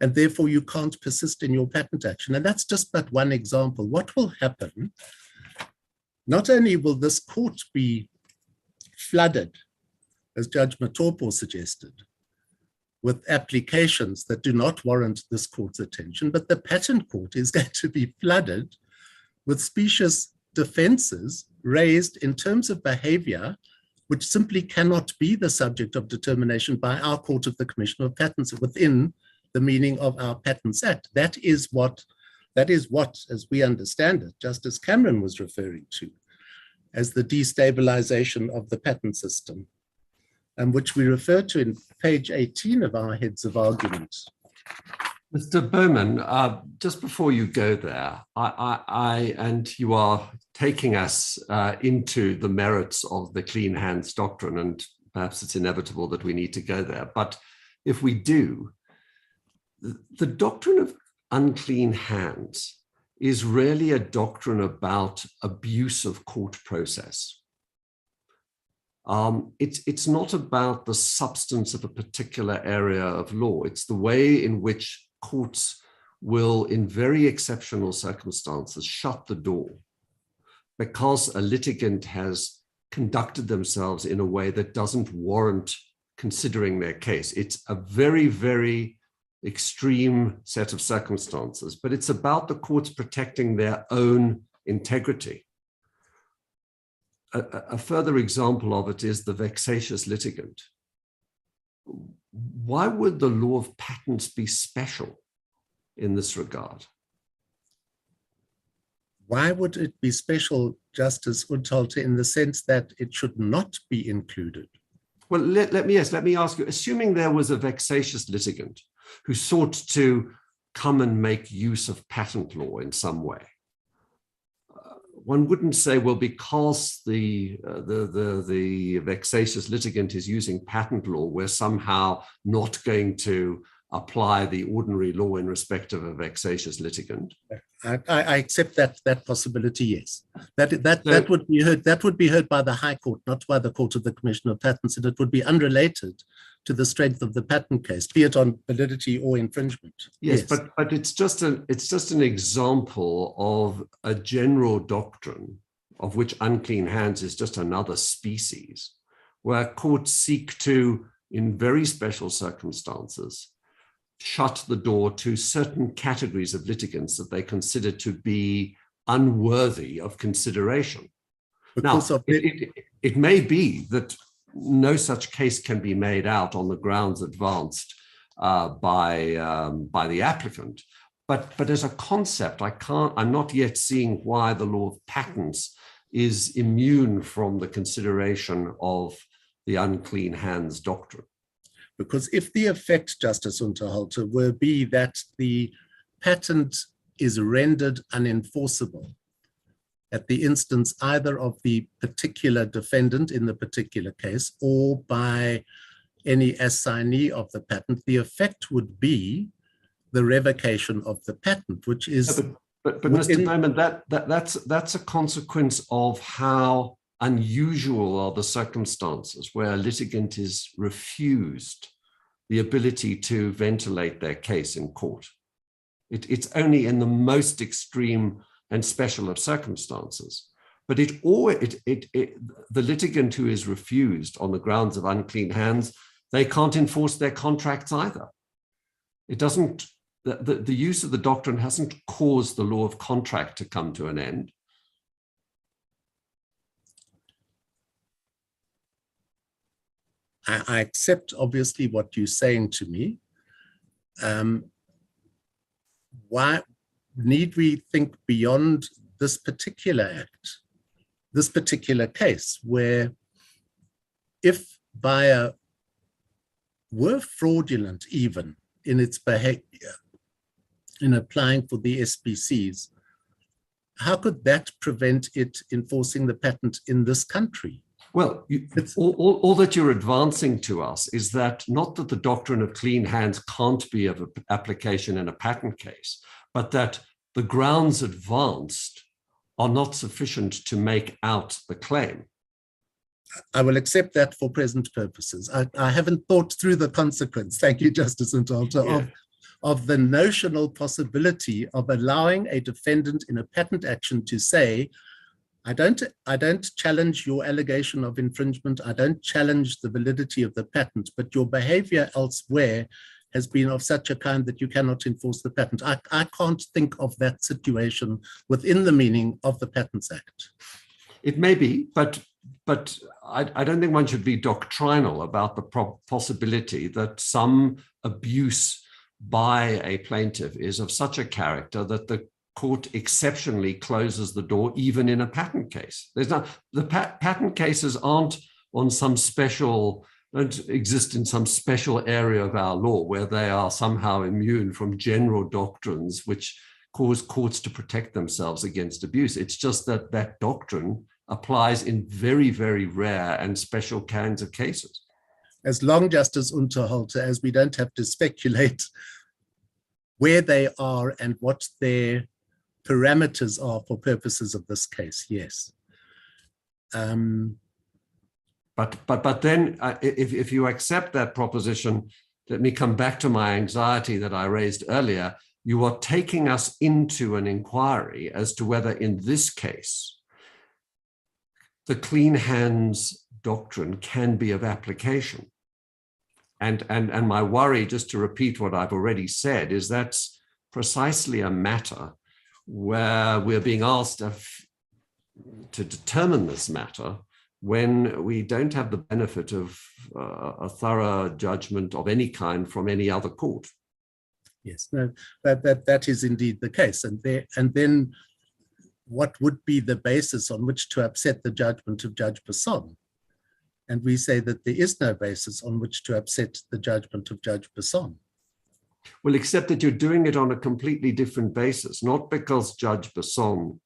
And therefore you can't persist in your patent action. And that's just but one example. What will happen? Not only will this court be flooded, as Judge Matopo suggested, with applications that do not warrant this court's attention, but the patent court is going to be flooded with specious defenses raised in terms of behavior which simply cannot be the subject of determination by our Court of the Commission of Patents within the meaning of our Patents Act. That is what, as we understand it, Justice Cameron was referring to as the destabilization of the patent system, and which we refer to in page 18 of our heads of argument. Mr. Bowman, just before you go there, and you are taking us into the merits of the clean hands doctrine, and perhaps it's inevitable that we need to go there. But if we do, the doctrine of unclean hands is really a doctrine about abuse of court process. It's not about the substance of a particular area of law. It's the way in which courts will, in very exceptional circumstances, shut the door because a litigant has conducted themselves in a way that doesn't warrant considering their case. It's a very, very extreme set of circumstances, but it's about the courts protecting their own integrity. A further example of it is the vexatious litigant, why would the law of patents be special in this regard? Why would it be special, Justice Untitled, in the sense that it should not be included? Well, let me ask you, assuming there was a vexatious litigant who sought to come and make use of patent law in some way, one wouldn't say, well, because the vexatious litigant is using patent law, we're somehow not going to apply the ordinary law in respect of a vexatious litigant. I accept that possibility. Yes, that would be heard. That would be heard by the High Court, not by the Court of the Commission of Patents, and it would be unrelated to the strength of the patent case, be it on validity or infringement. Yes. But it's just an example of a general doctrine of which unclean hands is just another species, where courts seek to, in very special circumstances, shut the door to certain categories of litigants that they consider to be unworthy of consideration. Because now, it may be that no such case can be made out on the grounds advanced by the applicant, but as a concept, I'm not yet seeing why the law of patents is immune from the consideration of the unclean hands doctrine. Because if the effect, Justice Untitled, will be that the patent is rendered unenforceable at the instance either of the particular defendant in the particular case or by any assignee of the patent, the effect would be the revocation of the patent, which is... But Mr. Bowman, that's a consequence of how unusual are the circumstances where a litigant is refused the ability to ventilate their case in court. It's only in the most extreme and special of circumstances, but the litigant who is refused on the grounds of unclean hands, they can't enforce their contracts either. It doesn't, the use of the doctrine hasn't caused the law of contract to come to an end. I accept, obviously, what you're saying to me. Why need we think beyond this particular act, this particular case, where if buyer were fraudulent even in its behavior in applying for the SPCs, how could that prevent it enforcing the patent in this country? Well, all that you're advancing to us is that not that the doctrine of clean hands can't be of application in a patent case, but that the grounds advanced are not sufficient to make out the claim. I will accept that for present purposes. I haven't thought through the consequence, thank you, Justice Untitled, of the notional possibility of allowing a defendant in a patent action to say, I don't challenge your allegation of infringement. I don't challenge the validity of the patent, but your behavior elsewhere has been of such a kind that you cannot enforce the patent. I can't think of that situation within the meaning of the Patents Act. It may be, but I don't think one should be doctrinal about the possibility that some abuse by a plaintiff is of such a character that the court exceptionally closes the door even in a patent case. The patent cases aren't on some special, don't exist in some special area of our law where they are somehow immune from general doctrines which cause courts to protect themselves against abuse. It's just that that doctrine applies in very, very rare and special kinds of cases. As long, Justice Untitled, as we don't have to speculate where they are and what their parameters are for purposes of this case, yes. But then if you accept that proposition, let me come back to my anxiety that I raised earlier. You are taking us into an inquiry as to whether in this case, the clean hands doctrine can be of application. And my worry, just to repeat what I've already said, is that's precisely a matter where we're being asked to determine this matter when we don't have the benefit of a thorough judgment of any kind from any other court. Yes, no, that is indeed the case. And then what would be the basis on which to upset the judgment of Judge Besson? And we say that there is no basis on which to upset the judgment of Judge Besson. Well, except that you're doing it on a completely different basis, not because Judge Besson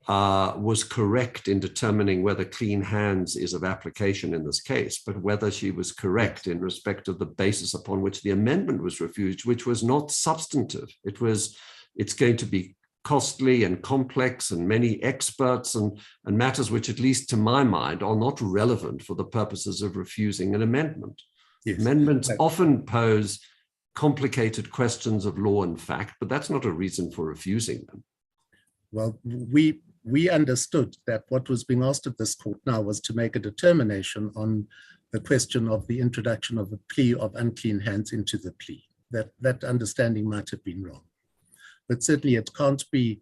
was correct in determining whether clean hands is of application in this case, but whether she was correct in respect of the basis upon which the amendment was refused, which was not substantive. It's going to be costly and complex and many experts and matters which, at least to my mind, are not relevant for the purposes of refusing an amendment. Yes. Amendments often pose complicated questions of law and fact, but that's not a reason for refusing them. Well, we understood that what was being asked of this court now was to make a determination on the question of the introduction of a plea of unclean hands into the plea. That understanding might have been wrong. But certainly it can't be,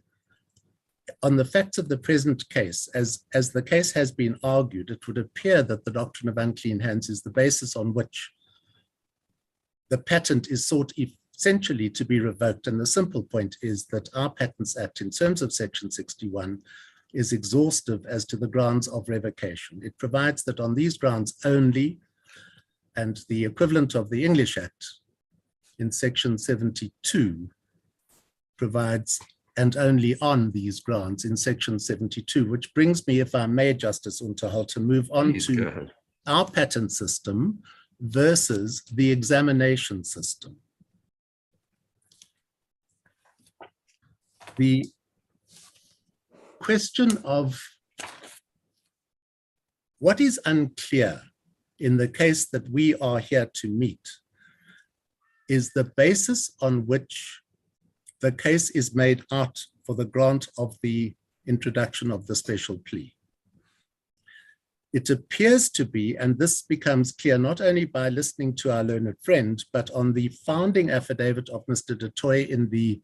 on the facts of the present case, as the case has been argued, it would appear that the doctrine of unclean hands is the basis on which the patent is sought essentially to be revoked. And the simple point is that our Patents Act, in terms of Section 61, is exhaustive as to the grounds of revocation. It provides that on these grounds only, and the equivalent of the English Act in Section 72 provides, and only on these grounds in Section 72, which brings me, if I may, Justice Unterholt, to move on to our patent system versus the examination system. The question of what is unclear in the case that we are here to meet is the basis on which the case is made out for the grant of the introduction of the special plea. It appears to be, and this becomes clear not only by listening to our learned friend, but on the founding affidavit of Mr. Du Toit in the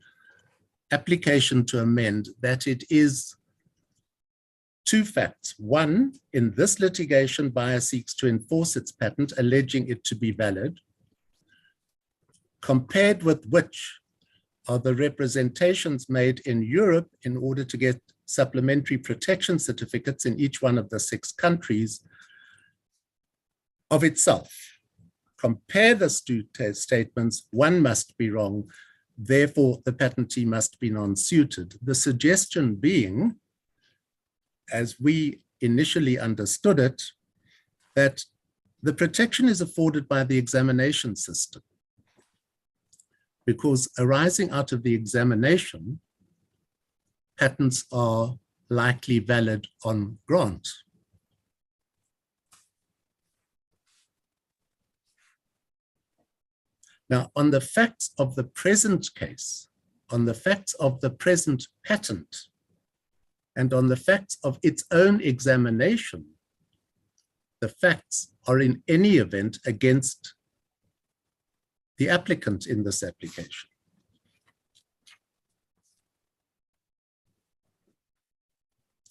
application to amend, that it is two facts. One, in this litigation, Bayer seeks to enforce its patent, alleging it to be valid, compared with which are the representations made in Europe in order to get supplementary protection certificates in each one of the 6 countries of itself. Compare the two statements, one must be wrong, therefore the patentee must be non-suited. The suggestion being, as we initially understood it, that the protection is afforded by the examination system, because arising out of the examination, patents are likely valid on grant. Now, on the facts of the present case, on the facts of the present patent, and on the facts of its own examination, the facts are in any event against the applicant in this application.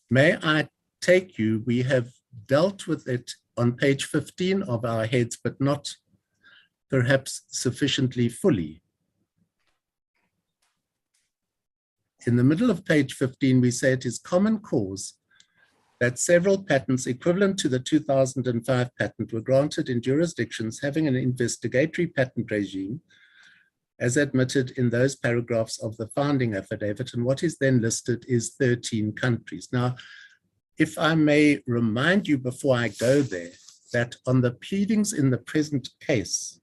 May I take you, we have dealt with it on page 15 of our heads, but not perhaps sufficiently fully. In the middle of page 15, we say it is common cause that several patents equivalent to the 2005 patent were granted in jurisdictions having an investigatory patent regime as admitted in those paragraphs of the founding affidavit, and what is then listed is 13 countries. Now, if I may remind you before I go there, that on the pleadings in the present case,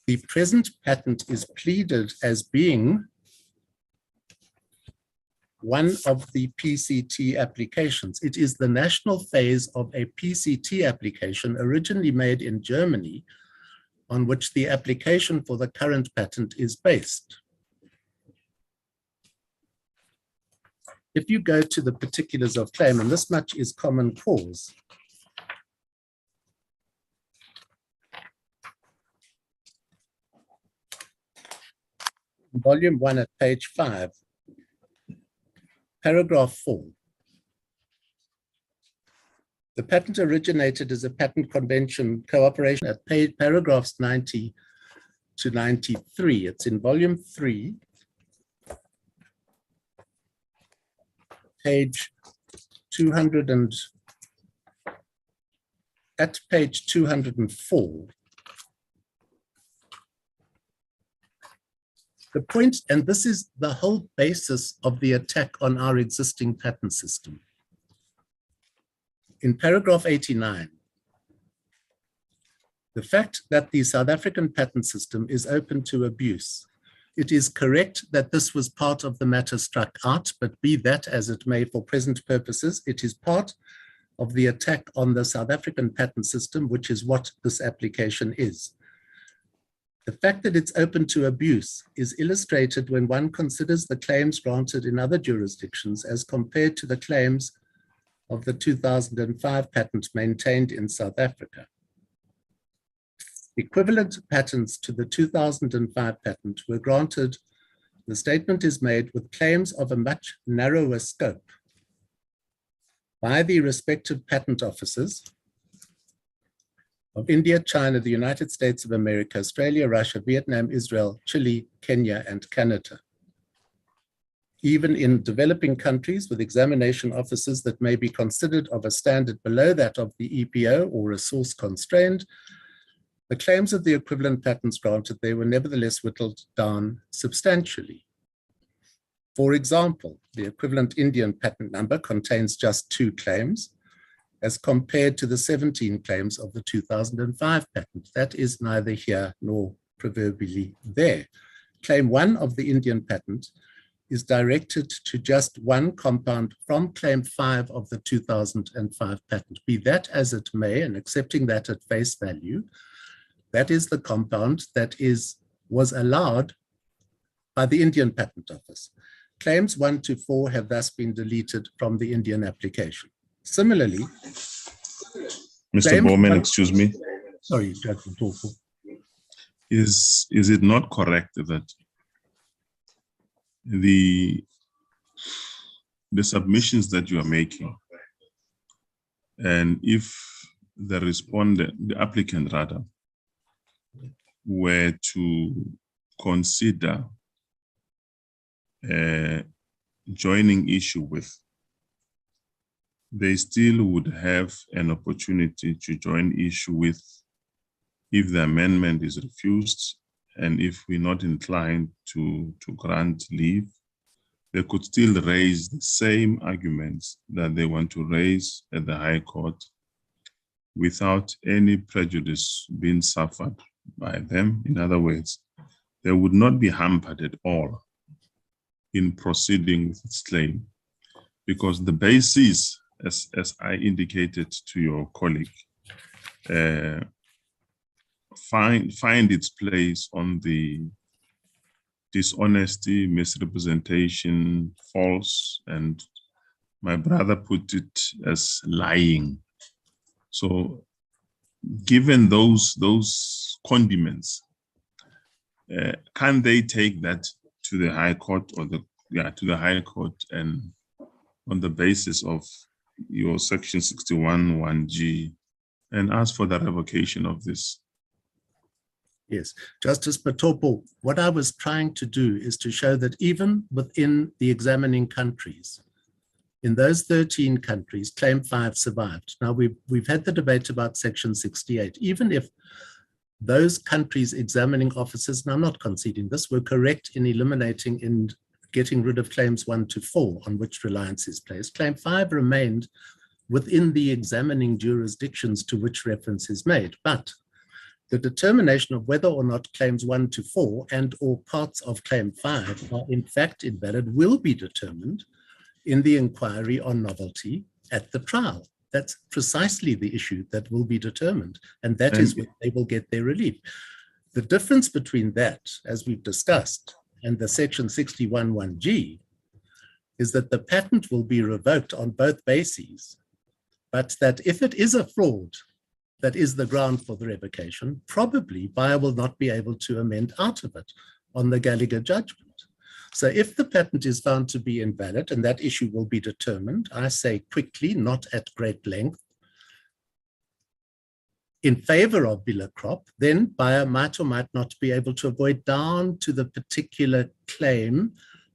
the present patent is pleaded as being one of the PCT applications. It is the national phase of a PCT application originally made in Germany, on which the application for the current patent is based. If you go to the particulars of claim, and this much is common cause, volume 1 at page 5, paragraph 4. The patent originated as a patent convention cooperation at paragraphs 90 to 93. It's in volume 3, page 200 and at page 204. The point, and this is the whole basis of the attack on our existing patent system. In paragraph 89, the fact that the South African patent system is open to abuse. It is correct that this was part of the matter struck out, but be that as it may for present purposes, it is part of the attack on the South African patent system, which is what this application is. The fact that it's open to abuse is illustrated when one considers the claims granted in other jurisdictions as compared to the claims of the 2005 patent maintained in South Africa. Equivalent patents to the 2005 patent were granted, the statement is made, with claims of a much narrower scope by the respective patent offices of India, China, the United States of America, Australia, Russia, Vietnam, Israel, Chile, Kenya, and Canada. Even in developing countries with examination offices that may be considered of a standard below that of the EPO or resource constrained, the claims of the equivalent patents granted, they were nevertheless whittled down substantially. For example, the equivalent Indian patent number contains just 2 claims, as compared to the 17 claims of the 2005 patent. That is neither here nor proverbially there. Claim 1 of the Indian patent is directed to just one compound from claim 5 of the 2005 patent. Be that as it may, and accepting that at face value, that is the compound that was allowed by the Indian Patent Office. Claims 1 to 4 have thus been deleted from the Indian application. Similarly, Mr. Bowman, excuse me. Sorry, Judge Mtoko. Is it not correct that the submissions that you are making, and if the respondent, the applicant rather, were to consider joining issue with, they still would have an opportunity to join issue with if the amendment is refused, and if we're not inclined to grant leave, they could still raise the same arguments that they want to raise at the High Court without any prejudice being suffered by them. In other words, they would not be hampered at all in proceeding with its claim, because the basis, as I indicated to your colleague, find its place on the dishonesty, misrepresentation, false, and my brother put it as lying. So given those condiments, can they take that to the High Court or to the High Court, and on the basis of your section 61(1)(g) and ask for the revocation of this? Yes, Justice Matopo, what I was trying to do is to show that even within the examining countries, in those 13 countries, Claim 5 survived. Now, we've had the debate about Section 68. Even if those countries' examining officers, and I'm not conceding this, were correct in eliminating and getting rid of Claims 1 to 4, on which reliance is placed, Claim 5 remained within the examining jurisdictions to which reference is made. But the determination of whether or not Claims 1 to 4 and or parts of Claim 5 are in fact invalid will be determined in the inquiry on novelty at the trial. That's precisely the issue that will be determined, and that is when they will get their relief. The difference between that, as we've discussed, and the Section 61(1)(g) is that the patent will be revoked on both bases, but that if it is a fraud that is the ground for the revocation, probably buyer will not be able to amend out of it on the Gallagher judgment. So if the patent is found to be invalid, and that issue will be determined, I say quickly, not at great length, in favor of Villa Crop, then buyer might or might not be able to avoid down to the particular claim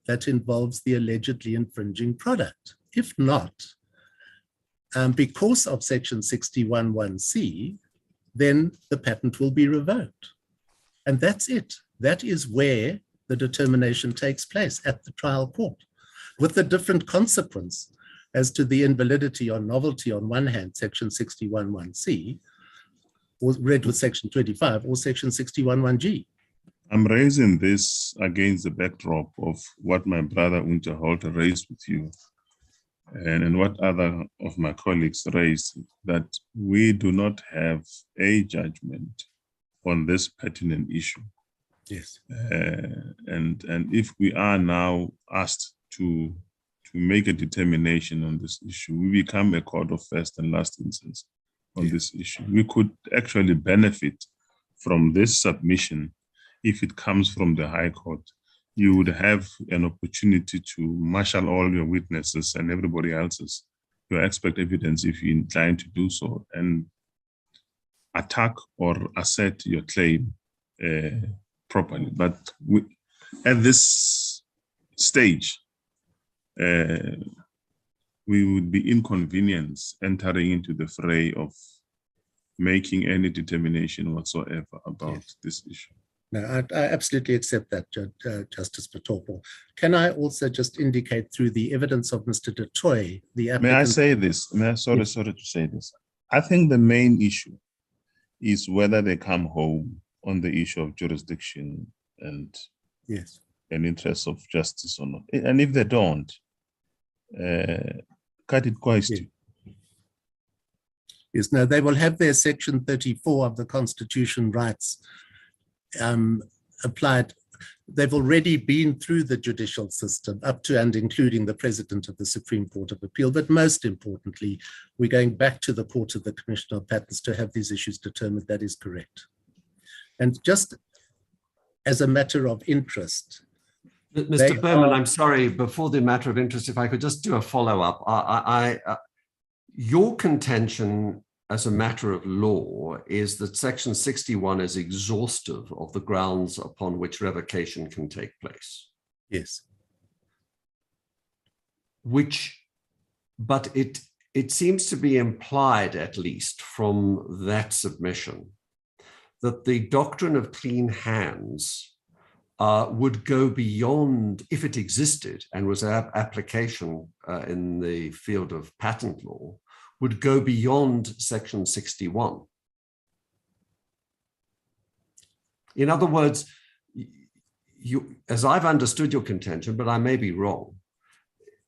that involves the allegedly infringing product. If not, because of section 61(1)(c), then the patent will be revoked. And that's it. That is where the determination takes place at the trial court, with the different consequence as to the invalidity or novelty on one hand, section 61(1)(c), or read with section 25, or section 61(1)(g). I'm raising this against the backdrop of what my brother Untitled raised with you, and what other of my colleagues raised, that we do not have a judgment on this pertinent issue. Yes. And if we are now asked to make a determination on this issue, we become a court of first and last instance on this issue. We could actually benefit from this submission if it comes from the High Court. You would have an opportunity to marshal all your witnesses and everybody else's, your expert evidence, if you're inclined to do so, and attack or assert your claim properly. But at this stage, we would be inconvenienced entering into the fray of making any determination whatsoever about this issue. No, I absolutely accept that, Justice Patopo. Can I also just indicate through the evidence of Mr. Du Toit, the applicant... May I say this? Sorry to say this. I think the main issue is whether they come home on the issue of jurisdiction and yes, an interest of justice or not. And if they don't, cut it quite. Yes, no, they will have their section 34 of the Constitution rights applied. They've already been through the judicial system up to and including the President of the Supreme Court of Appeal. But most importantly, we're going back to the Court of the Commissioner of Patents to have these issues determined. That is correct. And just as a matter of interest, Mr. Berman, I'm sorry, before the matter of interest, if I could just do a follow-up. Your contention as a matter of law is that Section 61 is exhaustive of the grounds upon which revocation can take place. Yes. But it seems to be implied, at least from that submission, that the doctrine of clean hands would go beyond, if it existed and was an application in the field of patent law, would go beyond Section 61. In other words, as I've understood your contention, but I may be wrong,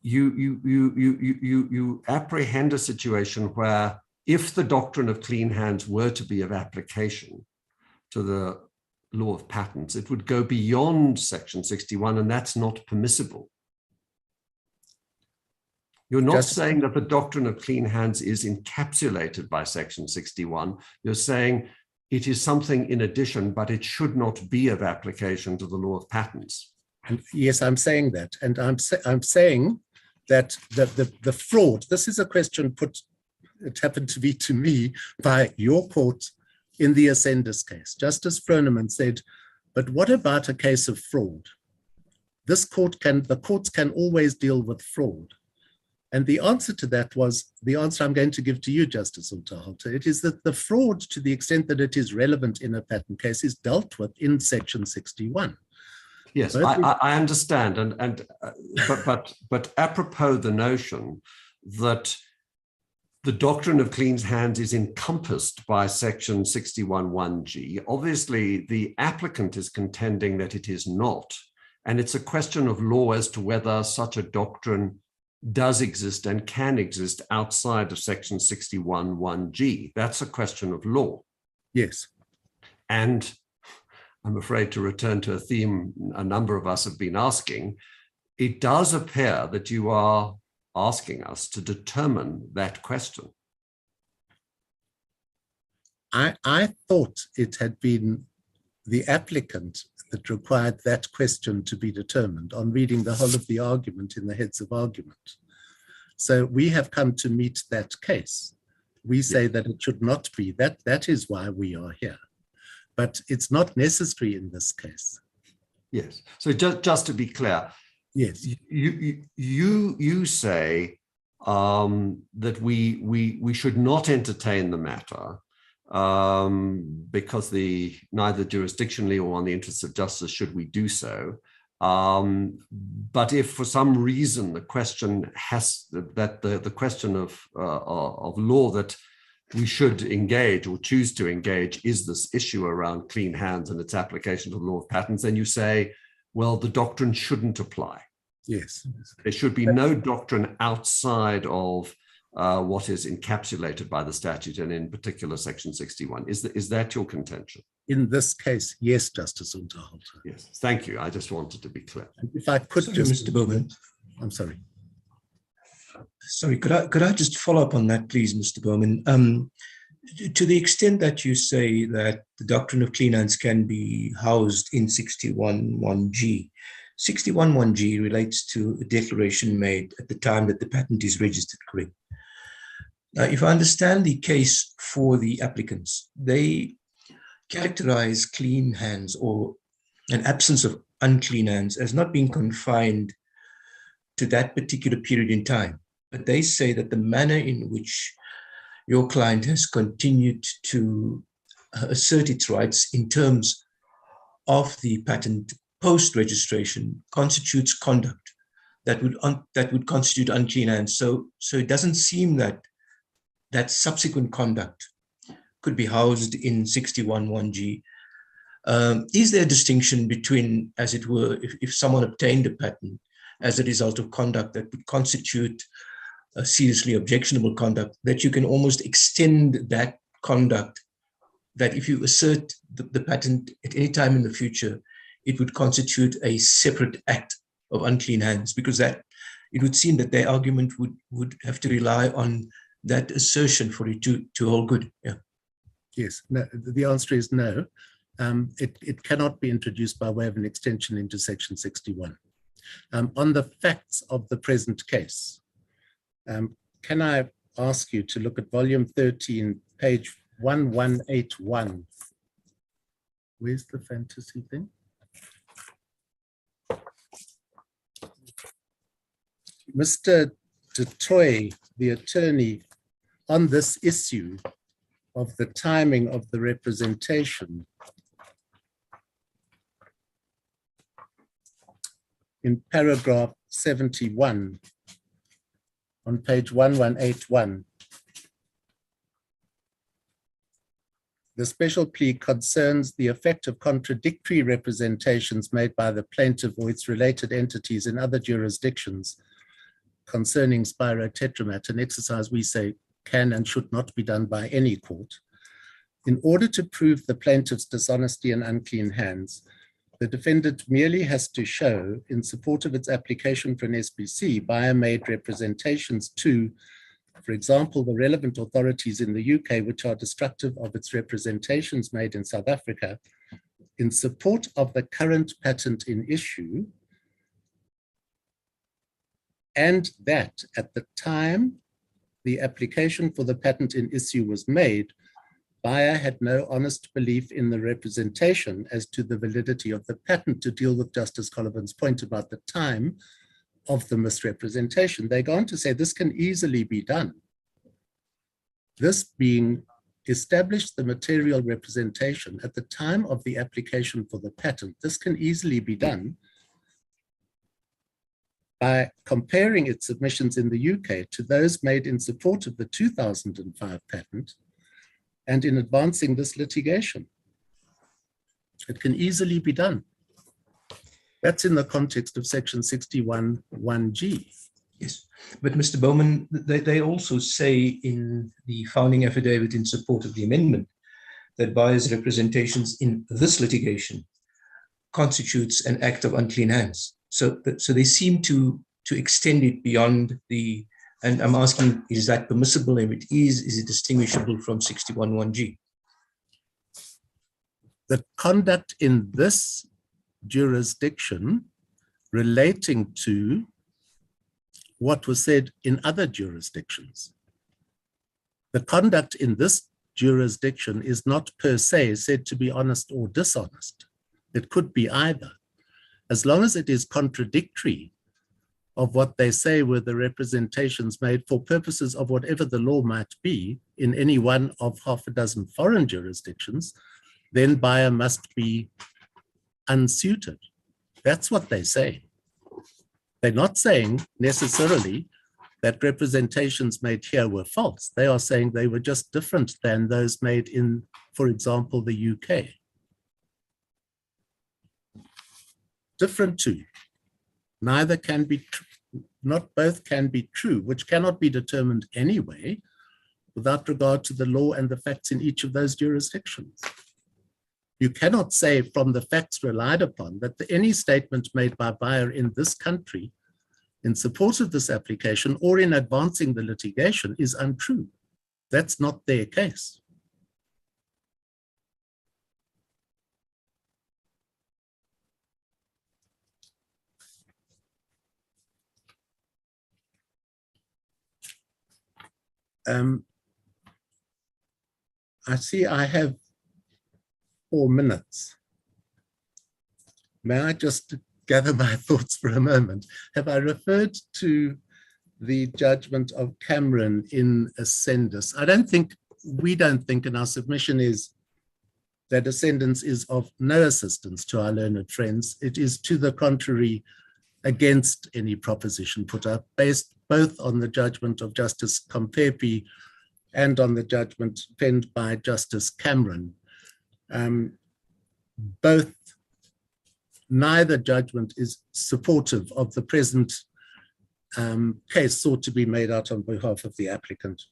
you apprehend a situation where if the doctrine of clean hands were to be of application to the law of patents, it would go beyond Section 61, and that's not permissible. You're not saying that the doctrine of clean hands is encapsulated by Section 61. You're saying it is something in addition, but it should not be of application to the law of patents. And yes, I'm saying that. And I'm saying that the fraud, this is a question it happened to be to me by your court in the Ascendus case. Justice Froneman said, but what about a case of fraud? The courts can always deal with fraud. And the answer to that was the answer I'm going to give to you, Justice Untitled. It is that the fraud, to the extent that it is relevant in a patent case, is dealt with in Section 61. Yes, I understand. But apropos the notion that the doctrine of clean hands is encompassed by Section 61(1)(g), obviously the applicant is contending that it is not. And it's a question of law as to whether such a doctrine does exist and can exist outside of Section 61(1)(g). That's a question of law. Yes. And I'm afraid to return to a theme a number of us have been asking, it does appear that you are asking us to determine that question. I thought it had been the applicant that required that question to be determined on reading the whole of the argument in the heads of argument. So we have come to meet that case. We say that it should not be. That is why we are here. But it's not necessary in this case. Yes. So just to be clear, yes, you say that we should not entertain the matter because neither jurisdictionally or on the interests of justice should we do so. But if for some reason the question the question of law that we should engage or choose to engage is this issue around clean hands and its application to the law of patents, then you say, well, the doctrine shouldn't apply. Yes. There should be no doctrine outside of what is encapsulated by the statute, and in particular, Section 61. Is that your contention? In this case, yes, Justice Unterhalter. Yes, thank you. I just wanted to be clear. If I could Mr. Bowman. I'm sorry. Sorry, could I just follow up on that, please, Mr. Bowman? To the extent that you say that the doctrine of clean hands can be housed in 61(1)(g), 61(1)(g) relates to a declaration made at the time that the patent is registered, correct? Now, if I understand the case for the applicants, they characterize clean hands or an absence of unclean hands as not being confined to that particular period in time. But they say that the manner in which your client has continued to assert its rights in terms of the patent post-registration constitutes conduct that would constitute unclean hands. So it doesn't seem that subsequent conduct could be housed in 61(1)(g). Is there a distinction between, as it were, if someone obtained a patent as a result of conduct that would constitute a seriously objectionable conduct, that you can almost extend that conduct, that if you assert the patent at any time in the future, it would constitute a separate act of unclean hands, because that it would seem that their argument would have to rely on that assertion for it to hold good. Yeah. Yes, no, the answer is no. It cannot be introduced by way of an extension into Section 61. On the facts of the present case, can I ask you to look at volume 13, page 1181. Where's the fantasy thing? Mr. Dutoy, the attorney, on this issue of the timing of the representation, in paragraph 71, on page 1181, the special plea concerns the effect of contradictory representations made by the plaintiff or its related entities in other jurisdictions concerning spirotetramat, an exercise we say can and should not be done by any court. In order to prove the plaintiff's dishonesty and unclean hands, the defendant merely has to show, in support of its application for an SPC, bio-made representations to, for example, the relevant authorities in the UK, which are destructive of its representations made in South Africa, in support of the current patent in issue, and that at the time the application for the patent in issue was made, buyer had no honest belief in the representation as to the validity of the patent, to deal with Justice Collivan's point about the time of the misrepresentation. They go on to say this can easily be done. This being established the material representation at the time of the application for the patent. This can easily be done by comparing its submissions in the UK to those made in support of the 2005 patent and in advancing this litigation. It can easily be done. That's in the context of Section 61(1)(g). Yes, but Mr. Bowman, they also say in the founding affidavit in support of the amendment that buyer's representations in this litigation constitutes an act of unclean hands. So they seem to extend it beyond the, and I'm asking, is that permissible? If it is it distinguishable from 61(1)(g)? The conduct in this jurisdiction relating to what was said in other jurisdictions. The conduct in this jurisdiction is not per se said to be honest or dishonest. It could be either. As long as it is contradictory of what they say were the representations made for purposes of whatever the law might be in any one of half a dozen foreign jurisdictions, then buyer must be unsuited. That's what they say. They're not saying necessarily that representations made here were false. They are saying they were just different than those made in, for example, the UK. Different to, neither can be true. Not both can be true, which cannot be determined anyway, without regard to the law and the facts in each of those jurisdictions. You cannot say from the facts relied upon that any statement made by buyer in this country in support of this application or in advancing the litigation is untrue. That's not their case. I see I have 4 minutes. May I just gather my thoughts for a moment? Have I referred to the judgment of Cameron in Ascendus? We don't think, and our submission is that Ascendance is of no assistance to our learned friends. It is to the contrary against any proposition put up, based both on the judgment of Justice Compepi and on the judgment penned by Justice Cameron. Neither judgment is supportive of the present case sought to be made out on behalf of the applicant.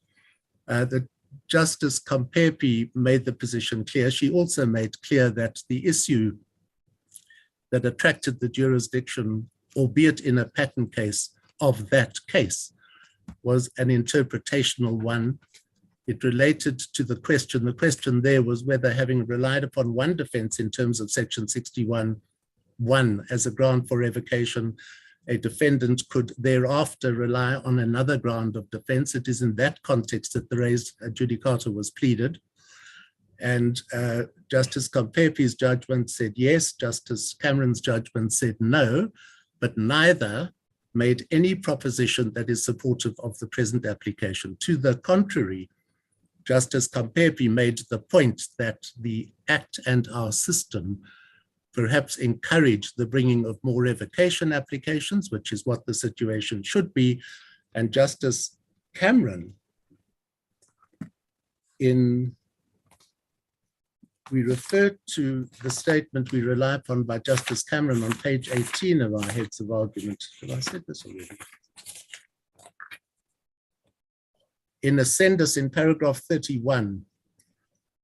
The Justice Compepi made the position clear. She also made clear that the issue that attracted the jurisdiction, albeit in a patent case, of that case was an interpretational one. It related to the question. The question there was whether, having relied upon one defense in terms of section 61(1) as a ground for revocation, a defendant could thereafter rely on another ground of defense. It is in that context that the res judicata was pleaded. And Justice Compepi's judgment said yes, Justice Cameron's judgment said no, but neither made any proposition that is supportive of the present application. To the contrary, Justice Compepi made the point that the Act and our system perhaps encourage the bringing of more revocation applications, which is what the situation should be. And Justice Cameron, we refer to the statement we rely upon by Justice Cameron on page 18 of our heads of argument. Have I said this already? In Ascendus, in paragraph 31,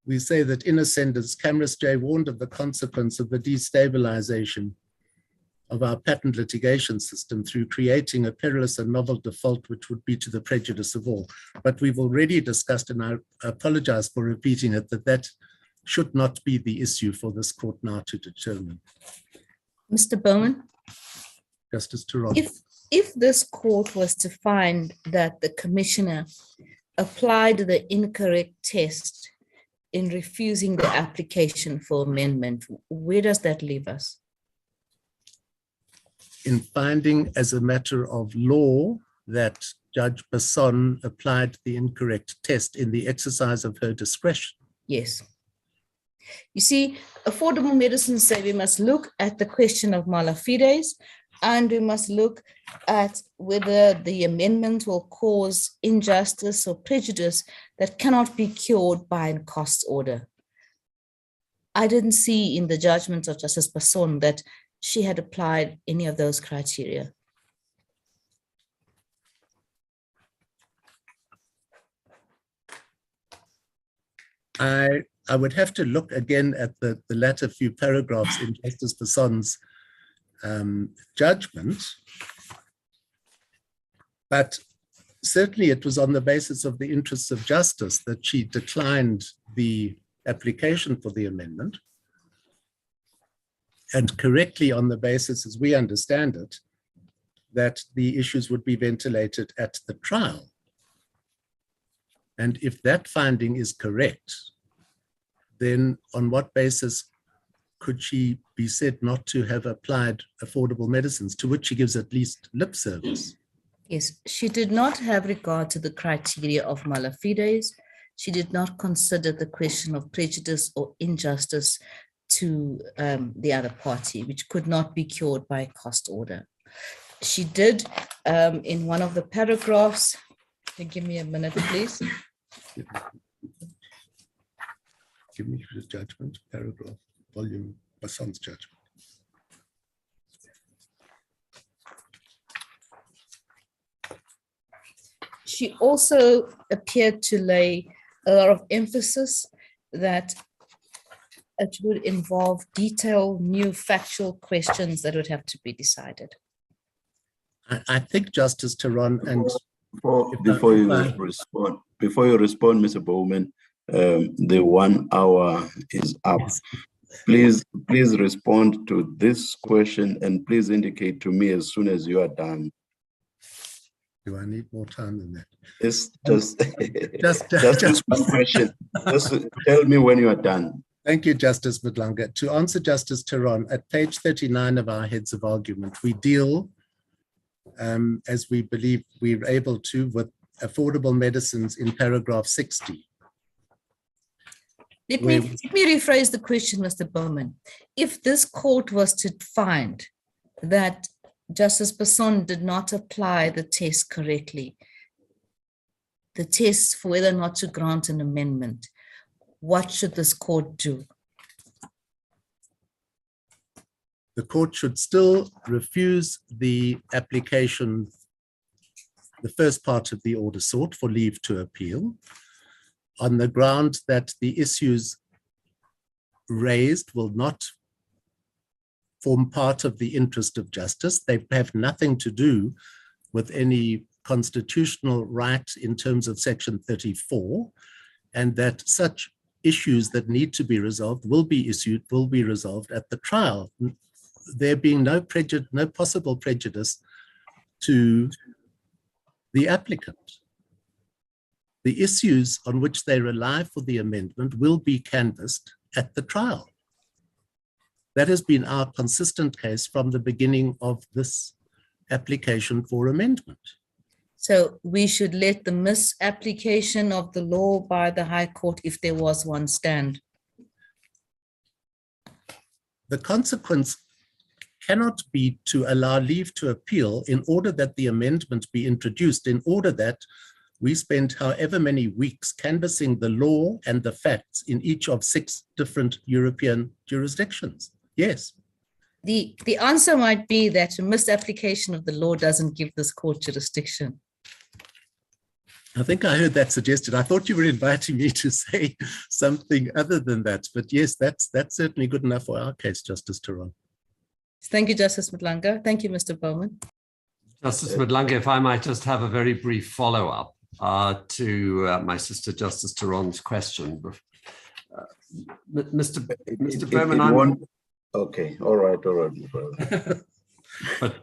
we say that in Ascendus, Cameron J. warned of the consequence of the destabilization of our patent litigation system through creating a perilous and novel default which would be to the prejudice of all. But we've already discussed, and I apologize for repeating it, that should not be the issue for this court now to determine. Mr. Bowman? Justice Toronto. If this court was to find that the commissioner applied the incorrect test in refusing the application for amendment, where does that leave us? In finding as a matter of law that Judge Basson applied the incorrect test in the exercise of her discretion. Yes. You see, affordable medicine say we must look at the question of mala fides, and we must look at whether the amendment will cause injustice or prejudice that cannot be cured by a cost order. I didn't see in the judgment of Justice Basson that she had applied any of those criteria. I would have to look again at the latter few paragraphs in Justice Basson's judgment, but certainly it was on the basis of the interests of justice that she declined the application for the amendment, and correctly on the basis, as we understand it, that the issues would be ventilated at the trial. And if that finding is correct, then on what basis could she be said not to have applied affordable medicines, to which she gives at least lip service? Yes, she did not have regard to the criteria of mala fides. She did not consider the question of prejudice or injustice to the other party, which could not be cured by a cost order. She did, in one of the paragraphs, give me a minute, please. Give me the judgment, paragraph, volume, Basson's judgment. She also appeared to lay a lot of emphasis that it would involve detailed new factual questions that would have to be decided. I think Justice Theron, and before you respond, Mr. Bowman, the 1 hour is up. Please respond to this question, and please indicate to me as soon as you are done. Do I need more time than that? Just one question. Just tell me when you are done. Thank you, Justice Madlanga. To answer Justice Theron, at page 39 of our heads of argument, we deal, as we believe we're able to, with affordable medicines in paragraph 60. Let me rephrase the question, Mr. Bowman. If this court was to find that Justice Basson did not apply the test correctly, the test for whether or not to grant an amendment, what should this court do? The court should still refuse the application, the first part of the order sought for leave to appeal, on the ground that the issues raised will not form part of the interest of justice. They have nothing to do with any constitutional right in terms of Section 34, and that such issues that need to be resolved will be resolved at the trial, there being no possible prejudice to the applicant. The issues on which they rely for the amendment will be canvassed at the trial. That has been our consistent case from the beginning of this application for amendment. So we should let the misapplication of the law by the High Court, if there was one, stand. The consequence cannot be to allow leave to appeal in order that the amendment be introduced, in order that we spend however many weeks canvassing the law and the facts in each of 6 different European jurisdictions. Yes. The answer might be that a misapplication of the law doesn't give this court jurisdiction. I think I heard that suggested. I thought you were inviting me to say something other than that, but yes, that's certainly good enough for our case, Justice Theron. Thank you, Justice Madlanga. Thank you, Mr. Bowman. Justice Madlanga, if I might just have a very brief follow-up to my sister Justice Theron's question. Mr. Bowman, okay, all right. But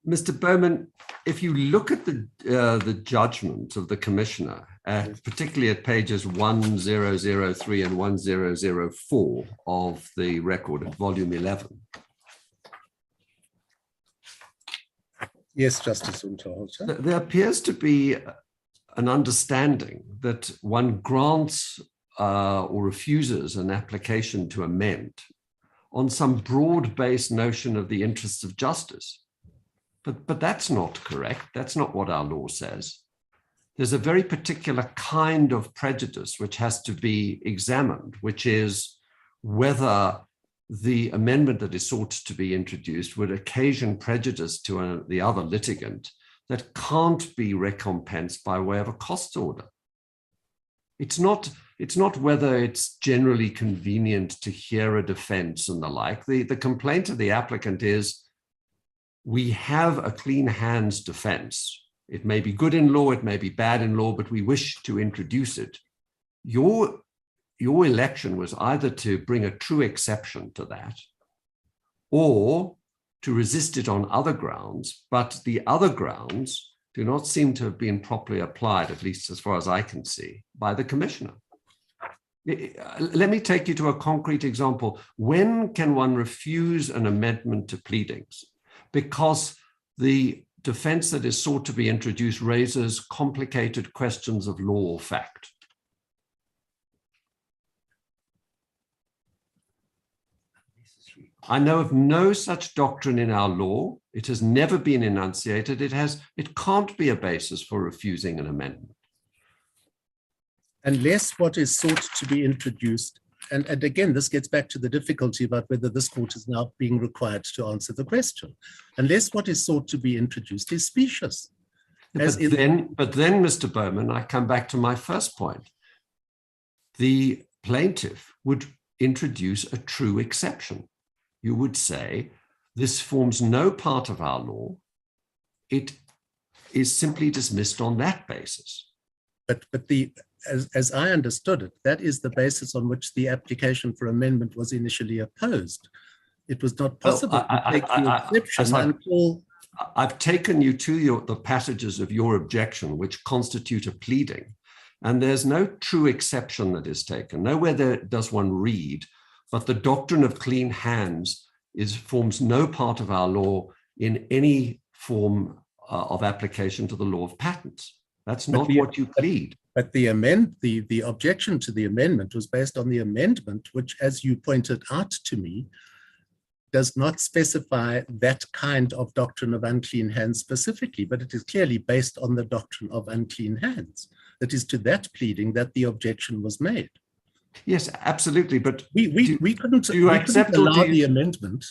Mr. Bowman, if you look at the judgment of the commissioner, particularly at pages 1003 and 1004 of the record at volume 11. Yes, Justice Unterholzer. There appears to be an understanding that one grants or refuses an application to amend on some broad-based notion of the interests of justice. But that's not correct. That's not what our law says. There's a very particular kind of prejudice which has to be examined, which is whether the amendment that is sought to be introduced would occasion prejudice to the other litigant that can't be recompensed by way of a cost order. It's not whether it's generally convenient to hear a defense and the like. The complaint of the applicant is, we have a clean hands defense. It may be good in law, it may be bad in law, but we wish to introduce it. Your election was either to bring a true exception to that or to resist it on other grounds, but the other grounds do not seem to have been properly applied, at least as far as I can see, by the commissioner. Let me take you to a concrete example. When can one refuse an amendment to pleadings? Because the defense that is sought to be introduced raises complicated questions of law or fact. I know of no such doctrine in our law. It has never been enunciated. It can't be a basis for refusing an amendment. Unless what is sought to be introduced, and again, this gets back to the difficulty about whether this court is now being required to answer the question. Unless what is sought to be introduced is specious. But then, Mr. Bowman, I come back to my first point. The plaintiff would introduce a true exception. You would say, this forms no part of our law. It is simply dismissed on that basis. But as I understood it, that is the basis on which the application for amendment was initially opposed. It was not possible to take the exception until... I've taken you to the passages of your objection, which constitute a pleading, and there's no true exception that is taken. Nowhere there does one read, but the doctrine of clean hands forms no part of our law in any form of application to the law of patents. That's not what you plead. But the objection to the amendment was based on the amendment, which, as you pointed out to me, does not specify that kind of doctrine of unclean hands specifically, but it is clearly based on the doctrine of unclean hands. It is to that pleading that the objection was made. Yes, absolutely. But we couldn't allow the amendment.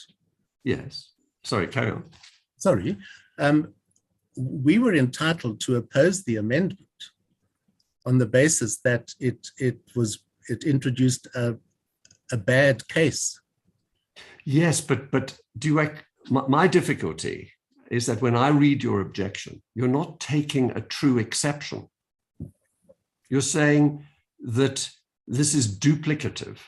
Yes. Sorry, carry on. Sorry. We were entitled to oppose the amendment on the basis that it introduced a bad case. Yes, but my difficulty is that when I read your objection, you're not taking a true exception. You're saying that this is duplicative.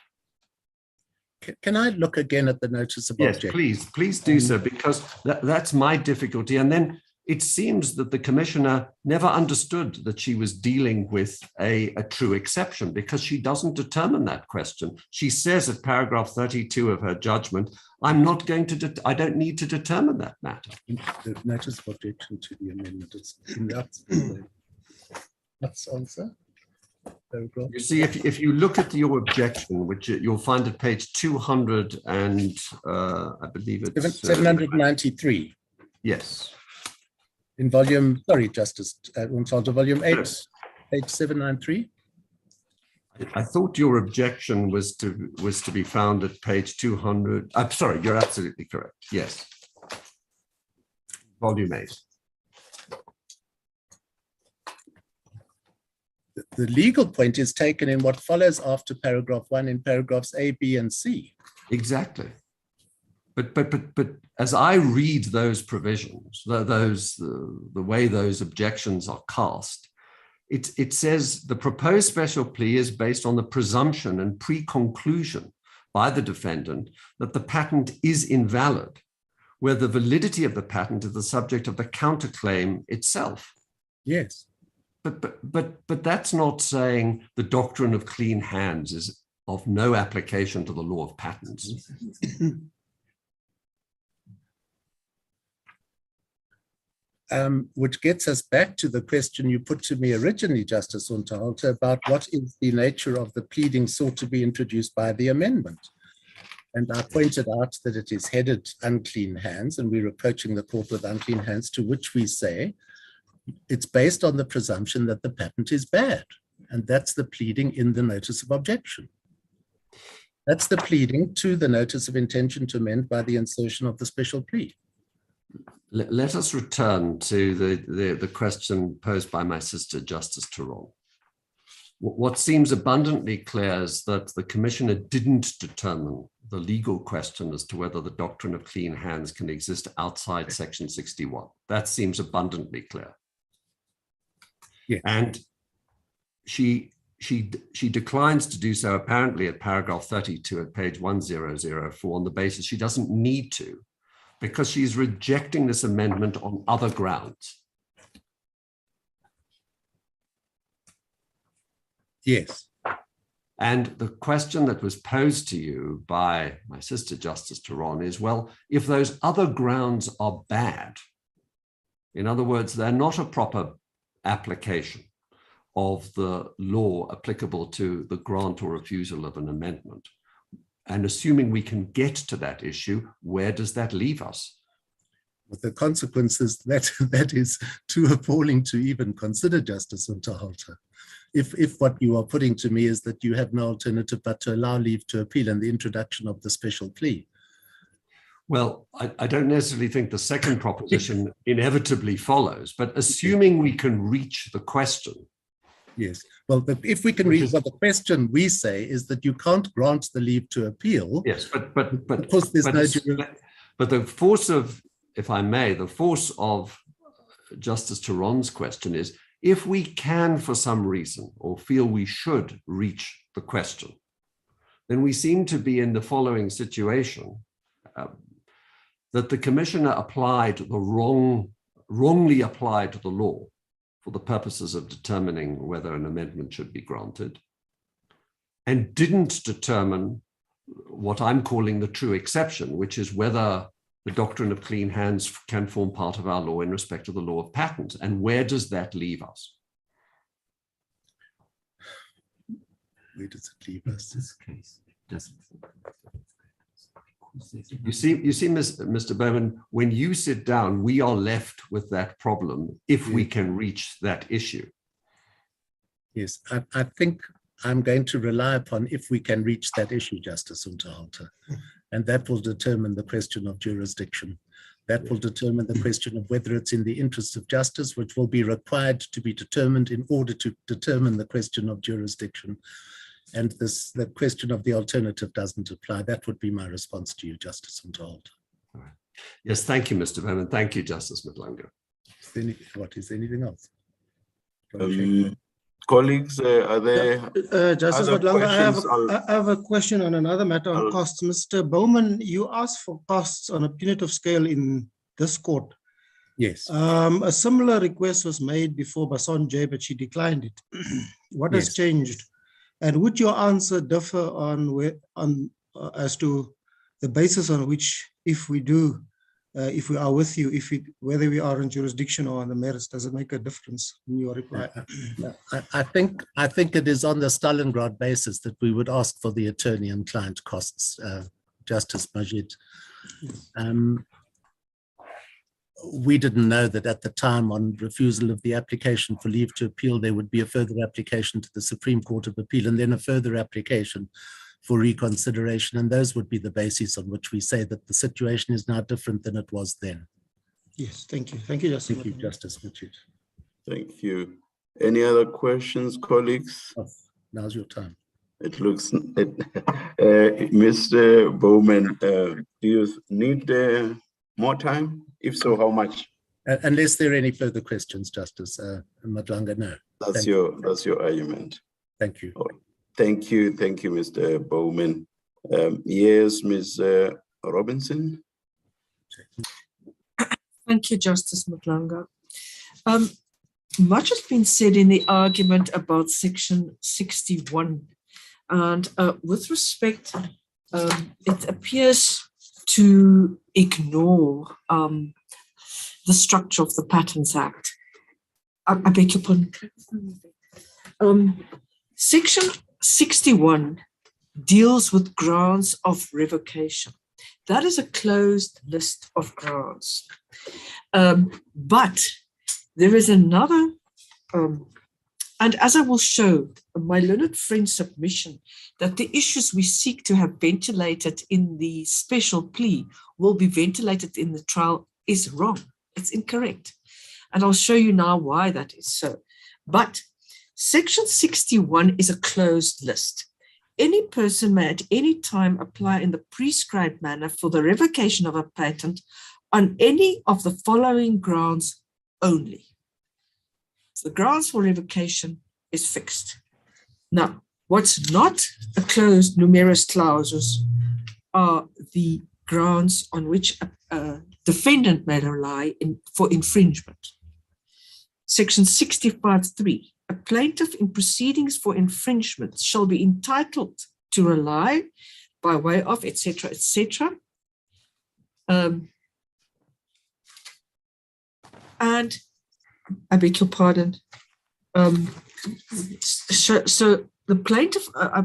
Can I look again at the notice of objection? Yes, please do so, because that's my difficulty. And then it seems that the commissioner never understood that she was dealing with a true exception, because she doesn't determine that question. She says at paragraph 32 of her judgment, I don't need to determine that matter. The notice of objection to the amendment is in that. That's answer. You see, if you look at your objection, which you'll find at page 200 and I believe it's 793. Yes. In volume, sorry, Justice Untitled, volume 8, page 793. I thought your objection was to be found at page 200. I'm sorry, you're absolutely correct. Yes. Volume 8. The legal point is taken in what follows after paragraph 1 in paragraphs A, B, and C. Exactly. But as I read those provisions, the way those objections are cast, it says the proposed special plea is based on the presumption and pre-conclusion by the defendant that the patent is invalid, where the validity of the patent is the subject of the counterclaim itself. Yes. But that's not saying the doctrine of clean hands is of no application to the law of patents. Which gets us back to the question you put to me originally, Justice Untitled, about what is the nature of the pleading sought to be introduced by the amendment. And I pointed out that it is headed unclean hands, and we're approaching the court with unclean hands, to which we say it's based on the presumption that the patent is bad. And that's the pleading in the notice of objection. That's the pleading to the notice of intention to amend by the insertion of the special plea. Let us return to the question posed by my sister, Justice Tyrrell. What seems abundantly clear is that the commissioner didn't determine the legal question as to whether the doctrine of clean hands can exist outside Section 61. That seems abundantly clear. Yeah. And she declines to do so apparently at paragraph 32 at page 1004 on the basis she doesn't need to, because she's rejecting this amendment on other grounds. Yes. And the question that was posed to you by my sister, Justice Turon, is, well, if those other grounds are bad, in other words, they're not a proper application of the law applicable to the grant or refusal of an amendment, and assuming we can get to that issue, where does that leave us? With the consequences that is too appalling to even consider, Justice Unterhalter. If what you are putting to me is that you have no alternative but to allow leave to appeal and the introduction of the special plea. Well, I don't necessarily think the second proposition inevitably follows, but assuming we can reach the question. Yes, well, if we can reach, well, the question we say is that you can't grant the leave to appeal. Yes, but of course there's but the force of, if I may, the force of Justice Turon's question is, if we can, for some reason, or feel we should reach the question, then we seem to be in the following situation, that the commissioner wrongly applied the law for the purposes of determining whether an amendment should be granted, and didn't determine what I'm calling the true exception, which is whether the doctrine of clean hands can form part of our law in respect of the law of patents. And where does that leave us? Where does it leave us? This case doesn't. You see, Mr. Bowman, when you sit down, we are left with that problem if we can reach that issue. Yes, I think I'm going to rely upon if we can reach that issue, Justice Unterhalter. And that will determine the question of jurisdiction. That will determine the question of whether it's in the interest of justice, which will be required to be determined in order to determine the question of jurisdiction. And the question of the alternative doesn't apply. That would be my response to you, Justice Unterhalter. Right. Yes, thank you, Mr. Bowman. Thank you, Justice Madlanga. Is anything else? Colleagues, are there Justice other Madlanga, I have a question on another matter on costs. Mr. Bowman, you asked for costs on a punitive scale in this court. Yes. A similar request was made before by Sonjay, but she declined it. What has changed? And would your answer differ as to the basis on which, if we are with you, whether we are in jurisdiction or on the merits, does it make a difference in your reply? I think it is on the Stalingrad basis that we would ask for the attorney and client costs, Justice Majid. We didn't know that at the time, on refusal of the application for leave to appeal, there would be a further application to the Supreme Court of Appeal and then a further application for reconsideration. And those would be the basis on which we say that the situation is now different than it was then. Yes, thank you. Thank you, Justice. Thank you, Justice Majid. Thank you. Any other questions, colleagues? Now's your time. It looks, Mr. Bowman, do you need more time? If so, how much? Unless there are any further questions, Justice Madlanga, no. That's your argument. Thank you. Oh, thank you, Mr. Bowman. Yes, Ms. Robinson. Thank you, Justice Madlanga. Much has been said in the argument about Section 61, and with respect, it appears to ignore the structure of the Patents Act. I beg your pardon. Section 61 deals with grounds of revocation. That is a closed list of grounds. But there is another, and as I will show in my learned friend's submission, that the issues we seek to have ventilated in the special plea will be ventilated in the trial is wrong. It's incorrect. And I'll show you now why that is so. But Section 61 is a closed list. Any person may at any time apply in the prescribed manner for the revocation of a patent on any of the following grounds only. So the grounds for revocation is fixed. Now, what's not a closed numerous clauses are the grounds on which a defendant may rely for infringement. Section 65(3), a plaintiff in proceedings for infringement shall be entitled to rely by way of, etc., etc. And I beg your pardon. So the plaintiff, I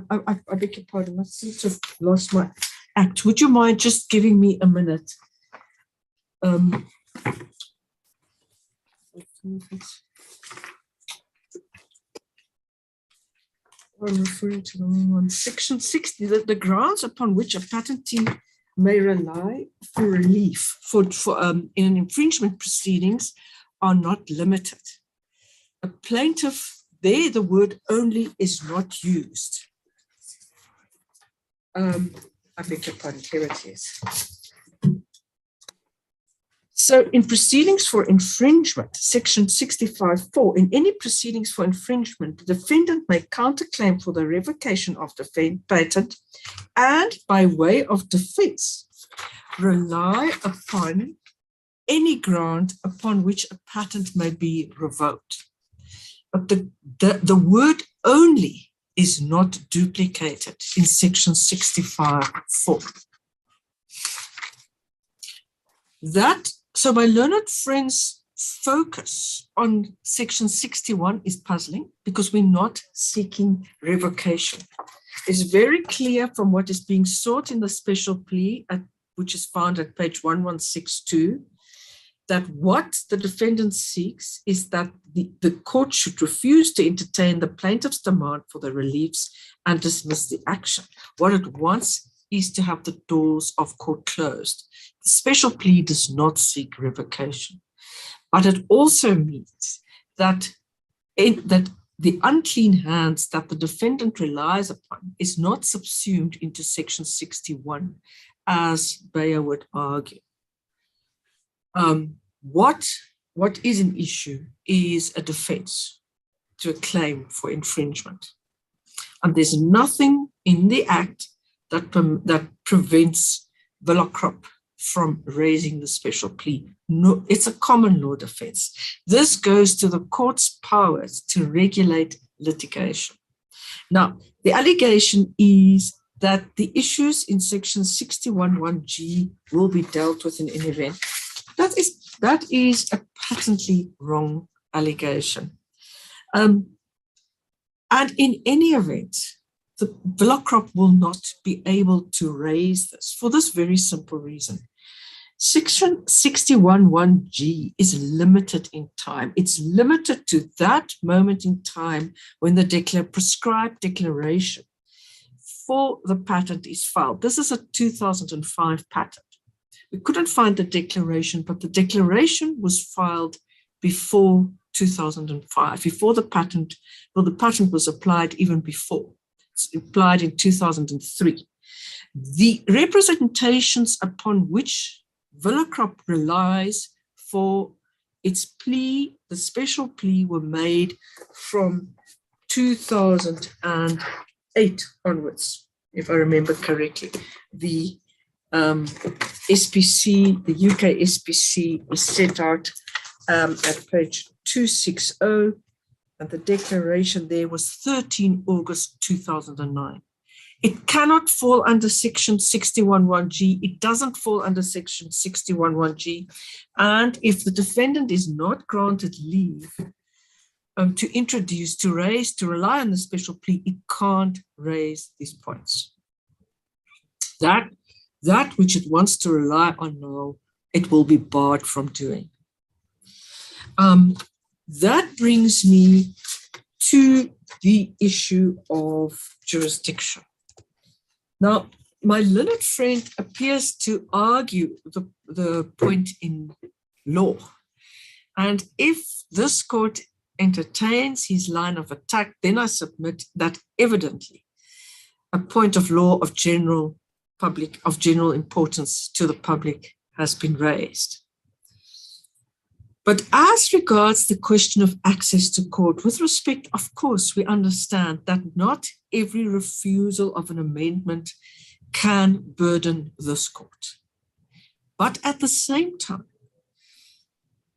beg your pardon, I seem to have lost my act. Would you mind just giving me a minute? I'm referring to the wrong one. Section 60, the grounds upon which a patentee may rely for relief in an infringement proceedings are not limited. A plaintiff, there the word only is not used. I beg your pardon, here it is. So in proceedings for infringement, section 65(4), in any proceedings for infringement, the defendant may counterclaim for the revocation of the patent and by way of defense, rely upon any ground upon which a patent may be revoked. But the word only is not duplicated in section 65(4). So my learned friends' focus on section 61 is puzzling because we're not seeking revocation. It's very clear from what is being sought in the special plea, which is found at page 1162, that what the defendant seeks is that the court should refuse to entertain the plaintiff's demand for the reliefs and dismiss the action. What it wants is to have the doors of court closed. The special plea does not seek revocation, but it also means that the unclean hands that the defendant relies upon is not subsumed into section 61, as Bayer would argue. What is an issue is a defense to a claim for infringement. And there's nothing in the Act that prevents Villacrop from raising the special plea. No, it's a common law defense. This goes to the court's powers to regulate litigation. Now, the allegation is that the issues in section 61(1)(g) will be dealt with in any event. That is a patently wrong allegation. And in any event, the Villacrop will not be able to raise this for this very simple reason. Section 61(1)(g) is limited in time. It's limited to that moment in time when the prescribed declaration for the patent is filed. This is a 2005 patent. We couldn't find the declaration, but the declaration was filed before 2005, before the patent, well, the patent was applied even before. It's applied in 2003. The representations upon which Villacrop relies for its plea, the special plea, were made from 2008 onwards, if I remember correctly. The SPC, the UK SPC, is set out at page 260, and the declaration there was 13 August 2009. It cannot fall under section 61(1)(g). It doesn't fall under section 61(1)(g). And if the defendant is not granted leave to introduce, to raise, to rely on the special plea, it can't raise these points. That which it wants to rely on now, it will be barred from doing. That brings me to the issue of jurisdiction. Now, my learned friend appears to argue the point in law. And if this court entertains his line of attack, then I submit that evidently a point of law of general importance to the public has been raised. But as regards the question of access to court, with respect, of course, we understand that not every refusal of an amendment can burden this court. But at the same time,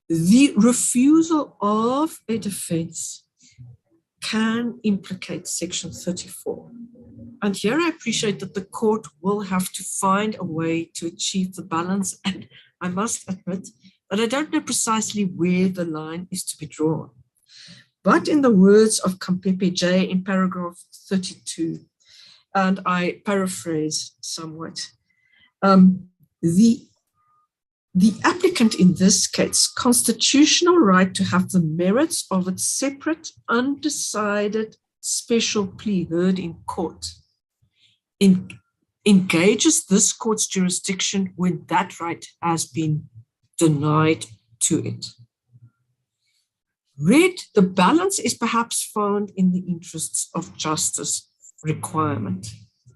the refusal of a defense can implicate Section 34. And here I appreciate that the court will have to find a way to achieve the balance. And I must admit that I don't know precisely where the line is to be drawn. But in the words of Kampepe J in paragraph 32, and I paraphrase somewhat, the applicant in this case, constitutional right to have the merits of its separate, undecided special plea heard in court, engages this court's jurisdiction when that right has been denied to it. Read, the balance is perhaps found in the interests of justice requirement.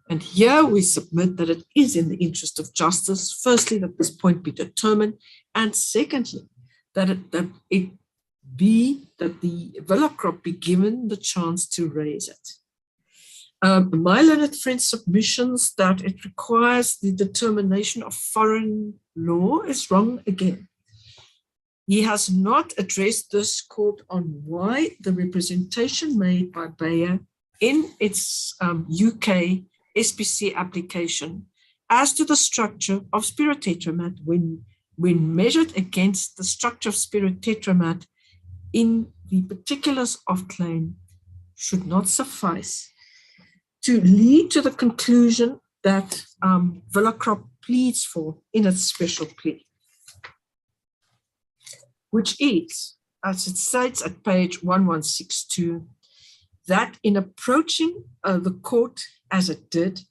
And here we submit that it is in the interest of justice, firstly, that this point be determined, and secondly, that the villa crop be given the chance to raise it. My learned friend's submissions that it requires the determination of foreign law is wrong again. He has not addressed this court on why the representation made by Bayer in its UK SPC application as to the structure of spirit tetramat when measured against the structure of spirit tetramat in the particulars of claim should not suffice to lead to the conclusion that Villa Crop pleads for in its special plea, which is, as it states at page 1162, that in approaching the court as it did,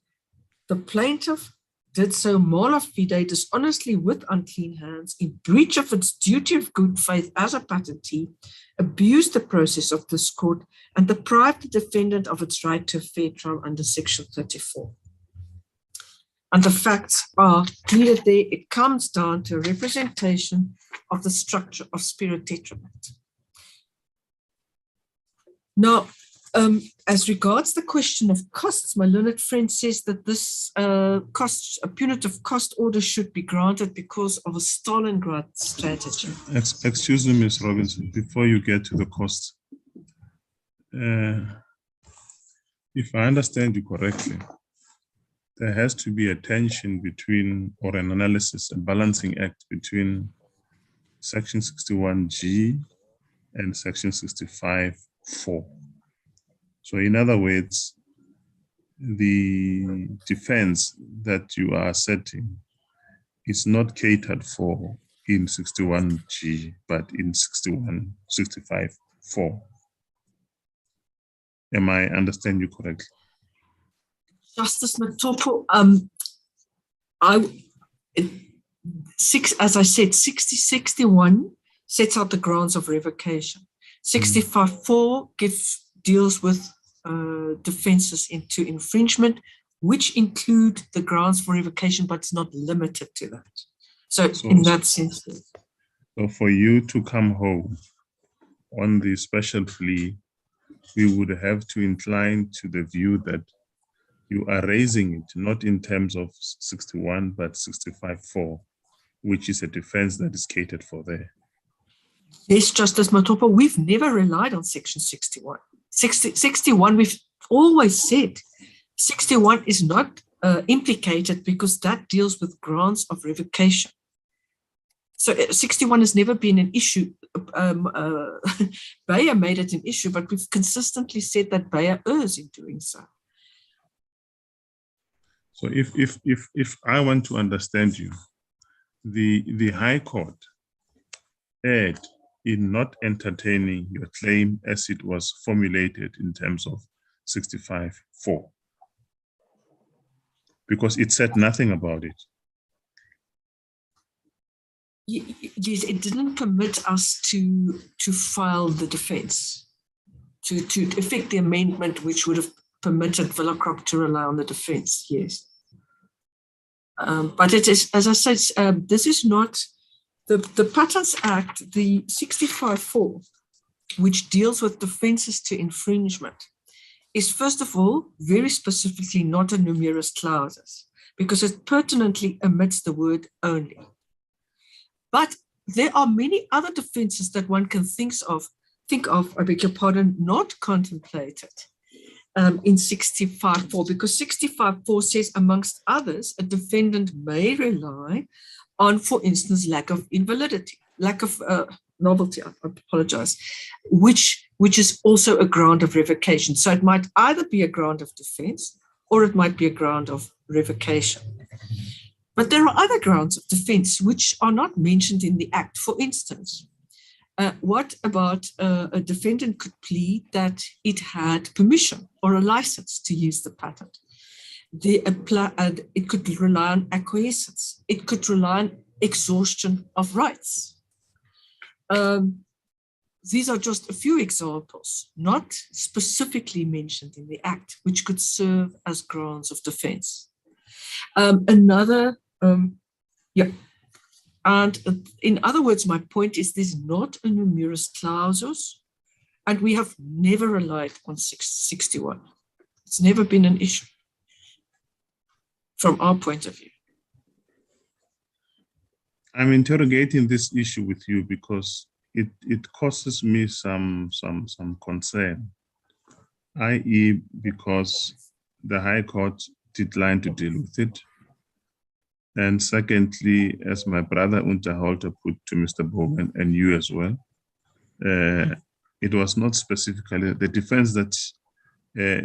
the plaintiff did so mala fide dishonestly with unclean hands, in breach of its duty of good faith as a patentee, abused the process of this court, and deprived the defendant of its right to a fair trial under Section 34. And the facts are clear there. It comes down to a representation of the structure of spirit tetramat. Now, as regards the question of costs, my learned friend says that this a punitive cost order should be granted because of a Stalingrad strategy. Excuse me, Ms. Robinson, before you get to the cost, if I understand you correctly, there has to be a tension between, or an analysis, a balancing act between Section 61G and Section 65(4). So in other words, the defense that you are setting is not catered for in 61G, but in 65(4). Am I understand you correctly? Justice Matopo, as I said, 6061 sets out the grounds of revocation. 65(4) deals with defenses into infringement, which include the grounds for revocation, but it's not limited to that. So in that sense. So for you to come home on the special plea, we would have to incline to the view that you are raising it, not in terms of 61, but 65(4), which is a defense that is catered for there. Yes, Justice Matopo, we've never relied on Section 61. 61, we've always said 61 is not implicated because that deals with grounds of revocation. So 61 has never been an issue. Bayer made it an issue, but we've consistently said that Bayer errs in doing so. So if I want to understand you, the High Court erred in not entertaining your claim as it was formulated in terms of 65(4), because it said nothing about it. Yes, it didn't permit us to file the defense, to effect the amendment which would have permitted Villa Crop to rely on the defense, yes. But it is, as I said, this is not the Patents Act, the 65(4), which deals with defenses to infringement, is first of all very specifically not a numerous clauses because it pertinently omits the word only. But there are many other defenses that one can think of I beg your pardon, not contemplated in 65.4, because 65.4 says, amongst others, a defendant may rely on, for instance, lack of invalidity, lack of novelty, I apologize, which is also a ground of revocation. So it might either be a ground of defense or it might be a ground of revocation. But there are other grounds of defense which are not mentioned in the Act. For instance, what about a defendant could plead that it had permission or a license to use the patent? It could rely on acquiescence. It could rely on exhaustion of rights. These are just a few examples, not specifically mentioned in the Act, which could serve as grounds of defense. And in other words, my point is there's not a numerous clausus, and we have never relied on 661. It's never been an issue from our point of view. I'm interrogating this issue with you because it causes me some concern, i.e. because the High Court declined to deal with it. And secondly, as my brother Unterhalter put to Mr. Bowman and you as well, it was not specifically, the defense that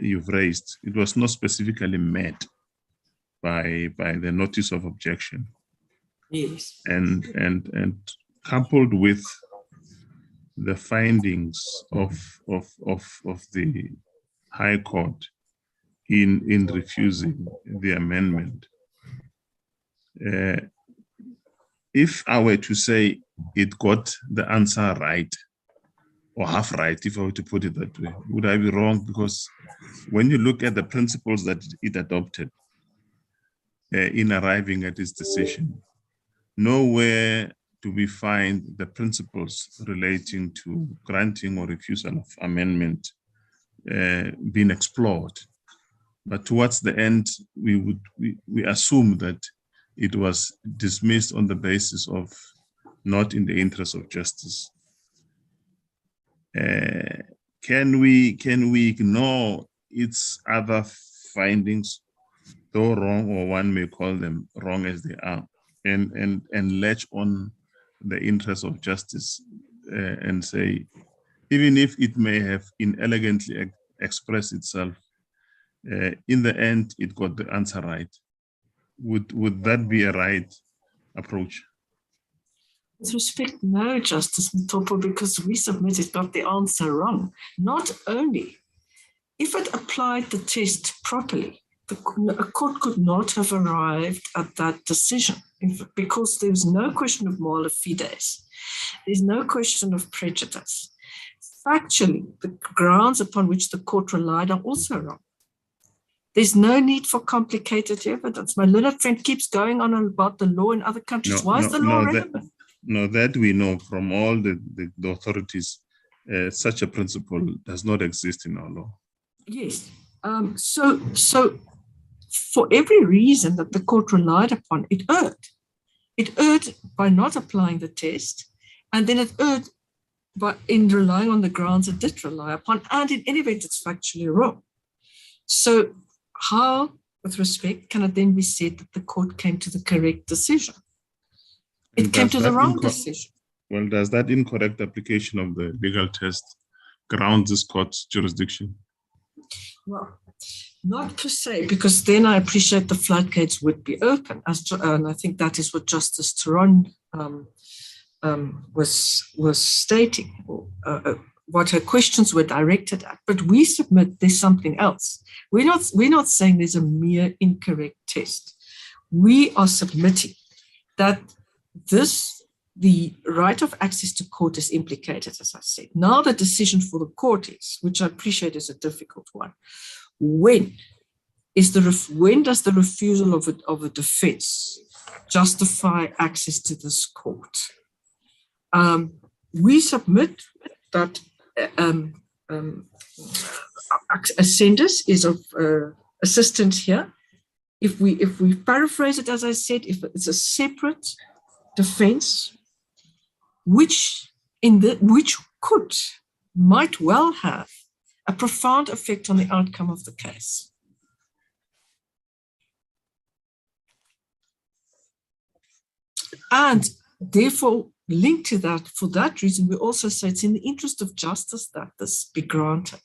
you've raised, it was not specifically met by the notice of objection. Yes. And coupled with the findings of the High Court in refusing the amendment, if I were to say it got the answer right, or half right, if I were to put it that way, would I be wrong? Because when you look at the principles that it adopted in arriving at its decision, nowhere do we find the principles relating to granting or refusal of amendment being explored. But towards the end, we assume that it was dismissed on the basis of not in the interest of justice. Can we ignore its other findings, though wrong, or one may call them wrong as they are, and latch on the interest of justice and say, even if it may have inelegantly expressed itself, in the end, it got the answer right. Would that be a right approach? With respect, no, Justice Mtopo, because we submitted got the answer wrong. Not only, if it applied the test properly, a court could not have arrived at that decision because there was no question of mala fides. There's no question of prejudice. Factually, the grounds upon which the court relied are also wrong. There's no need for complicated evidence. My learned friend keeps going on about the law in other countries. Why is the law relevant? That we know from all the authorities, such a principle does not exist in our law. Yes. So for every reason that the court relied upon, it erred. It erred by not applying the test, and then it erred in relying on the grounds it did rely upon, and in any event, it's factually wrong. So how, with respect, can it then be said that the court came to the correct decision? It came to the wrong decision. Well, does that incorrect application of the legal test ground this court's jurisdiction? Well, not per se, because then I appreciate the floodgates would be open, and I think that is what Justice Theron was stating, what her questions were directed at. But we submit there's something else. We're not saying there's a mere incorrect test. We are submitting that the right of access to court is implicated, as I said. Now the decision for the court is, which I appreciate is a difficult one, when does the refusal of a defense justify access to this court? We submit that Ascendus is of assistance here. If we paraphrase it, as I said, if it's a separate defense, which could might well have a profound effect on the outcome of the case. And therefore, linked to that, for that reason, we also say it's in the interest of justice that this be granted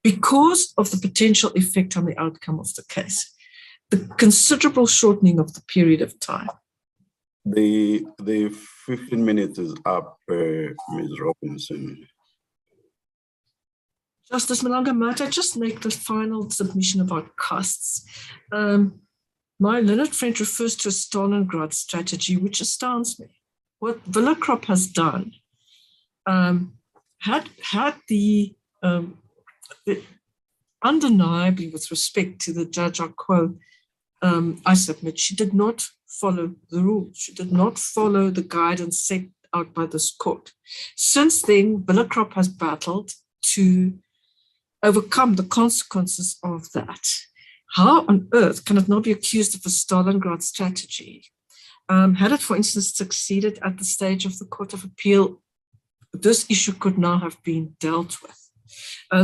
because of the potential effect on the outcome of the case, the considerable shortening of the period of time. The 15 minutes is up, Ms. Robinson. Justice Malanga, might I just make the final submission about costs? My learned friend refers to a Stalingrad strategy, which astounds me. What Villacrop has done, had the undeniably, with respect to the judge, I quote, I submit, she did not follow the rules. She did not follow the guidance set out by this court. Since then, Villacrop has battled to overcome the consequences of that. How on earth can it not be accused of a Stalingrad strategy? Had it, for instance, succeeded at the stage of the Court of Appeal, this issue could now have been dealt with.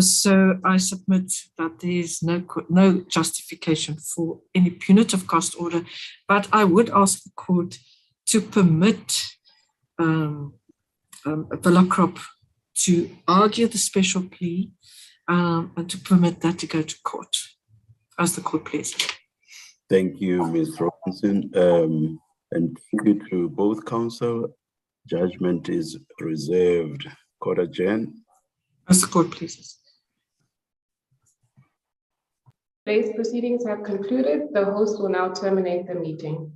So I submit that there is no justification for any punitive cost order, but I would ask the court to permit Villacrop to argue the special plea and to permit that to go to court, as the court pleases. Thank you, Ms. Robinson. And thank you to both counsel. Judgment is reserved. Court adjourned. As the court pleases. Today's proceedings have concluded. The host will now terminate the meeting.